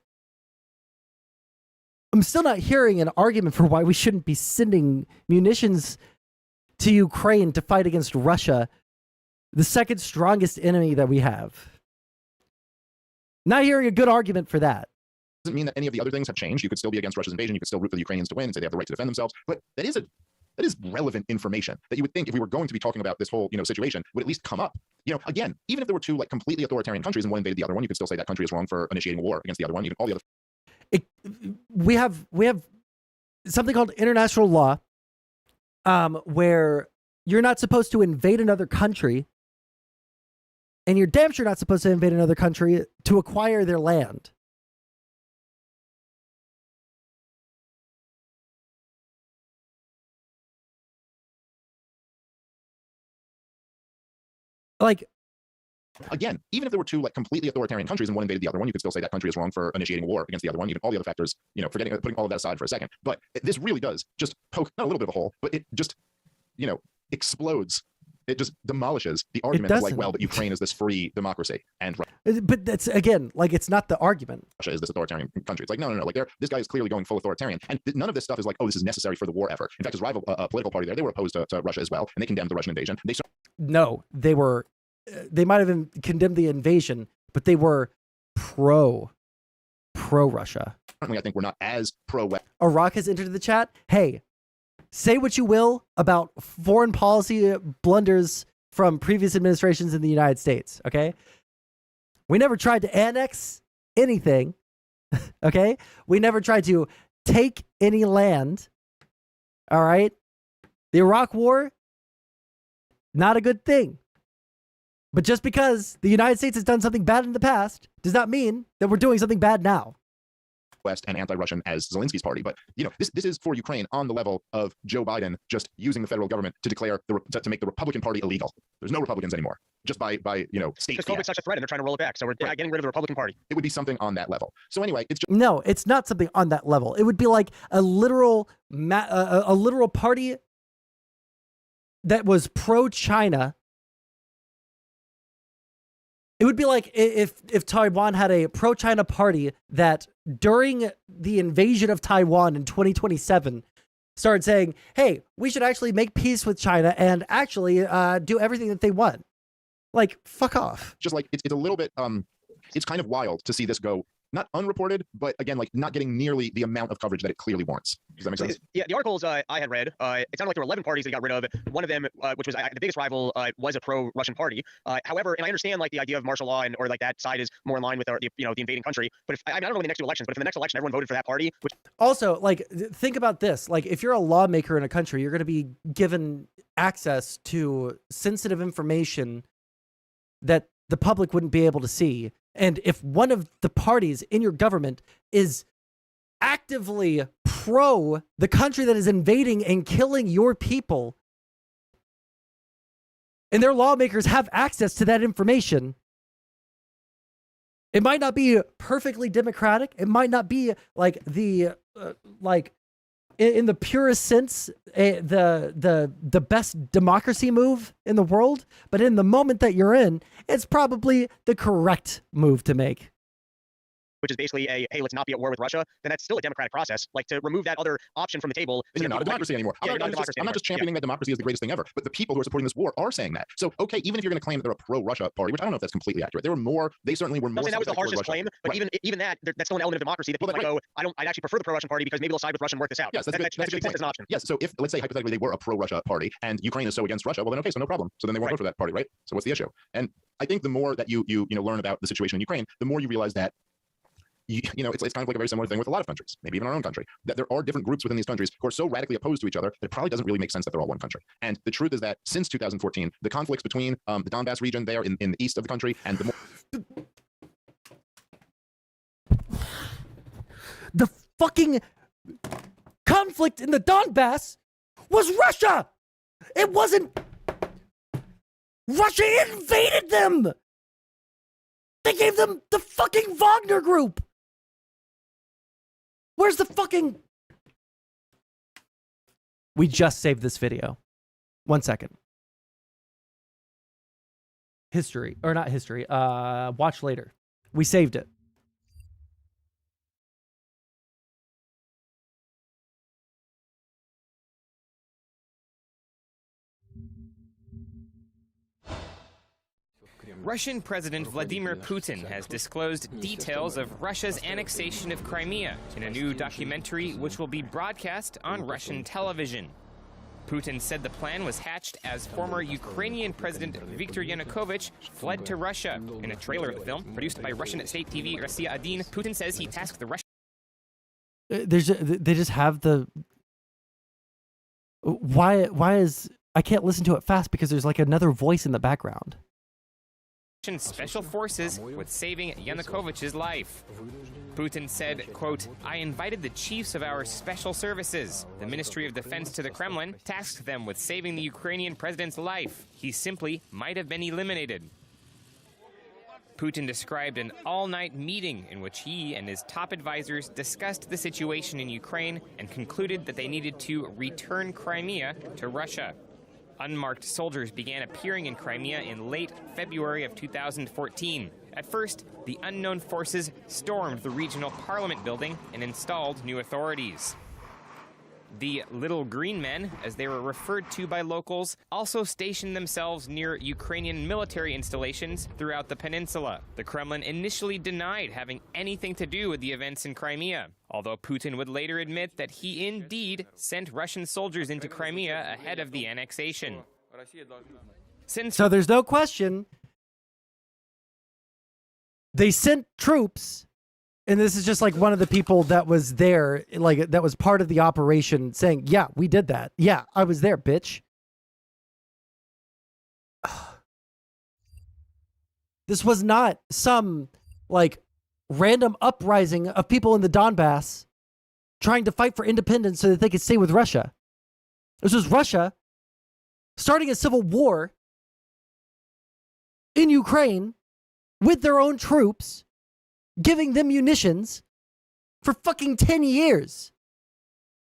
I'm still not hearing an argument for why we shouldn't be sending munitions to Ukraine to fight against Russia, the second strongest enemy that we have. Not hearing a good argument for that. Doesn't mean that any of the other things have changed. You could still be against Russia's invasion. You could still root for the Ukrainians to win and say they have the right to defend themselves. But that is relevant information that you would think if we were going to be talking about this whole situation would at least come up. Again, even if there were two like completely authoritarian countries and one invaded the other one, you could still say that country is wrong for initiating a war against the other one. Even all the other. We have something called international law, where you're not supposed to invade another country, and you're damn sure not supposed to invade another country to acquire their land. Like, again, even if there were two like completely authoritarian countries and one invaded the other one, you could still say that country is wrong for initiating a war against the other one. Even all the other factors, putting all of that aside for a second. But this really does just poke not a little bit of a hole, but it just, explodes. It just demolishes the argument of like, well, but Ukraine is this free democracy and but that's again, like, it's not the argument. Russia is this authoritarian country. It's like, no. Like, this guy is clearly going full authoritarian, and none of this stuff is like, oh, this is necessary for the war effort. In fact, his rival political party there, they were opposed to Russia as well, and they condemned the Russian invasion. No, they were. They might have condemned the invasion, but they were pro-Russia. Certainly, I think we're not as pro-West. Iraq has entered the chat. Hey, say what you will about foreign policy blunders from previous administrations in the United States, okay? We never tried to annex anything. Okay? We never tried to take any land. All right? The Iraq War, not a good thing. But just because the United States has done something bad in the past does not mean that we're doing something bad now. West and anti-Russian as Zelensky's party. But, you know, this is for Ukraine on the level of Joe Biden just using the federal government to declare, to make the Republican Party illegal. There's no Republicans anymore, just by you know, state. Because COVID's such a threat and they're trying to roll it back. So we're getting rid of the Republican Party. It would be something on that level. So anyway, it's just... No, it's not something on that level. It would be like a literal party that was pro-China. It would be like if Taiwan had a pro-China party that during the invasion of Taiwan in 2027 started saying, hey, we should actually make peace with China and actually do everything that they want. Like, fuck off. Just like, it's a little bit, it's kind of wild to see this go, not unreported, but again, like not getting nearly the amount of coverage that it clearly warrants. Does that make sense? Yeah, the articles I had read, it sounded like there were 11 parties they got rid of. One of them, which was the biggest rival, was a pro-Russian party. However, and I understand like the idea of martial law or like that side is more in line with the invading country. But if I don't know when the next two elections, but if in the next election everyone voted for that party, which also like think about this, like if you're a lawmaker in a country, you're going to be given access to sensitive information that the public wouldn't be able to see. And if one of the parties in your government is actively pro the country that is invading and killing your people, and their lawmakers have access to that information, it might not be perfectly democratic. It might not be like the in the purest sense, the best democracy move in the world, but in the moment that you're in, it's probably the correct move to make. which is basically a, hey, let's not be at war with Russia, then that's still a democratic process. Like to remove that other option from the table. You're not a democracy anymore. I'm not just championing that democracy is the greatest thing ever, but the people who are supporting this war are saying that. So, okay, even if you're going to claim that they're a pro-Russia party, which I don't know if that's completely accurate, they certainly were more. That was the harshest claim, but right. even that, that's still an element of democracy that people might go, I'd actually prefer the pro-Russian party because maybe they'll side with Russia and work this out. Yes, that's a good point. As an option. Yes, so if, let's say, hypothetically, they were a pro-Russia party and Ukraine is so against Russia, well, then okay, so no problem. So then they won't vote for that party, right? So what's the issue? And I think the more that you learn about the situation in Ukraine, the more you realize that it's kind of like a very similar thing with a lot of countries, maybe even our own country, that there are different groups within these countries who are so radically opposed to each other that it probably doesn't really make sense that they're all one country. And the truth is that since 2014, the conflicts between the Donbass region there in the east of the country and the fucking conflict in the Donbass was Russia. It wasn't. Russia invaded them. They gave them the fucking Wagner Group. Where's the fucking... We just saved this video. 1 second. History. Or not history. Watch later. We saved it. Russian President Vladimir Putin has disclosed details of Russia's annexation of Crimea in a new documentary which will be broadcast on Russian television. Putin said the plan was hatched as former Ukrainian President Viktor Yanukovych fled to Russia. In a trailer of the film, produced by Russian state TV Rossiya 1, Putin says he tasked the Russian... They just have the... Why is... I can't listen to it fast because there's like another voice in the background. Special forces with saving Yanukovych's life. Putin said, quote, I invited the chiefs of our special services. The Ministry of Defense to the Kremlin tasked them with saving the Ukrainian president's life. He simply might have been eliminated. Putin described an all-night meeting in which he and his top advisors discussed the situation in Ukraine and concluded that they needed to return Crimea to Russia. Unmarked soldiers began appearing in Crimea in late February of 2014. At first, the unknown forces stormed the regional parliament building and installed new authorities. The Little Green Men, as they were referred to by locals, also stationed themselves near Ukrainian military installations throughout the peninsula. The Kremlin initially denied having anything to do with the events in Crimea, although Putin would later admit that he indeed sent Russian soldiers into Crimea ahead of the annexation. So there's no question. They sent troops, and this is just like one of the people that was there, like that was part of the operation, saying, yeah, we did that. Yeah, I was there, bitch. This was not some like random uprising of people in the Donbass trying to fight for independence so that they could stay with Russia. This was Russia starting a civil war in Ukraine with their own troops, giving them munitions for fucking 10 years.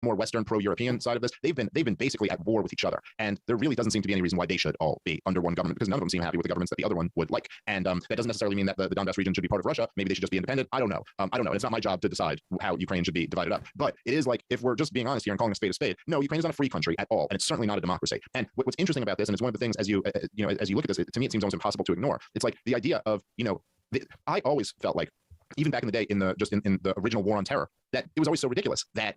More Western pro-European side of this, they've been basically at war with each other, and there really doesn't seem to be any reason why they should all be under one government, because none of them seem happy with the governments that the other one would like. And that doesn't necessarily mean that the Donbass region should be part of Russia. Maybe they should just be independent. I don't know. It's not my job to decide how Ukraine should be divided up. But it is like, if we're just being honest here and calling a spade, no, Ukraine is not a free country at all, and it's certainly not a democracy. And what's interesting about this, and it's one of the things as you look at this, to me it seems almost impossible to ignore. It's like the idea of I always felt like, even back in the day, in the original war on terror, that it was always so ridiculous that,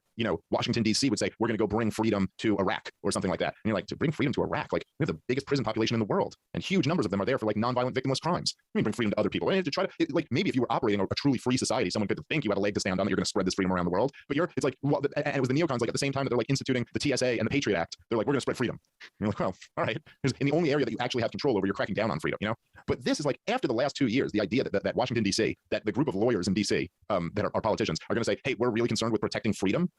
Washington, D.C. would say, we're going to go bring freedom to Iraq or something like that. And you're like, to bring freedom to Iraq? Like, we have the biggest prison population in the world, and huge numbers of them are there for like nonviolent victimless crimes. I mean, bring freedom to other people. I mean, to try to, maybe if you were operating a truly free society, someone could think you had a leg to stand on, that you're going to spread this freedom around the world. But it's like, well, and it was the neocons, like at the same time that they're like instituting the TSA and the Patriot Act, they're like, we're going to spread freedom. And you're like, well, all right. In the only area that you actually have control over, you're cracking down on freedom, But this is like, after the last 2 years, the idea that Washington, D.C., that the group of lawyers in D.C. That are politicians are going to say, hey, we're really concerned with protecting freedom.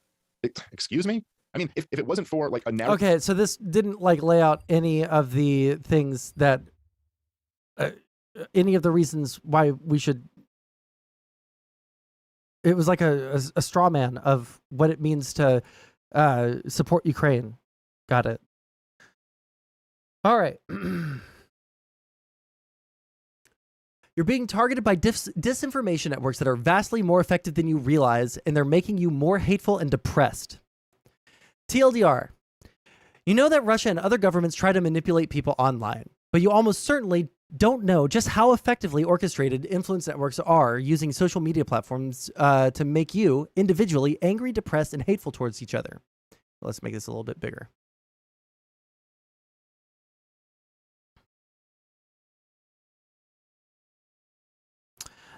Excuse me? I mean, if it wasn't for like a narrative. Okay, so this didn't like lay out any of the things that, any of the reasons why we should. It was like a straw man of what it means to support Ukraine. Got it. All right. You're being targeted by disinformation networks that are vastly more effective than you realize, and they're making you more hateful and depressed. TLDR. You know that Russia and other governments try to manipulate people online, but you almost certainly don't know just how effectively orchestrated influence networks are using social media platforms to make you individually angry, depressed, and hateful towards each other. Let's make this a little bit bigger.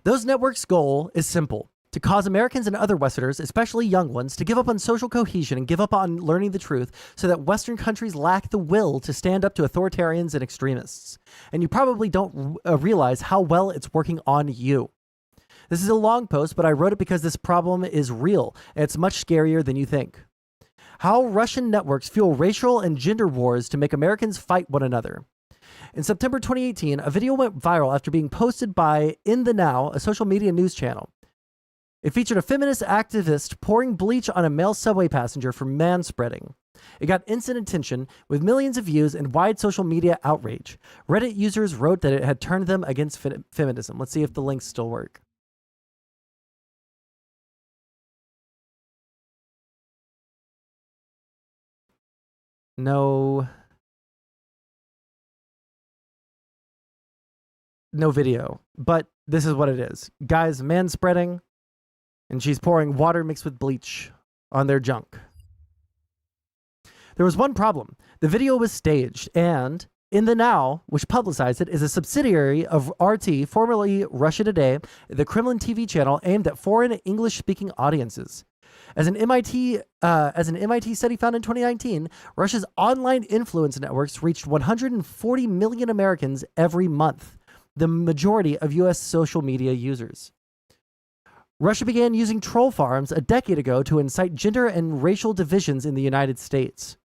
Those networks' goal is simple: to cause Americans and other Westerners, especially young ones, to give up on social cohesion and give up on learning the truth, so that Western countries lack the will to stand up to authoritarians and extremists. And you probably don't realize how well it's working on you. This is a long post, but I wrote it because this problem is real, and it's much scarier than you think. How Russian networks fuel racial and gender wars to make Americans fight one another. In September 2018, a video went viral after being posted by In the Now, a social media news channel. It featured a feminist activist pouring bleach on a male subway passenger for manspreading. It got instant attention with millions of views and wide social media outrage. Reddit users wrote that it had turned them against feminism. Let's see if the links still work. No video, but this is what it is. Guys manspreading, and she's pouring water mixed with bleach on their junk. There was one problem. The video was staged, and In the Now, which publicized it, is a subsidiary of RT, formerly Russia Today, the Kremlin TV channel aimed at foreign English-speaking audiences. As an MIT study found in 2019, Russia's online influence networks reached 140 million Americans every month, the majority of U.S. social media users. Russia began using troll farms a decade ago to incite gender and racial divisions in the United States.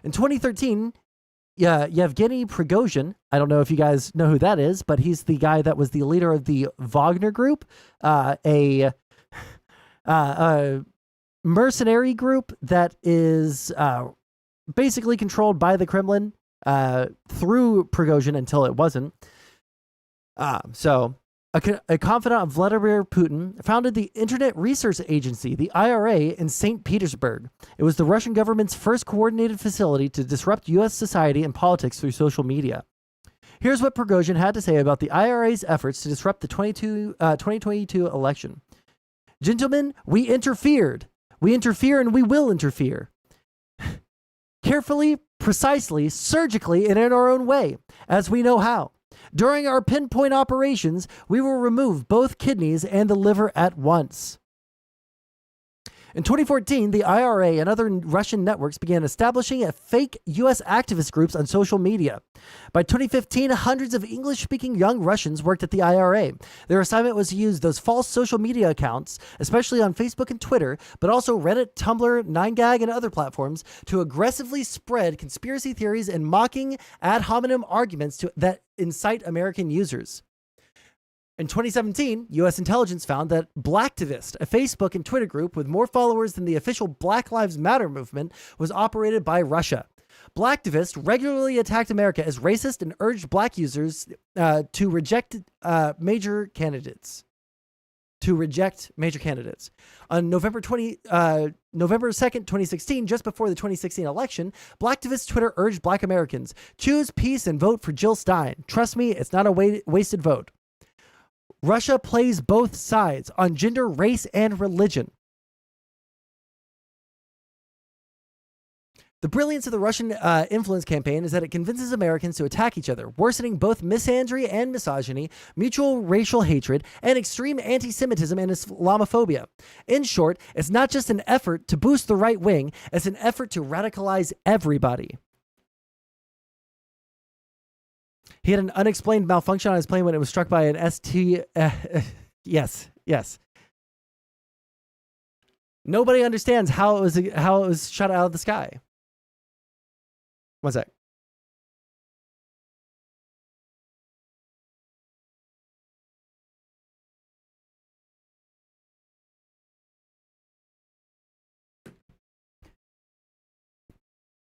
In 2013, Yevgeny Prigozhin, I don't know if you guys know who that is, but he's the guy that was the leader of the Wagner Group, a mercenary group that is basically controlled by the Kremlin through Prigozhin until it wasn't. A confidant of Vladimir Putin founded the Internet Research Agency, the IRA, in St. Petersburg. It was the Russian government's first coordinated facility to disrupt U.S. society and politics through social media. Here's what Prigozhin had to say about the IRA's efforts to disrupt the 2022 election. Gentlemen, we interfered. We interfere and we will interfere. Carefully, precisely, surgically, and in our own way, as we know how. During our pinpoint operations, we will remove both kidneys and the liver at once. In 2014, the IRA and other Russian networks began establishing fake U.S. activist groups on social media. By 2015, hundreds of English-speaking young Russians worked at the IRA. Their assignment was to use those false social media accounts, especially on Facebook and Twitter, but also Reddit, Tumblr, 9gag, and other platforms, to aggressively spread conspiracy theories and mocking ad hominem arguments that incite American users. In 2017, U.S. intelligence found that Blacktivist, a Facebook and Twitter group with more followers than the official Black Lives Matter movement, was operated by Russia. Blacktivist regularly attacked America as racist and urged black users to reject major candidates. On November 2nd, 2016, just before the 2016 election, Blacktivist Twitter urged black Americans, choose peace and vote for Jill Stein. Trust me, it's not a wasted vote. Russia plays both sides on gender, race, and religion. The brilliance of the Russian influence campaign is that it convinces Americans to attack each other, worsening both misandry and misogyny, mutual racial hatred, and extreme anti-Semitism and Islamophobia. In short, it's not just an effort to boost the right wing, it's an effort to radicalize everybody. He had an unexplained malfunction on his plane when it was struck by an ST. Yes. Nobody understands how it was shot out of the sky. One sec.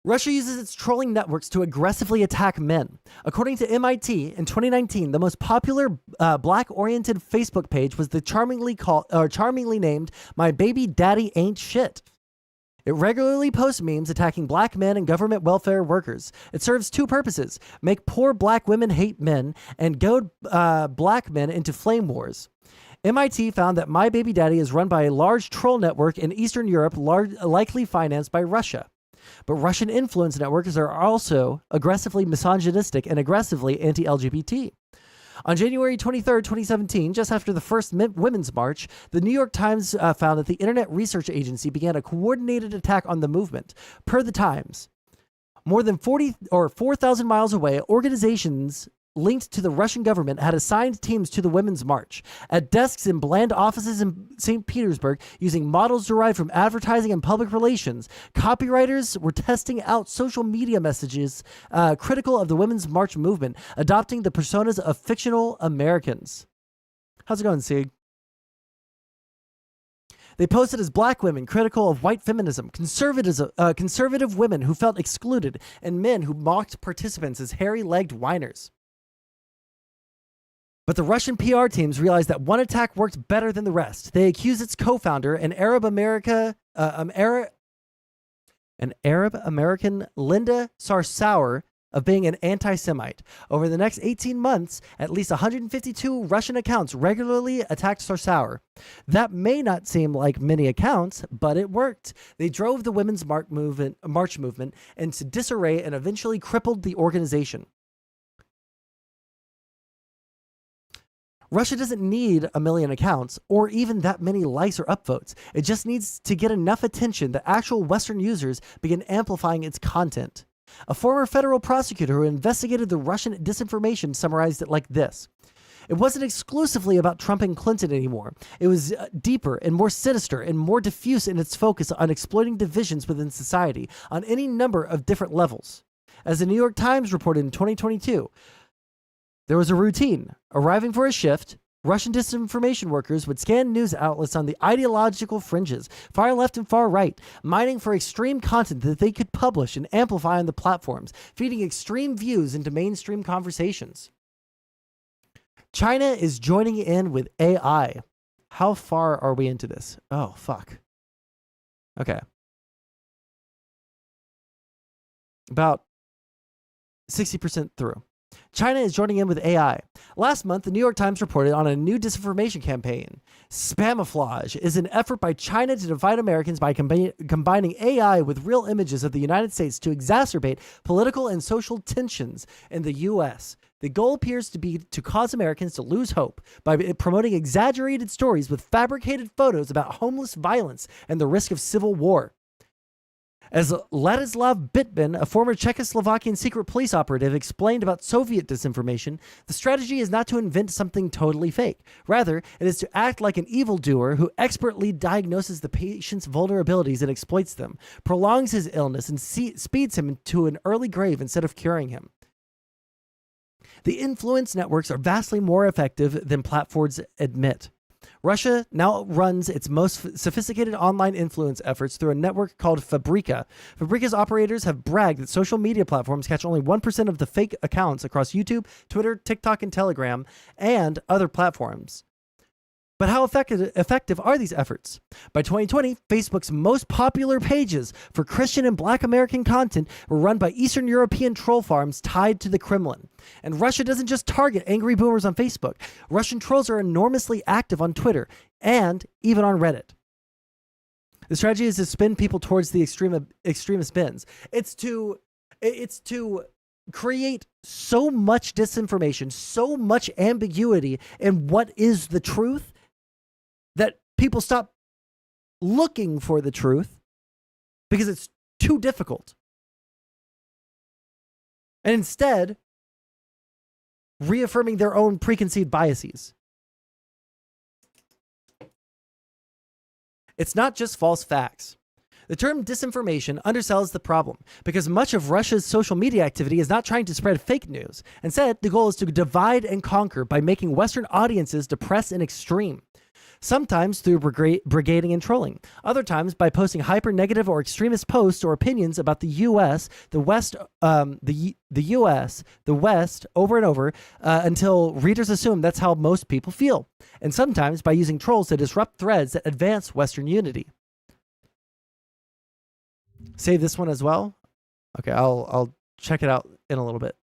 Russia uses its trolling networks to aggressively attack men. According to MIT, in 2019, the most popular black-oriented Facebook page was the charmingly named "My Baby Daddy Ain't Shit." It regularly posts memes attacking black men and government welfare workers. It serves two purposes: make poor black women hate men and goad black men into flame wars. MIT found that My Baby Daddy is run by a large troll network in Eastern Europe, likely financed by Russia. But Russian influence networks are also aggressively misogynistic and aggressively anti-LGBT. On January 23rd, 2017, just after the first Women's March, the New York Times found that the Internet Research Agency began a coordinated attack on the movement. Per the Times, more than 4,000 miles away, organizations linked to the Russian government had assigned teams to the Women's March. At desks in bland offices in St. Petersburg, using models derived from advertising and public relations, copywriters were testing out social media messages critical of the Women's March movement, adopting the personas of fictional Americans. How's it going, Sig? They posted as black women critical of white feminism, conservative women who felt excluded, and men who mocked participants as hairy-legged whiners. But the Russian PR teams realized that one attack worked better than the rest. They accused its co-founder, an Arab American Linda Sarsour, of being an anti-Semite. Over the next 18 months, at least 152 Russian accounts regularly attacked Sarsour. That may not seem like many accounts, but it worked. They drove the Women's March movement into disarray and eventually crippled the organization. Russia doesn't need 1 million accounts or even that many likes or upvotes. It just needs to get enough attention that actual Western users begin amplifying its content. A former federal prosecutor who investigated the Russian disinformation summarized it like this. It wasn't exclusively about Trump and Clinton anymore. It was deeper and more sinister and more diffuse in its focus on exploiting divisions within society on any number of different levels. As the New York Times reported in 2022, there was a routine. Arriving for a shift, Russian disinformation workers would scan news outlets on the ideological fringes, far left and far right, mining for extreme content that they could publish and amplify on the platforms, feeding extreme views into mainstream conversations. China is joining in with AI. How far are we into this? Oh, fuck. Okay. About 60% through. China is joining in with AI. Last month, the New York Times reported on a new disinformation campaign. Spamouflage is an effort by China to divide Americans by combining AI with real images of the United States to exacerbate political and social tensions in the U.S. The goal appears to be to cause Americans to lose hope by promoting exaggerated stories with fabricated photos about homeless violence and the risk of civil war. As Ladislav Bitman, a former Czechoslovakian secret police operative, explained about Soviet disinformation, the strategy is not to invent something totally fake. Rather, it is to act like an evildoer who expertly diagnoses the patient's vulnerabilities and exploits them, prolongs his illness, and speeds him to an early grave instead of curing him. The influence networks are vastly more effective than platforms admit. Russia now runs its most sophisticated online influence efforts through a network called Fabrika. Fabrika's operators have bragged that social media platforms catch only 1% of the fake accounts across YouTube, Twitter, TikTok, and Telegram, and other platforms. But how effective are these efforts? By 2020, Facebook's most popular pages for Christian and Black American content were run by Eastern European troll farms tied to the Kremlin. And Russia doesn't just target angry boomers on Facebook. Russian trolls are enormously active on Twitter and even on Reddit. The strategy is to spin people towards the extremist bins. It's to create so much disinformation, so much ambiguity in what is the truth, that people stop looking for the truth because it's too difficult. And instead, reaffirming their own preconceived biases. It's not just false facts. The term disinformation undersells the problem because much of Russia's social media activity is not trying to spread fake news. Instead, the goal is to divide and conquer by making Western audiences depressed and extreme. Sometimes through brigading and trolling. Other times by posting hyper-negative or extremist posts or opinions about the U.S., the West, the U.S., the West, over and over until readers assume that's how most people feel. And sometimes by using trolls to disrupt threads that advance Western unity. Save this one as well. Okay, I'll check it out in a little bit.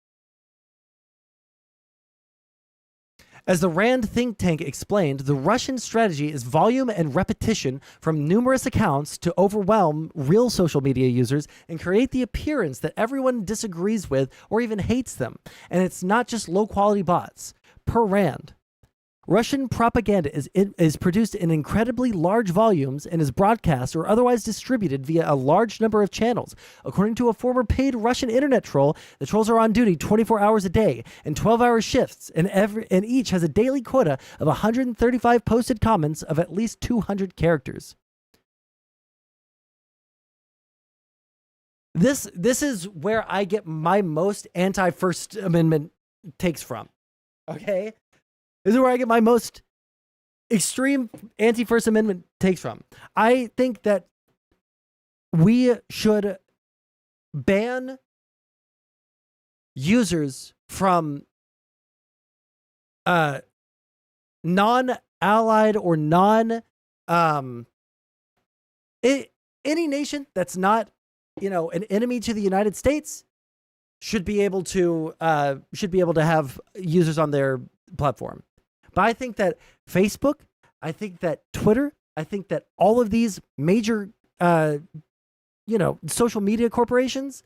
As the RAND think tank explained, the Russian strategy is volume and repetition from numerous accounts to overwhelm real social media users and create the appearance that everyone disagrees with or even hates them. And it's not just low-quality bots. Per RAND, Russian propaganda is produced in incredibly large volumes and is broadcast or otherwise distributed via a large number of channels. According to a former paid Russian internet troll, the trolls are on duty 24 hours a day in 12-hour shifts, and each has a daily quota of 135 posted comments of at least 200 characters. This is where I get my most anti-First Amendment takes from. Okay? This is where I get my most extreme anti-First Amendment takes from. I think that we should ban users from non-allied or any nation that's not, an enemy to the United States should be able to have users on their platform. But I think that Facebook, I think that Twitter, I think that all of these major, social media corporations,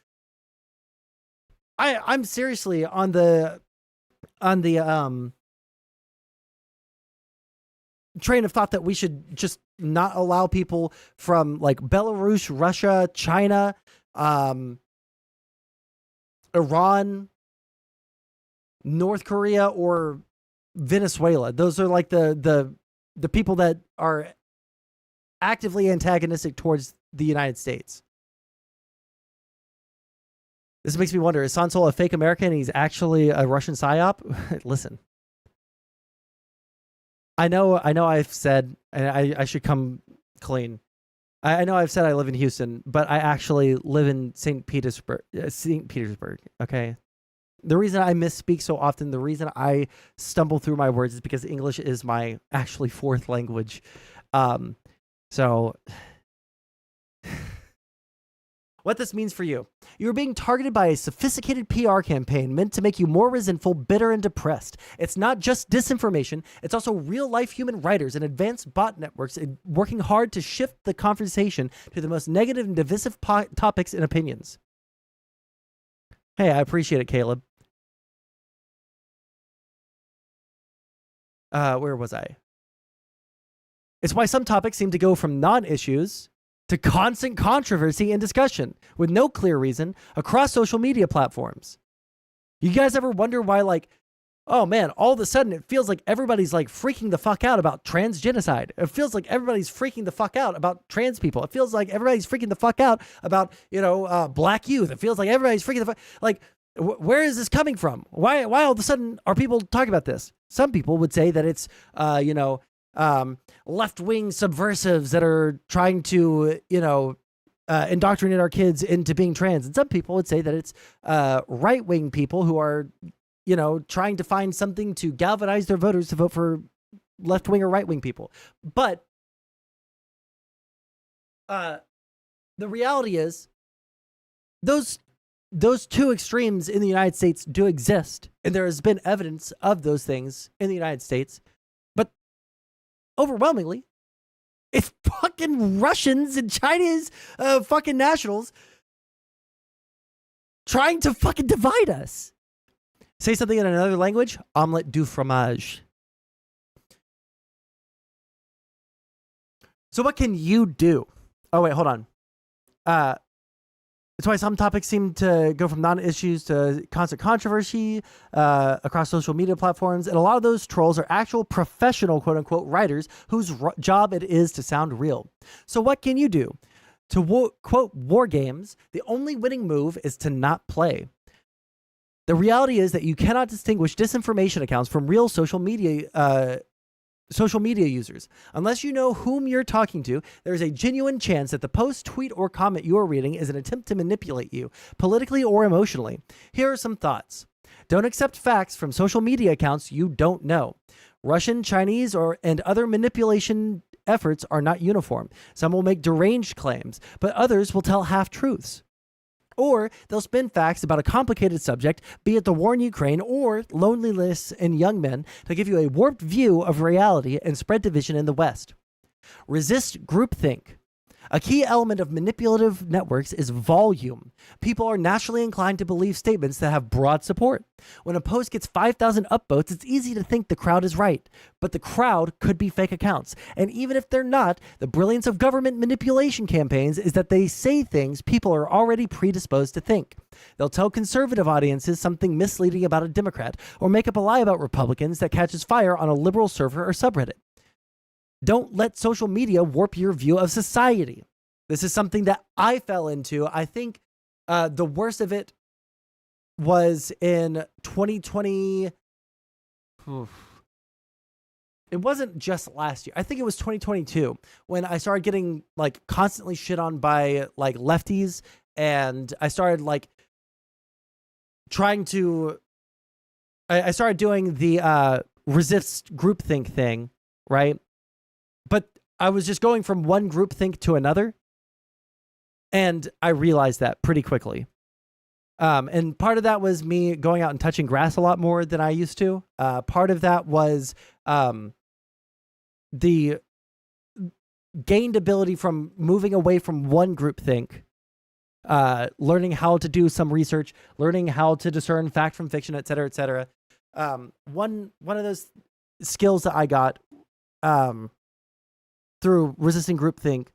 I'm seriously on the train of thought that we should just not allow people from like Belarus, Russia, China, Iran, North Korea, or Venezuela. Those are like the people that are actively antagonistic towards the United States. This makes me wonder, is Sondsol a fake American and he's actually a Russian psyop? Listen. I know I've said, and I should come clean. I know I've said I live in Houston, but I actually live in St. Petersburg, okay? The reason I misspeak so often, the reason I stumble through my words is because English is my actually fourth language. So what this means for you. You're being targeted by a sophisticated PR campaign meant to make you more resentful, bitter, and depressed. It's not just disinformation. It's also real-life human writers and advanced bot networks working hard to shift the conversation to the most negative and divisive topics and opinions. Hey, I appreciate it, Caleb. where was I? It's why some topics seem to go from non-issues to constant controversy and discussion with no clear reason across social media platforms. You guys ever wonder why, like, oh man, all of a sudden it feels like everybody's like freaking the fuck out about trans genocide. It feels like everybody's freaking the fuck out about trans people. It feels like everybody's freaking the fuck out about, black youth. It feels like everybody's freaking the fuck, like, where is this coming from? Why all of a sudden are people talking about this? Some people would say that it's, left-wing subversives that are trying to, indoctrinate our kids into being trans. And some people would say that it's right-wing people who are, trying to find something to galvanize their voters to vote for left-wing or right-wing people. But the reality is those two extremes in the United States do exist. And there has been evidence of those things in the United States. But overwhelmingly, it's fucking Russians and Chinese fucking nationals trying to fucking divide us. Say something in another language, omelette du fromage. So what can you do? Oh, wait, hold on. It's why some topics seem to go from non-issues to constant controversy across social media platforms. And a lot of those trolls are actual professional, quote unquote, writers whose job it is to sound real. So what can you do? To quote war games, the only winning move is to not play. The reality is that you cannot distinguish disinformation accounts from real social media users. Unless you know whom you're talking to, there's a genuine chance that the post, tweet, or comment you are reading is an attempt to manipulate you, politically or emotionally. Here are some thoughts. Don't accept facts from social media accounts you don't know. Russian, Chinese, and other manipulation efforts are not uniform. Some will make deranged claims, but others will tell half-truths. Or they'll spin facts about a complicated subject, be it the war in Ukraine or loneliness in young men, to give you a warped view of reality and spread division in the West. Resist groupthink. A key element of manipulative networks is volume. People are naturally inclined to believe statements that have broad support. When a post gets 5,000 upvotes, it's easy to think the crowd is right, but the crowd could be fake accounts. And even if they're not, the brilliance of government manipulation campaigns is that they say things people are already predisposed to think. They'll tell conservative audiences something misleading about a Democrat, or make up a lie about Republicans that catches fire on a liberal server or subreddit. Don't let social media warp your view of society. This is something that I fell into. I think the worst of it was in 2020. It wasn't just last year. I think it was 2022 when I started getting like constantly shit on by like lefties, and I started like trying to. I started doing the resist groupthink thing, right? But I was just going from one groupthink to another. And I realized that pretty quickly. And part of that was me going out and touching grass a lot more than I used to. Part of that was the gained ability from moving away from one groupthink, learning how to do some research, learning how to discern fact from fiction, et cetera, et cetera. One of those skills that I got through resisting groupthink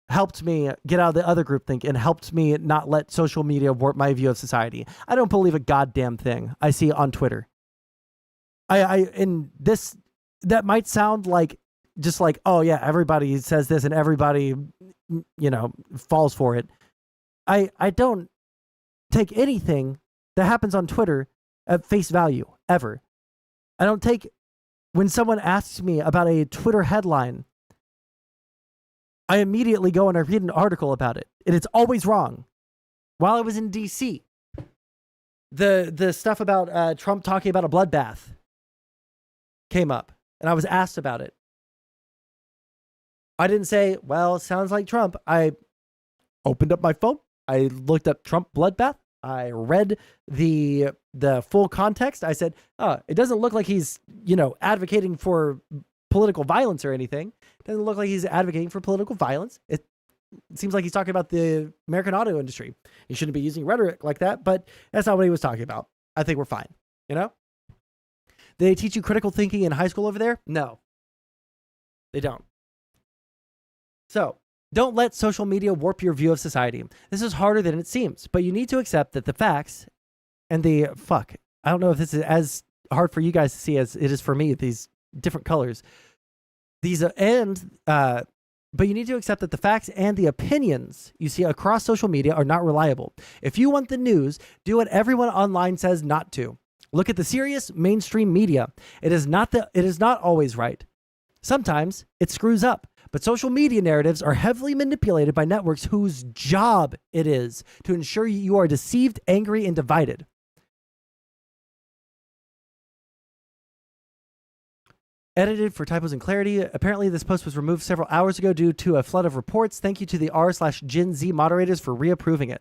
helped me get out of the other groupthink and helped me not let social media warp my view of society. I don't believe a goddamn thing I see on Twitter. And this, that might sound like just like, oh yeah, everybody says this and everybody, falls for it. I don't take anything that happens on Twitter at face value, ever. I don't take, when someone asks me about a Twitter headline, I immediately go and I read an article about it, and it's always wrong. While I was in DC, the stuff about Trump talking about a bloodbath came up, and I was asked about it. I didn't say, well, it sounds like Trump. I opened up my phone. I looked up Trump bloodbath. I read the full context. I said, oh, it doesn't look like he's, advocating for political violence or anything. It doesn't look like he's advocating for political violence. It seems like he's talking about the American auto industry. He shouldn't be using rhetoric like that, but that's not what he was talking about. I think we're fine, Do they teach you critical thinking in high school over there? No, they don't. So don't let social media warp your view of society. This is harder than it seems, but you need to accept that the facts and the I don't know if this is as hard for you guys to see as it is for me, these different colors. But you need to accept that the facts and the opinions you see across social media are not reliable. If you want the news, do what everyone online says not to. Look at the serious mainstream media. It is not always right. Sometimes it screws up, but social media narratives are heavily manipulated by networks whose job it is to ensure you are deceived, angry, and divided. Edited for typos and clarity. Apparently, this post was removed several hours ago due to a flood of reports. Thank you to the r/Gen Z moderators for reapproving it.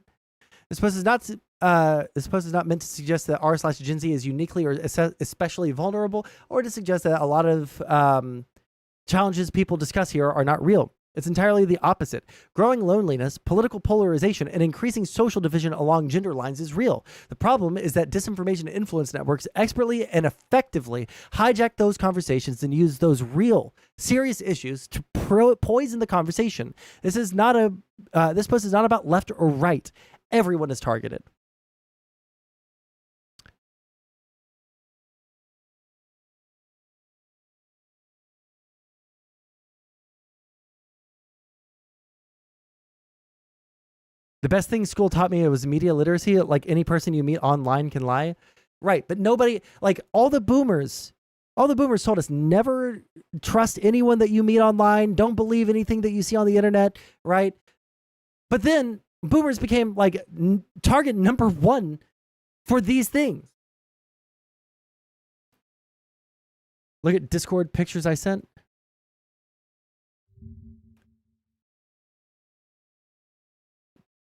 This post is not meant to suggest that r/Gen Z is uniquely or especially vulnerable, or to suggest that a lot of challenges people discuss here are not real. It's entirely the opposite. Growing loneliness, political polarization, and increasing social division along gender lines is real. The problem is that disinformation influence networks expertly and effectively hijack those conversations and use those real, serious issues to poison the conversation. This post is not about left or right. Everyone is targeted. The best thing school taught me was media literacy. Like, any person you meet online can lie. Right. But nobody, like, all the boomers told us never trust anyone that you meet online. Don't believe anything that you see on the internet. Right. But then boomers became like target number one for these things. Look at Discord pictures I sent.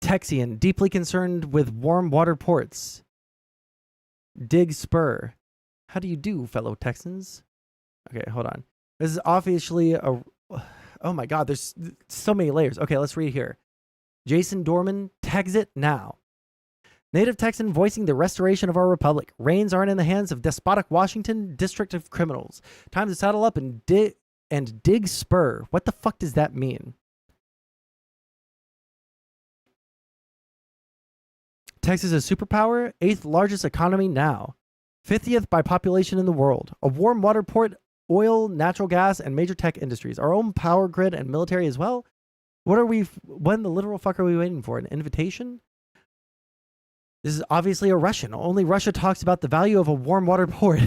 Texian, deeply concerned with warm water ports. Dig Spur. How do you do, fellow Texans? Okay, hold on. This is obviously a... Oh my God, there's so many layers. Okay, let's read here. Jason Dorman, Texit now. Native Texan voicing the restoration of our republic. Reins aren't in the hands of despotic Washington district of criminals. Time to saddle up and dig spur. What the fuck does that mean? Texas is a superpower, 8th largest economy now, 50th by population in the world, a warm water port, oil, natural gas, and major tech industries, our own power grid and military as well. When the literal fuck are we waiting for? An invitation? This is obviously a Russian. Only Russia talks about the value of a warm water port.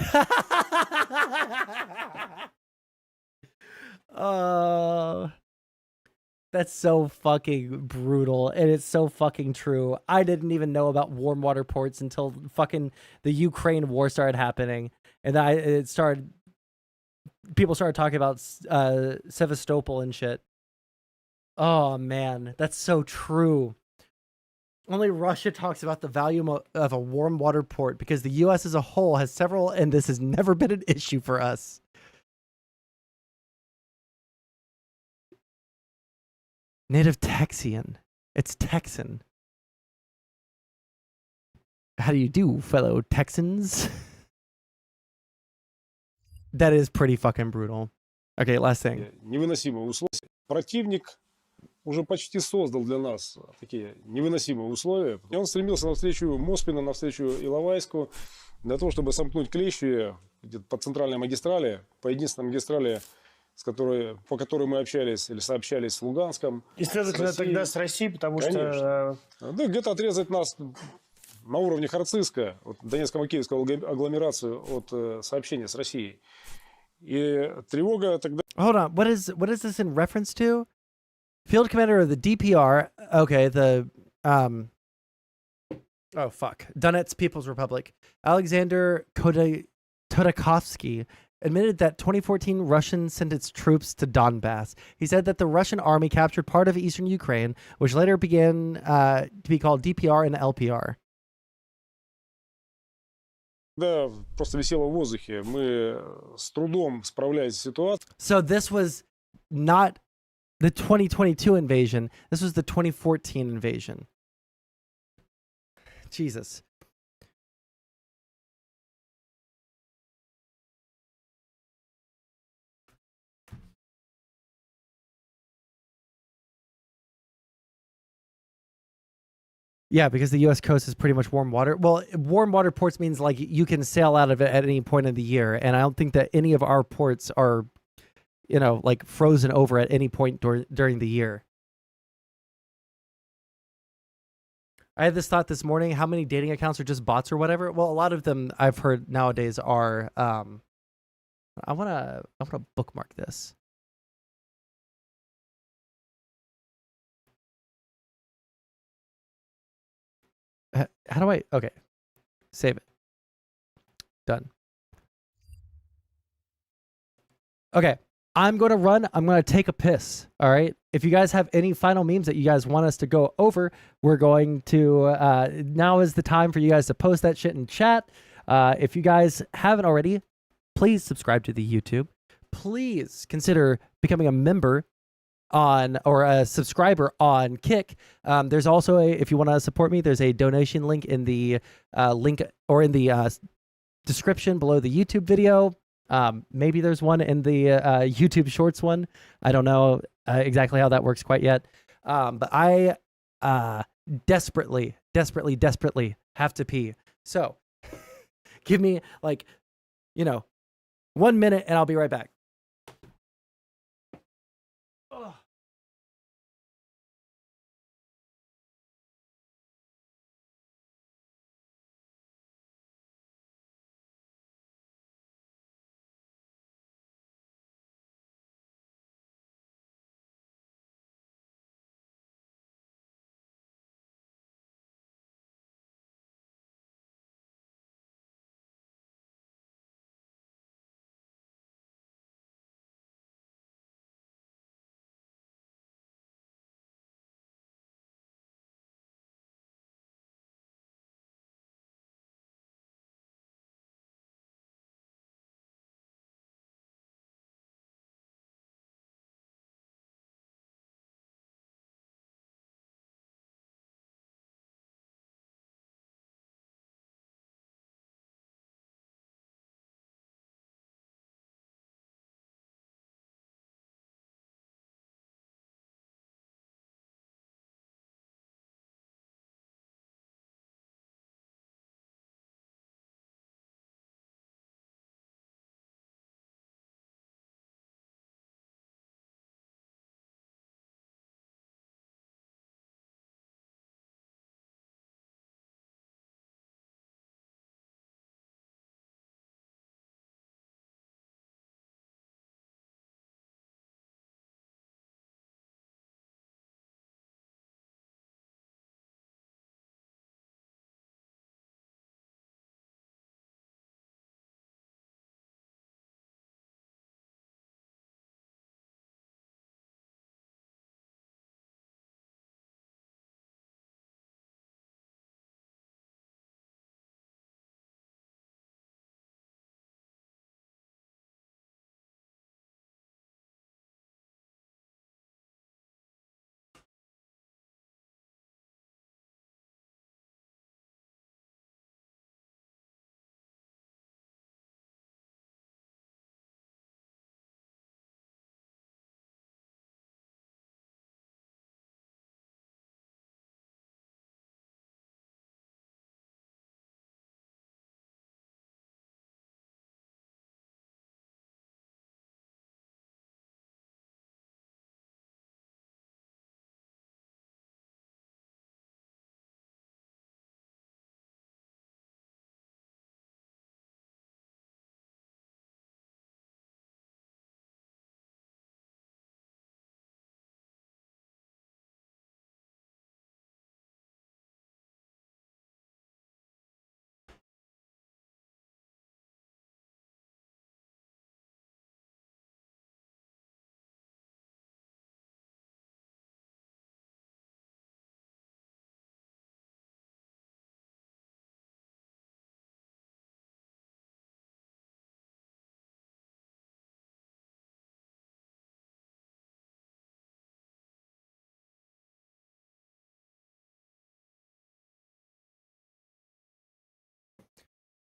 That's so fucking brutal, and it's so fucking true. I didn't even know about warm water ports until fucking the Ukraine war started happening, and people started talking about Sevastopol and shit. Oh man, that's so true. Only Russia talks about the value of a warm water port because the U.S. as a whole has several, and this has never been an issue for us. Native Texian. It's Texan. How do you do, fellow Texans? That is pretty fucking brutal. Okay, last thing. Невыносимые условия. Противник уже почти создал для нас такие невыносимые условия. И он стремился навстречу Моспину, навстречу Иловайску, для того, чтобы сомкнуть клещи где-то по центральной магистрали, по единственной магистрали, по которой мы общались или сообщались с Луганском. И, следовательно, тогда с Россией, потому Конечно. что... Да, где-то отрезать нас на уровне Харциска, от Донецко-Макеевского агломерацию от сообщения с Россией. И тревога тогда... Hold on, what is this in reference to? Field commander of the DPR, okay, oh fuck, Donetsk People's Republic, Alexander Khodakovsky, admitted that 2014 Russia sent its troops to Donbass. He said that the Russian army captured part of eastern Ukraine, which later began to be called DPR and LPR. Да, просто висело в воздухе. Мы с трудом справлялись с ситуацией. So this was not the 2022 invasion. This was the 2014 invasion. Jesus. Yeah, because the U.S. coast is pretty much warm water. Well, warm water ports means like you can sail out of it at any point in the year, and I don't think that any of our ports are, like frozen over at any point during the year. I had this thought this morning: how many dating accounts are just bots or whatever? Well, a lot of them I've heard nowadays are. I wanna bookmark this. How do I? Okay, save it. Done. Okay, I'm going to run. I'm going to take a piss. All right. If you guys have any final memes that you guys want us to go over, we're going to, now is the time for you guys to post that shit in chat. If you guys haven't already, please subscribe to the YouTube. Please consider becoming a member or a subscriber on Kick. There's also if you want to support me, there's a donation link in the link or in the description below the YouTube video. Maybe there's one in the YouTube Shorts one. I don't know exactly how that works quite yet. But I desperately have to pee. So give me 1 minute and I'll be right back.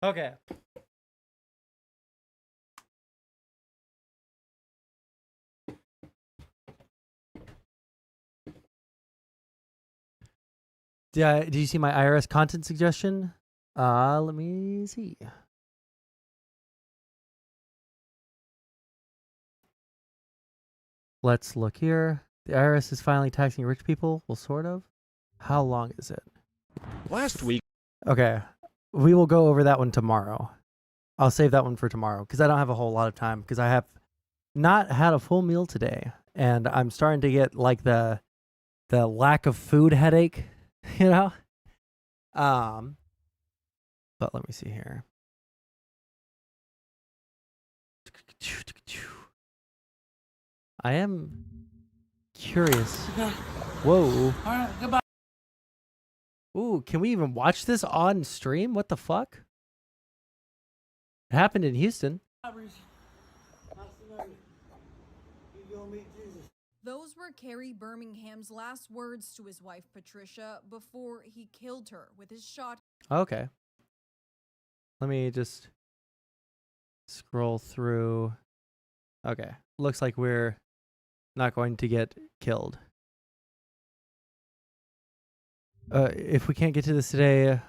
Okay. Do you see my IRS content suggestion? Let me see. Let's look here. The IRS is finally taxing rich people. Well, sort of. How long is it? Last week. Okay. We will go over that one tomorrow. I'll save that one for tomorrow because I don't have a whole lot of time because I have not had a full meal today and I'm starting to get like the lack of food headache, you know? But let me see here. I am curious. Whoa. All right, goodbye. Ooh, can we even watch this on stream? What the fuck? It happened in Houston. Those were Kerry Birmingham's last words to his wife Patricia before he killed her with his shot. Okay. Let me just scroll through. Okay. Looks like we're not going to get killed. If we can't get to this today.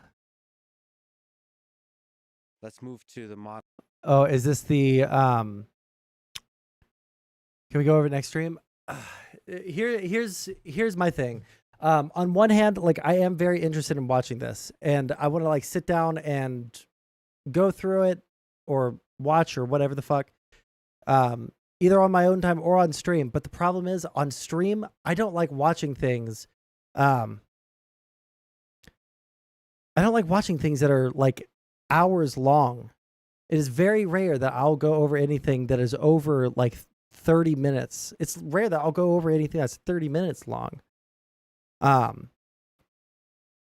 Let's move to the mod. Oh, is this the can we go over it next stream? Here's my thing. On one hand, like I am very interested in watching this and I want to like sit down and go through it or watch or whatever the fuck. Either on my own time or on stream. But the problem is on stream, I don't like watching things. I don't like watching things that are like hours long. It is very rare that I'll go over anything that is over like 30 minutes. It's rare that I'll go over anything that's 30 minutes long.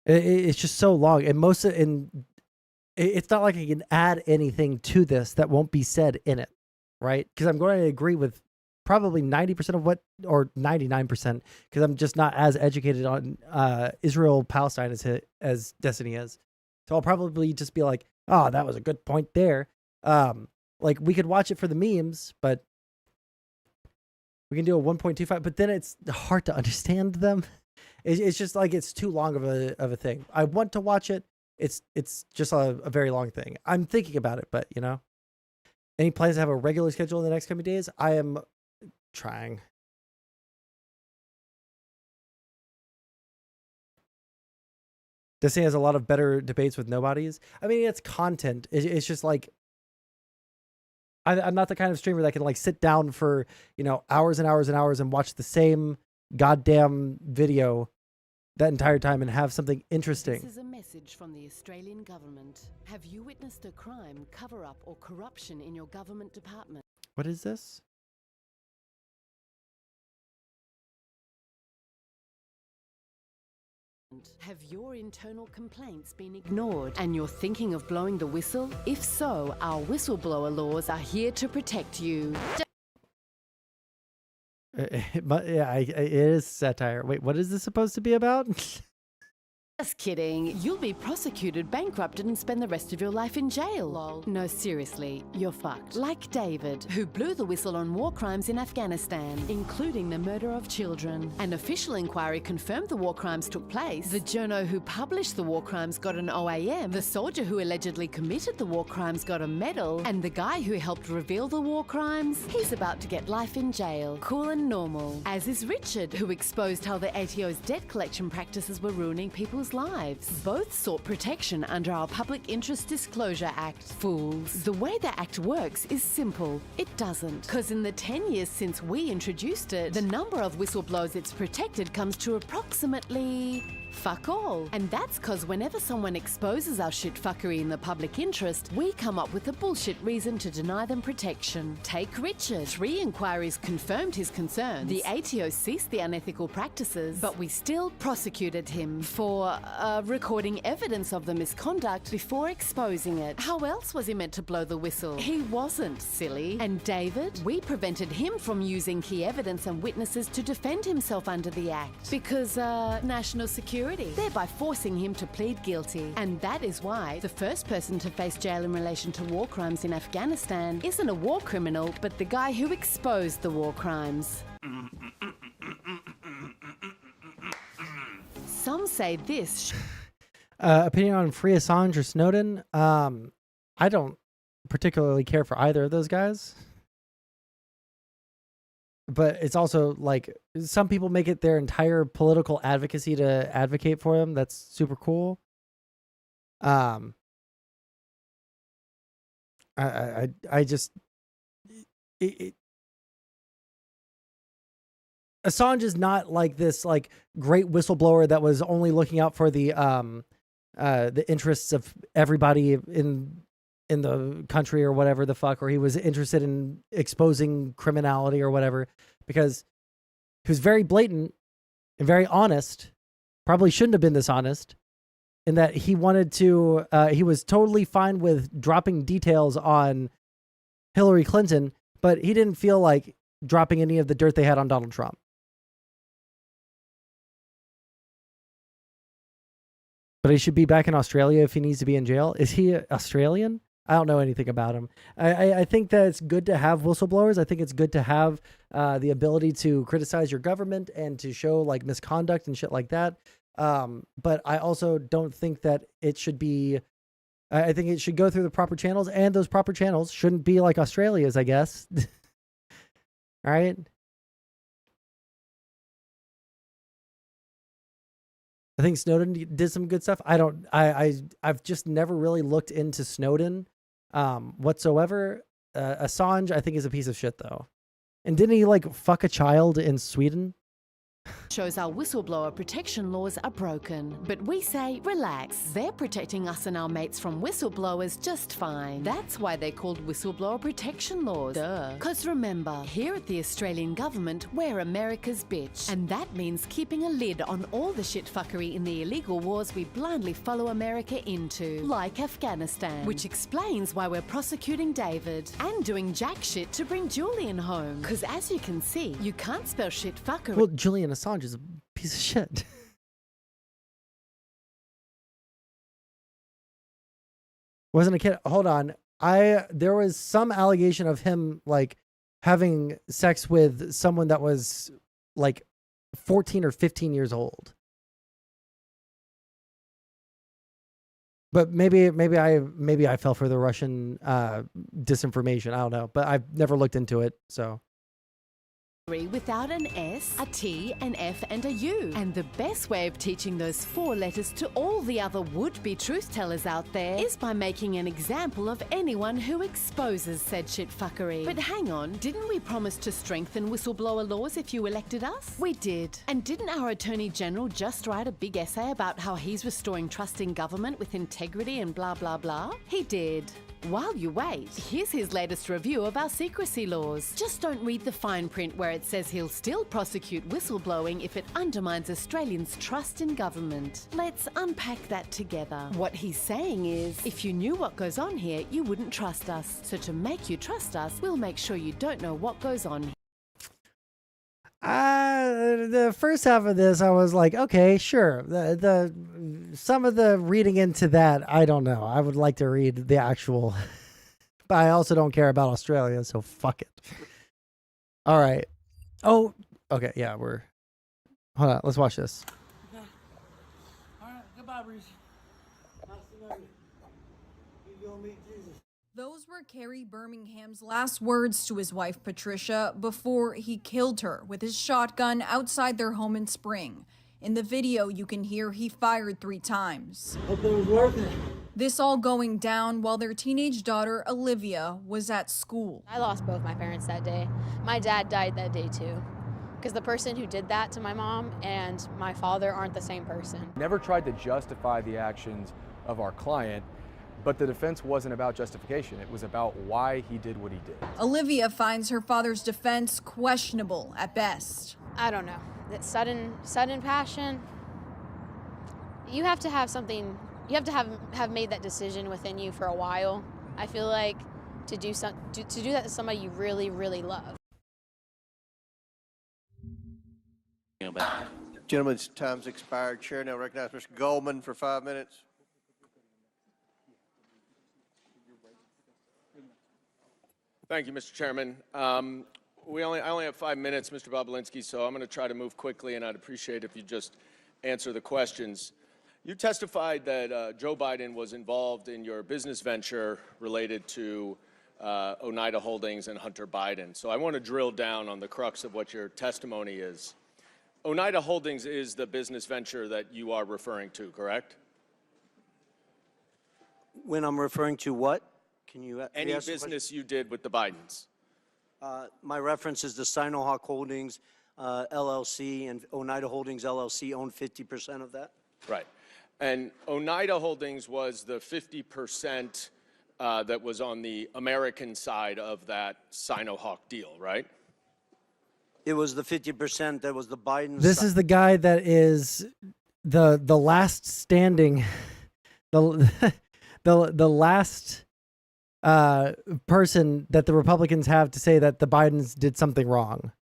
It's just so long. And it's not like I can add anything to this that won't be said in it, right? Because I'm going to agree with probably 90% of what, or 99%, because I'm just not as educated on Israel Palestine as Destiny is. So I'll probably just be like, oh, that was a good point there. Like we could watch it for the memes, but we can do a 1.25, but then it's hard to understand them. It's just like it's too long of a thing. I want to watch it. It's just a very long thing. I'm thinking about it, but you know, any plans to have a regular schedule in the next coming days? I am trying. Destiny has a lot of better debates with nobodies. I mean, it's content. It's just like I'm not the kind of streamer that can like sit down for, you know, hours and hours and hours and watch the same goddamn video that entire time and have something interesting. This is a message from the Australian government. Have you witnessed a crime, cover-up, or corruption in your government department? What is this? Have your internal complaints been ignored and you're thinking of blowing the whistle? If so, our whistleblower laws are here to protect you. Yeah, it is satire. Wait, what is this supposed to be about? Just kidding. You'll be prosecuted, bankrupted, and spend the rest of your life in jail. Lol. No, seriously, you're fucked. Like David, who blew the whistle on war crimes in Afghanistan, including the murder of children. An official inquiry confirmed the war crimes took place. The journo who published the war crimes got an OAM. The soldier who allegedly committed the war crimes got a medal. And the guy who helped reveal the war crimes, he's about to get life in jail. Cool and normal. As is Richard, who exposed how the ATO's debt collection practices were ruining people's lives. Both sought protection under our Public Interest Disclosure Act. Fools. The way the act works is simple. It doesn't. Because in the 10 years since we introduced it, the number of whistleblowers it's protected comes to approximately fuck all. And that's because whenever someone exposes our shit fuckery in the public interest, we come up with a bullshit reason to deny them protection. Take Richard. 3 inquiries confirmed his concerns. The ATO ceased the unethical practices, but we still prosecuted him for recording evidence of the misconduct before exposing it. How else was he meant to blow the whistle? He wasn't, silly. And David, we prevented him from using key evidence and witnesses to defend himself under the act because national security, thereby forcing him to plead guilty. And that is why the first person to face jail in relation to war crimes in Afghanistan isn't a war criminal, but the guy who exposed the war crimes. Some say this. Opinion on Free Assange or Snowden? I don't particularly care for either of those guys. But it's also like some people make it their entire political advocacy to advocate for them. That's super cool. I just Assange is not like this like great whistleblower that was only looking out for the interests of everybody in the country or whatever the fuck, or he was interested in exposing criminality or whatever, because he was very blatant and very honest. Probably shouldn't have been this honest, in that he wanted to, he was totally fine with dropping details on Hillary Clinton, but he didn't feel like dropping any of the dirt they had on Donald Trump. But he should be back in Australia if he needs to be in jail. Is he Australian? I don't know anything about him. I think that it's good to have whistleblowers. I think it's good to have the ability to criticize your government and to show like misconduct and shit like that. But I also don't think that it should be, I think it should go through the proper channels, and those proper channels shouldn't be like Australia's, I guess. All right. I think Snowden did some good stuff. I've just never really looked into Snowden whatsoever. Assange, I think, is a piece of shit though. And didn't he like fuck a child in Sweden? Shows our whistleblower protection laws are broken. But we say, relax. They're protecting us and our mates from whistleblowers just fine. That's why they're called whistleblower protection laws. Duh. Because remember, here at the Australian government, we're America's bitch. And that means keeping a lid on all the shitfuckery in the illegal wars we blindly follow America into. Like Afghanistan. Which explains why we're prosecuting David. And doing jack shit to bring Julian home. Because as you can see, you can't spell shitfuckery. Well, Julian Assange is a piece of shit. Wasn't a kid. Hold on. There was some allegation of him like having sex with someone that was like 14 or 15 years old. But maybe I fell for the Russian disinformation. I don't know, but I've never looked into it, so. Without an S, a T, an F, and a U. And the best way of teaching those 4 letters to all the other would-be truth-tellers out there is by making an example of anyone who exposes said shitfuckery. But hang on, didn't we promise to strengthen whistleblower laws if you elected us? We did. And didn't our Attorney General just write a big essay about how he's restoring trust in government with integrity and blah blah blah? He did. While you wait, here's his latest review of our secrecy laws. Just don't read the fine print where it says he'll still prosecute whistleblowing if it undermines Australians' trust in government. Let's unpack that together. What he's saying is, if you knew what goes on here, you wouldn't trust us. So to make you trust us, we'll make sure you don't know what goes on here. The first half of this, I was like, okay, sure. The some of the reading into that, I don't know. I would like to read the actual, but I also don't care about Australia, so fuck it. All right. Oh, okay. Yeah, hold on. Let's watch this. Okay. All right. Goodbye, Reese. Nice to know you. You gonna meet Jesus. Those were Kerry Birmingham's last words to his wife, Patricia, before he killed her with his shotgun outside their home in Spring. In the video, you can hear he fired 3 times. Hope it was worth it. This all going down while their teenage daughter, Olivia, was at school. I lost both my parents that day. My dad died that day too. Because the person who did that to my mom and my father aren't the same person. Never tried to justify the actions of our client. But the defense wasn't about justification. It was about why he did what he did. Olivia finds her father's defense questionable at best. I don't know. That sudden passion. You have to have something. You have to have made that decision within you for a while. I feel like to do that to somebody you really, really love. Gentlemen's time's expired. Chair now recognize Mr. Goldman for 5 minutes. Thank you, Mr. Chairman. I only have 5 minutes, Mr. Bobulinski, so I'm going to try to move quickly, and I'd appreciate if you just answer the questions. You testified that Joe Biden was involved in your business venture related to Oneida Holdings and Hunter Biden. So I want to drill down on the crux of what your testimony is. Oneida Holdings is the business venture that you are referring to, correct? When I'm referring to what? Can you Any re-ask the business you did with the Bidens? My reference is the Sinohawk Holdings LLC, and Oneida Holdings LLC owned 50% of that. Right. And Oneida Holdings was the 50% that was on the American side of that Sinohawk deal, right? It was the 50% that was the Biden. This is the guy that is the last standing, the last person that the Republicans have to say that the Bidens did something wrong.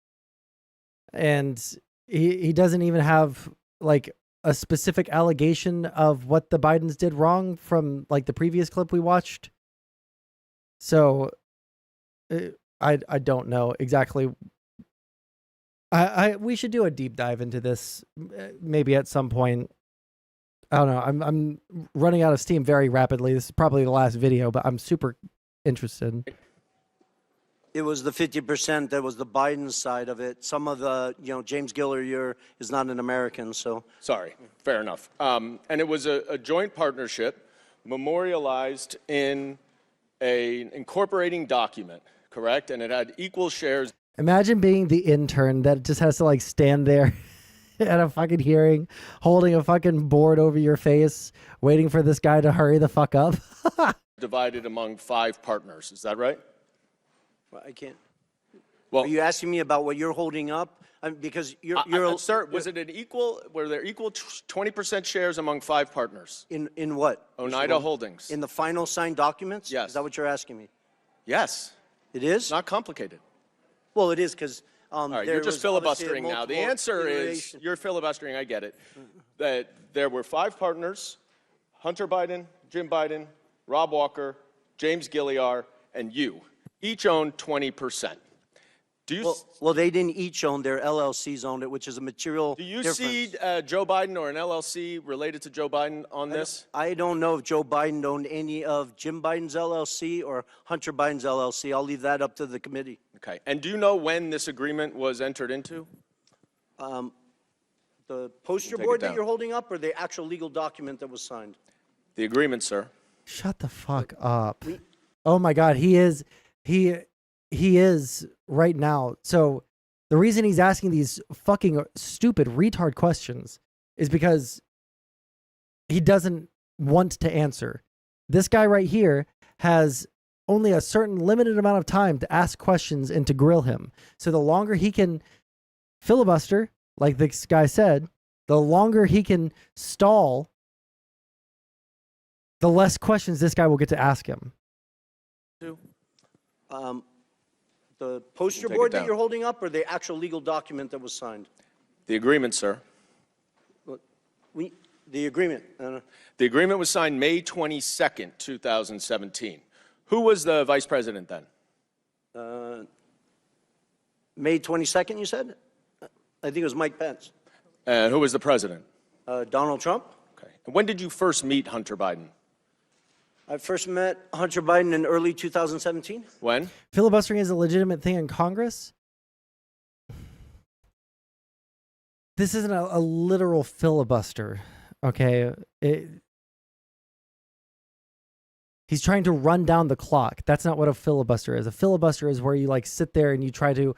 And he doesn't even have like a specific allegation of what the Bidens did wrong from like the previous clip we watched. So I don't know exactly. We should do a deep dive into this maybe at some point. I don't know. I'm running out of steam very rapidly. This is probably the last video, but I'm super interested. It was the 50% that was the Biden side of it. Some of the, James Gilliar is not an American, so. Sorry, fair enough. And it was a joint partnership memorialized in an incorporating document, correct? And it had equal shares. Imagine being the intern that just has to like stand there at a fucking hearing, holding a fucking board over your face, waiting for this guy to hurry the fuck up. Divided among 5 partners, is that right? Well, I can't. Well, are you asking me about what you're holding up? Because sir, was it an equal? Were there equal 20% shares among 5 partners? In what? Oneida Holdings. In the final signed documents? Yes. Is that what you're asking me? Yes. It is? Not complicated. Well, it is because. All right, you're just filibustering now. The answer is you're filibustering. I get it. That there were 5 partners: Hunter Biden, Jim Biden, Rob Walker, James Gilliar, and you. Each owned 20%. Do you? Well, they didn't each own. Their LLCs owned it, which is a material. Do you difference. see Joe Biden or an LLC related to Joe Biden on this? I don't know if Joe Biden owned any of Jim Biden's LLC or Hunter Biden's LLC. I'll leave that up to the committee. Okay. And do you know when this agreement was entered into? The poster board that you're holding up, or the actual legal document that was signed? The agreement, sir. Shut the fuck up. Oh my God, he is right now. So the reason he's asking these fucking stupid retard questions is because he doesn't want to answer. This guy right here has only a certain limited amount of time to ask questions and to grill him. So the longer he can filibuster, like this guy said, the longer he can stall, the less questions this guy will get to ask him. The poster board that you're holding up, or the actual legal document that was signed? The agreement, sir. The agreement. The agreement was signed May 22nd, 2017. Who was the vice president then? May 22nd, you said? I think it was Mike Pence. And who was the president? Donald Trump. Okay. And when did you first meet Hunter Biden? I first met Hunter Biden in early 2017. When? Filibustering is a legitimate thing in Congress. This isn't a literal filibuster, okay? He's trying to run down the clock. That's not what a filibuster is. A filibuster is where you like sit there and you try to,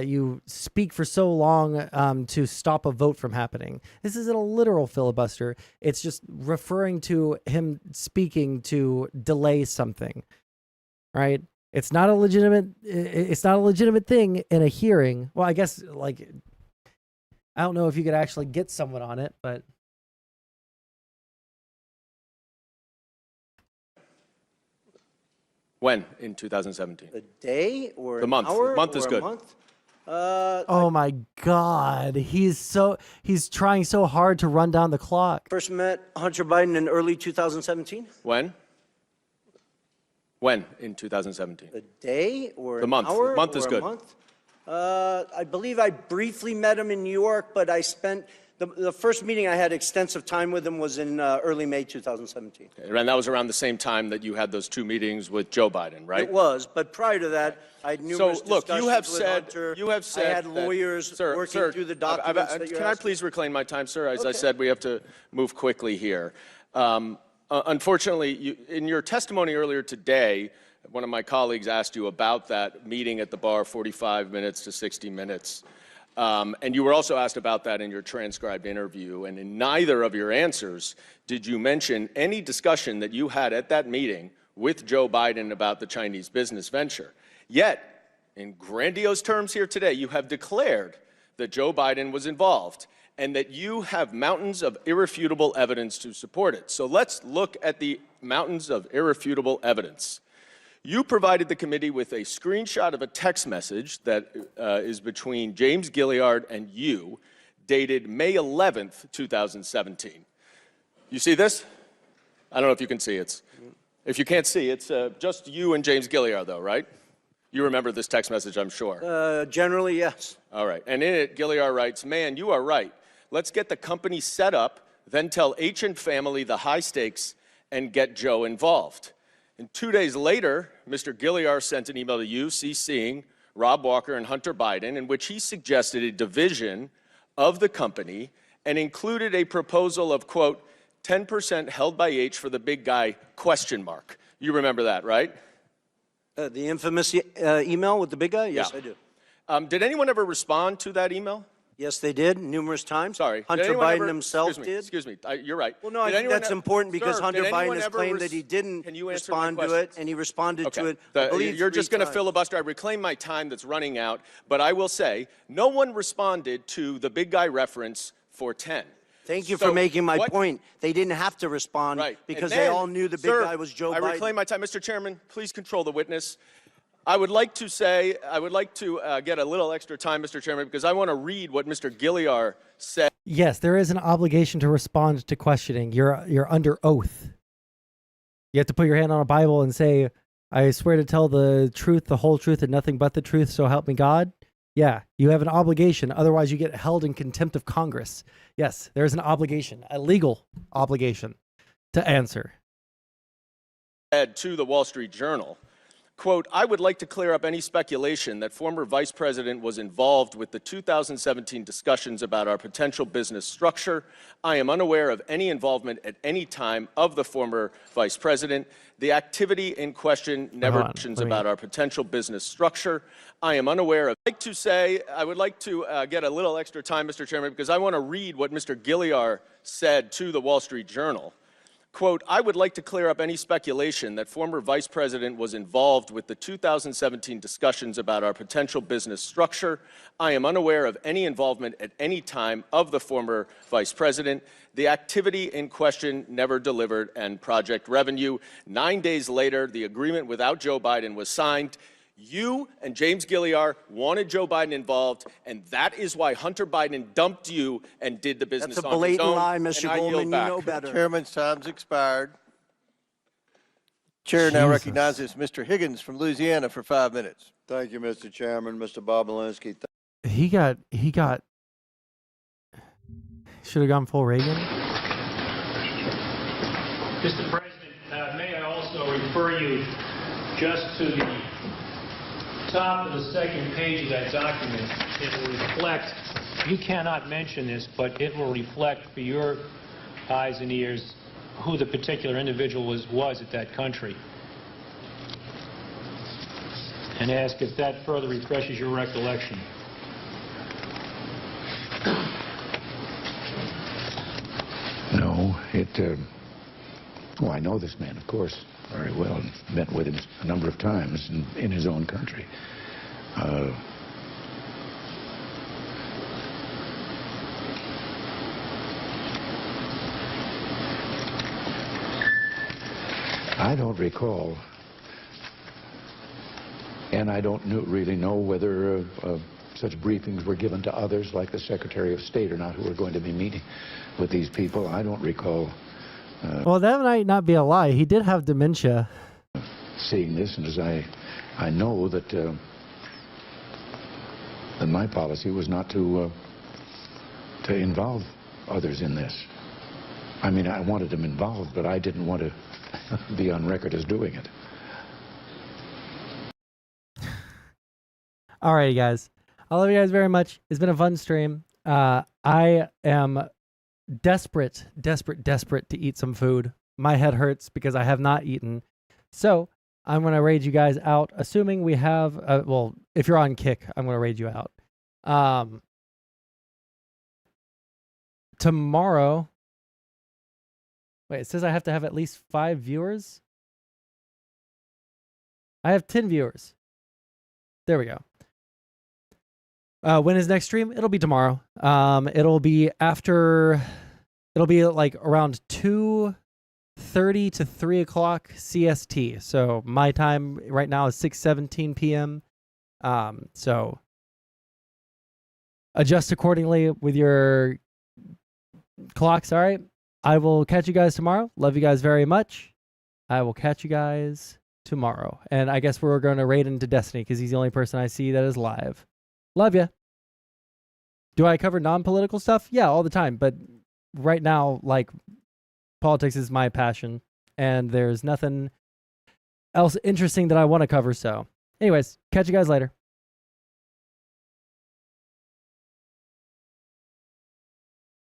you speak for so long to stop a vote from happening. This isn't a literal filibuster. It's just referring to him speaking to delay something, right? It's not a legitimate thing in a hearing. Well, I guess like, I don't know if you could actually get someone on it, but. When in 2017? A day or the month? An hour Month is or good. A month? Oh my God, he's trying so hard to run down the clock. First met Hunter Biden in early 2017. When? When in 2017? A day or the an month? hour Month or is a good. month? I believe I briefly met him in New York, but I spent The first meeting I had extensive time with him was in early May 2017. And that was around the same time that you had those 2 meetings with Joe Biden, right? It was, but prior to that, I had numerous look, discussions you have with said, Hunter. you have said I had that- lawyers Sir, working through the documents that you're can I asking. please reclaim my time, sir? As I Okay. said, we have to move quickly here. Unfortunately, in your testimony earlier today, one of my colleagues asked you about that meeting at the bar, 45 minutes to 60 minutes. And you were also asked about that in your transcribed interview, and in neither of your answers did you mention any discussion that you had at that meeting with Joe Biden about the Chinese business venture. Yet, in grandiose terms here today, you have declared that Joe Biden was involved and that you have mountains of irrefutable evidence to support it. So let's look at the mountains of irrefutable evidence. You provided the committee with a screenshot of a text message that is between James Gilliard and you, dated May 11th, 2017. You see this? I don't know if you can see it. If you can't see, it's just you and James Gilliard, though, right? You remember this text message, I'm sure. Generally, yes. All right. And in it, Gilliard writes, "Man, you are right. Let's get the company set up, then tell H and family the high stakes and get Joe involved." And 2 days later, Mr. Gilliard sent an email to you, CCing Rob Walker and Hunter Biden, in which he suggested a division of the company and included a proposal of, quote, 10% held by H for the big guy, question mark. You remember that, right? The infamous email with the big guy? Yes, Yeah. I do. Did anyone ever respond to that email? Yes, they did, numerous times. Sorry. Hunter Did anyone Biden ever- himself did. Excuse me. You're right. Well, no, I Did think anyone that's e- important because Sir, Hunter did Biden anyone has ever claimed that he didn't Can you answer my respond to it, questions? and he responded to Okay. it, I believe, You're just 3 going to times. filibuster. I reclaim my time that's running out, but I will say no one responded to the big guy reference for 10. Thank you So for making my what- point. They didn't have to respond Right. because And they then, all knew the big sir, guy was Joe I Biden. reclaim my time. Mr. Chairman, please control the witness. I would like to get a little extra time, Mr. Chairman, because I want to read what Mr. Gilliard said. Yes, there is an obligation to respond to questioning. You're under oath. You have to put your hand on a Bible and say, "I swear to tell the truth, the whole truth, and nothing but the truth, so help me God." Yeah, you have an obligation. Otherwise, you get held in contempt of Congress. Yes, there is an obligation, a legal obligation to answer. Said to the Wall Street Journal, quote, "I would like to clear up any speculation that former Vice President was involved with the 2017 discussions about our potential business structure. I am unaware of any involvement at any time of the former Vice President. The activity in question never mentions about our potential business structure. I am unaware of." I would like to get a little extra time, Mr. Chairman, because I want to read what Mr. Gilliard said to the Wall Street Journal. Quote, "I would like to clear up any speculation that former Vice President was involved with the 2017 discussions about our potential business structure. I am unaware of any involvement at any time of the former Vice President. The activity in question never delivered and project revenue. 9 days later, the agreement without Joe Biden was signed. You and James Gilliard wanted Joe Biden involved, and that is why Hunter Biden dumped you and did the business That's a on his blatant own. lie, And Mr. I yield Goldman. You back. know better. Chairman's time's expired. Chair now recognizes Mr. Higgins from Louisiana for 5 minutes. Thank you, Mr. Chairman. Mr. Bobolinsky. He got should have gone full Reagan. Mr. President, may I also refer you just to the top of the second page of that document. It will reflect, you cannot mention this, but it will reflect for your eyes and ears who the particular individual was at that country. And ask if that further refreshes your recollection. No, well, I know this man, of course, very well, and met with him a number of times in his own country. I don't recall, and I don't really know whether such briefings were given to others like the Secretary of State or not who are going to be meeting with these people. I don't recall. Well, that might not be a lie. He did have dementia. Seeing this, and as I know that that my policy was not to involve others in this. I mean, I wanted them involved, but I didn't want to be on record as doing it. All right, guys. I love you guys very much. It's been a fun stream. I am desperate to eat some food. My head hurts because I have not eaten. So I'm going to raid you guys out, assuming we have, well, if you're on Kick, I'm going to raid you out. Tomorrow, wait, it says I have to have at least 5 viewers. I have 10 viewers. There we go. When is next stream? It'll be tomorrow. It'll be like around 2:30 to 3 o'clock CST. So my time right now is 6:17 p.m. So adjust accordingly with your clocks. All right. I will catch you guys tomorrow. Love you guys very much. I will catch you guys tomorrow. And I guess we're going to raid into Destiny because he's the only person I see that is live. Love ya. Do I cover non-political stuff? Yeah, all the time. But right now, like, politics is my passion. And there's nothing else interesting that I want to cover. So anyways, catch you guys later.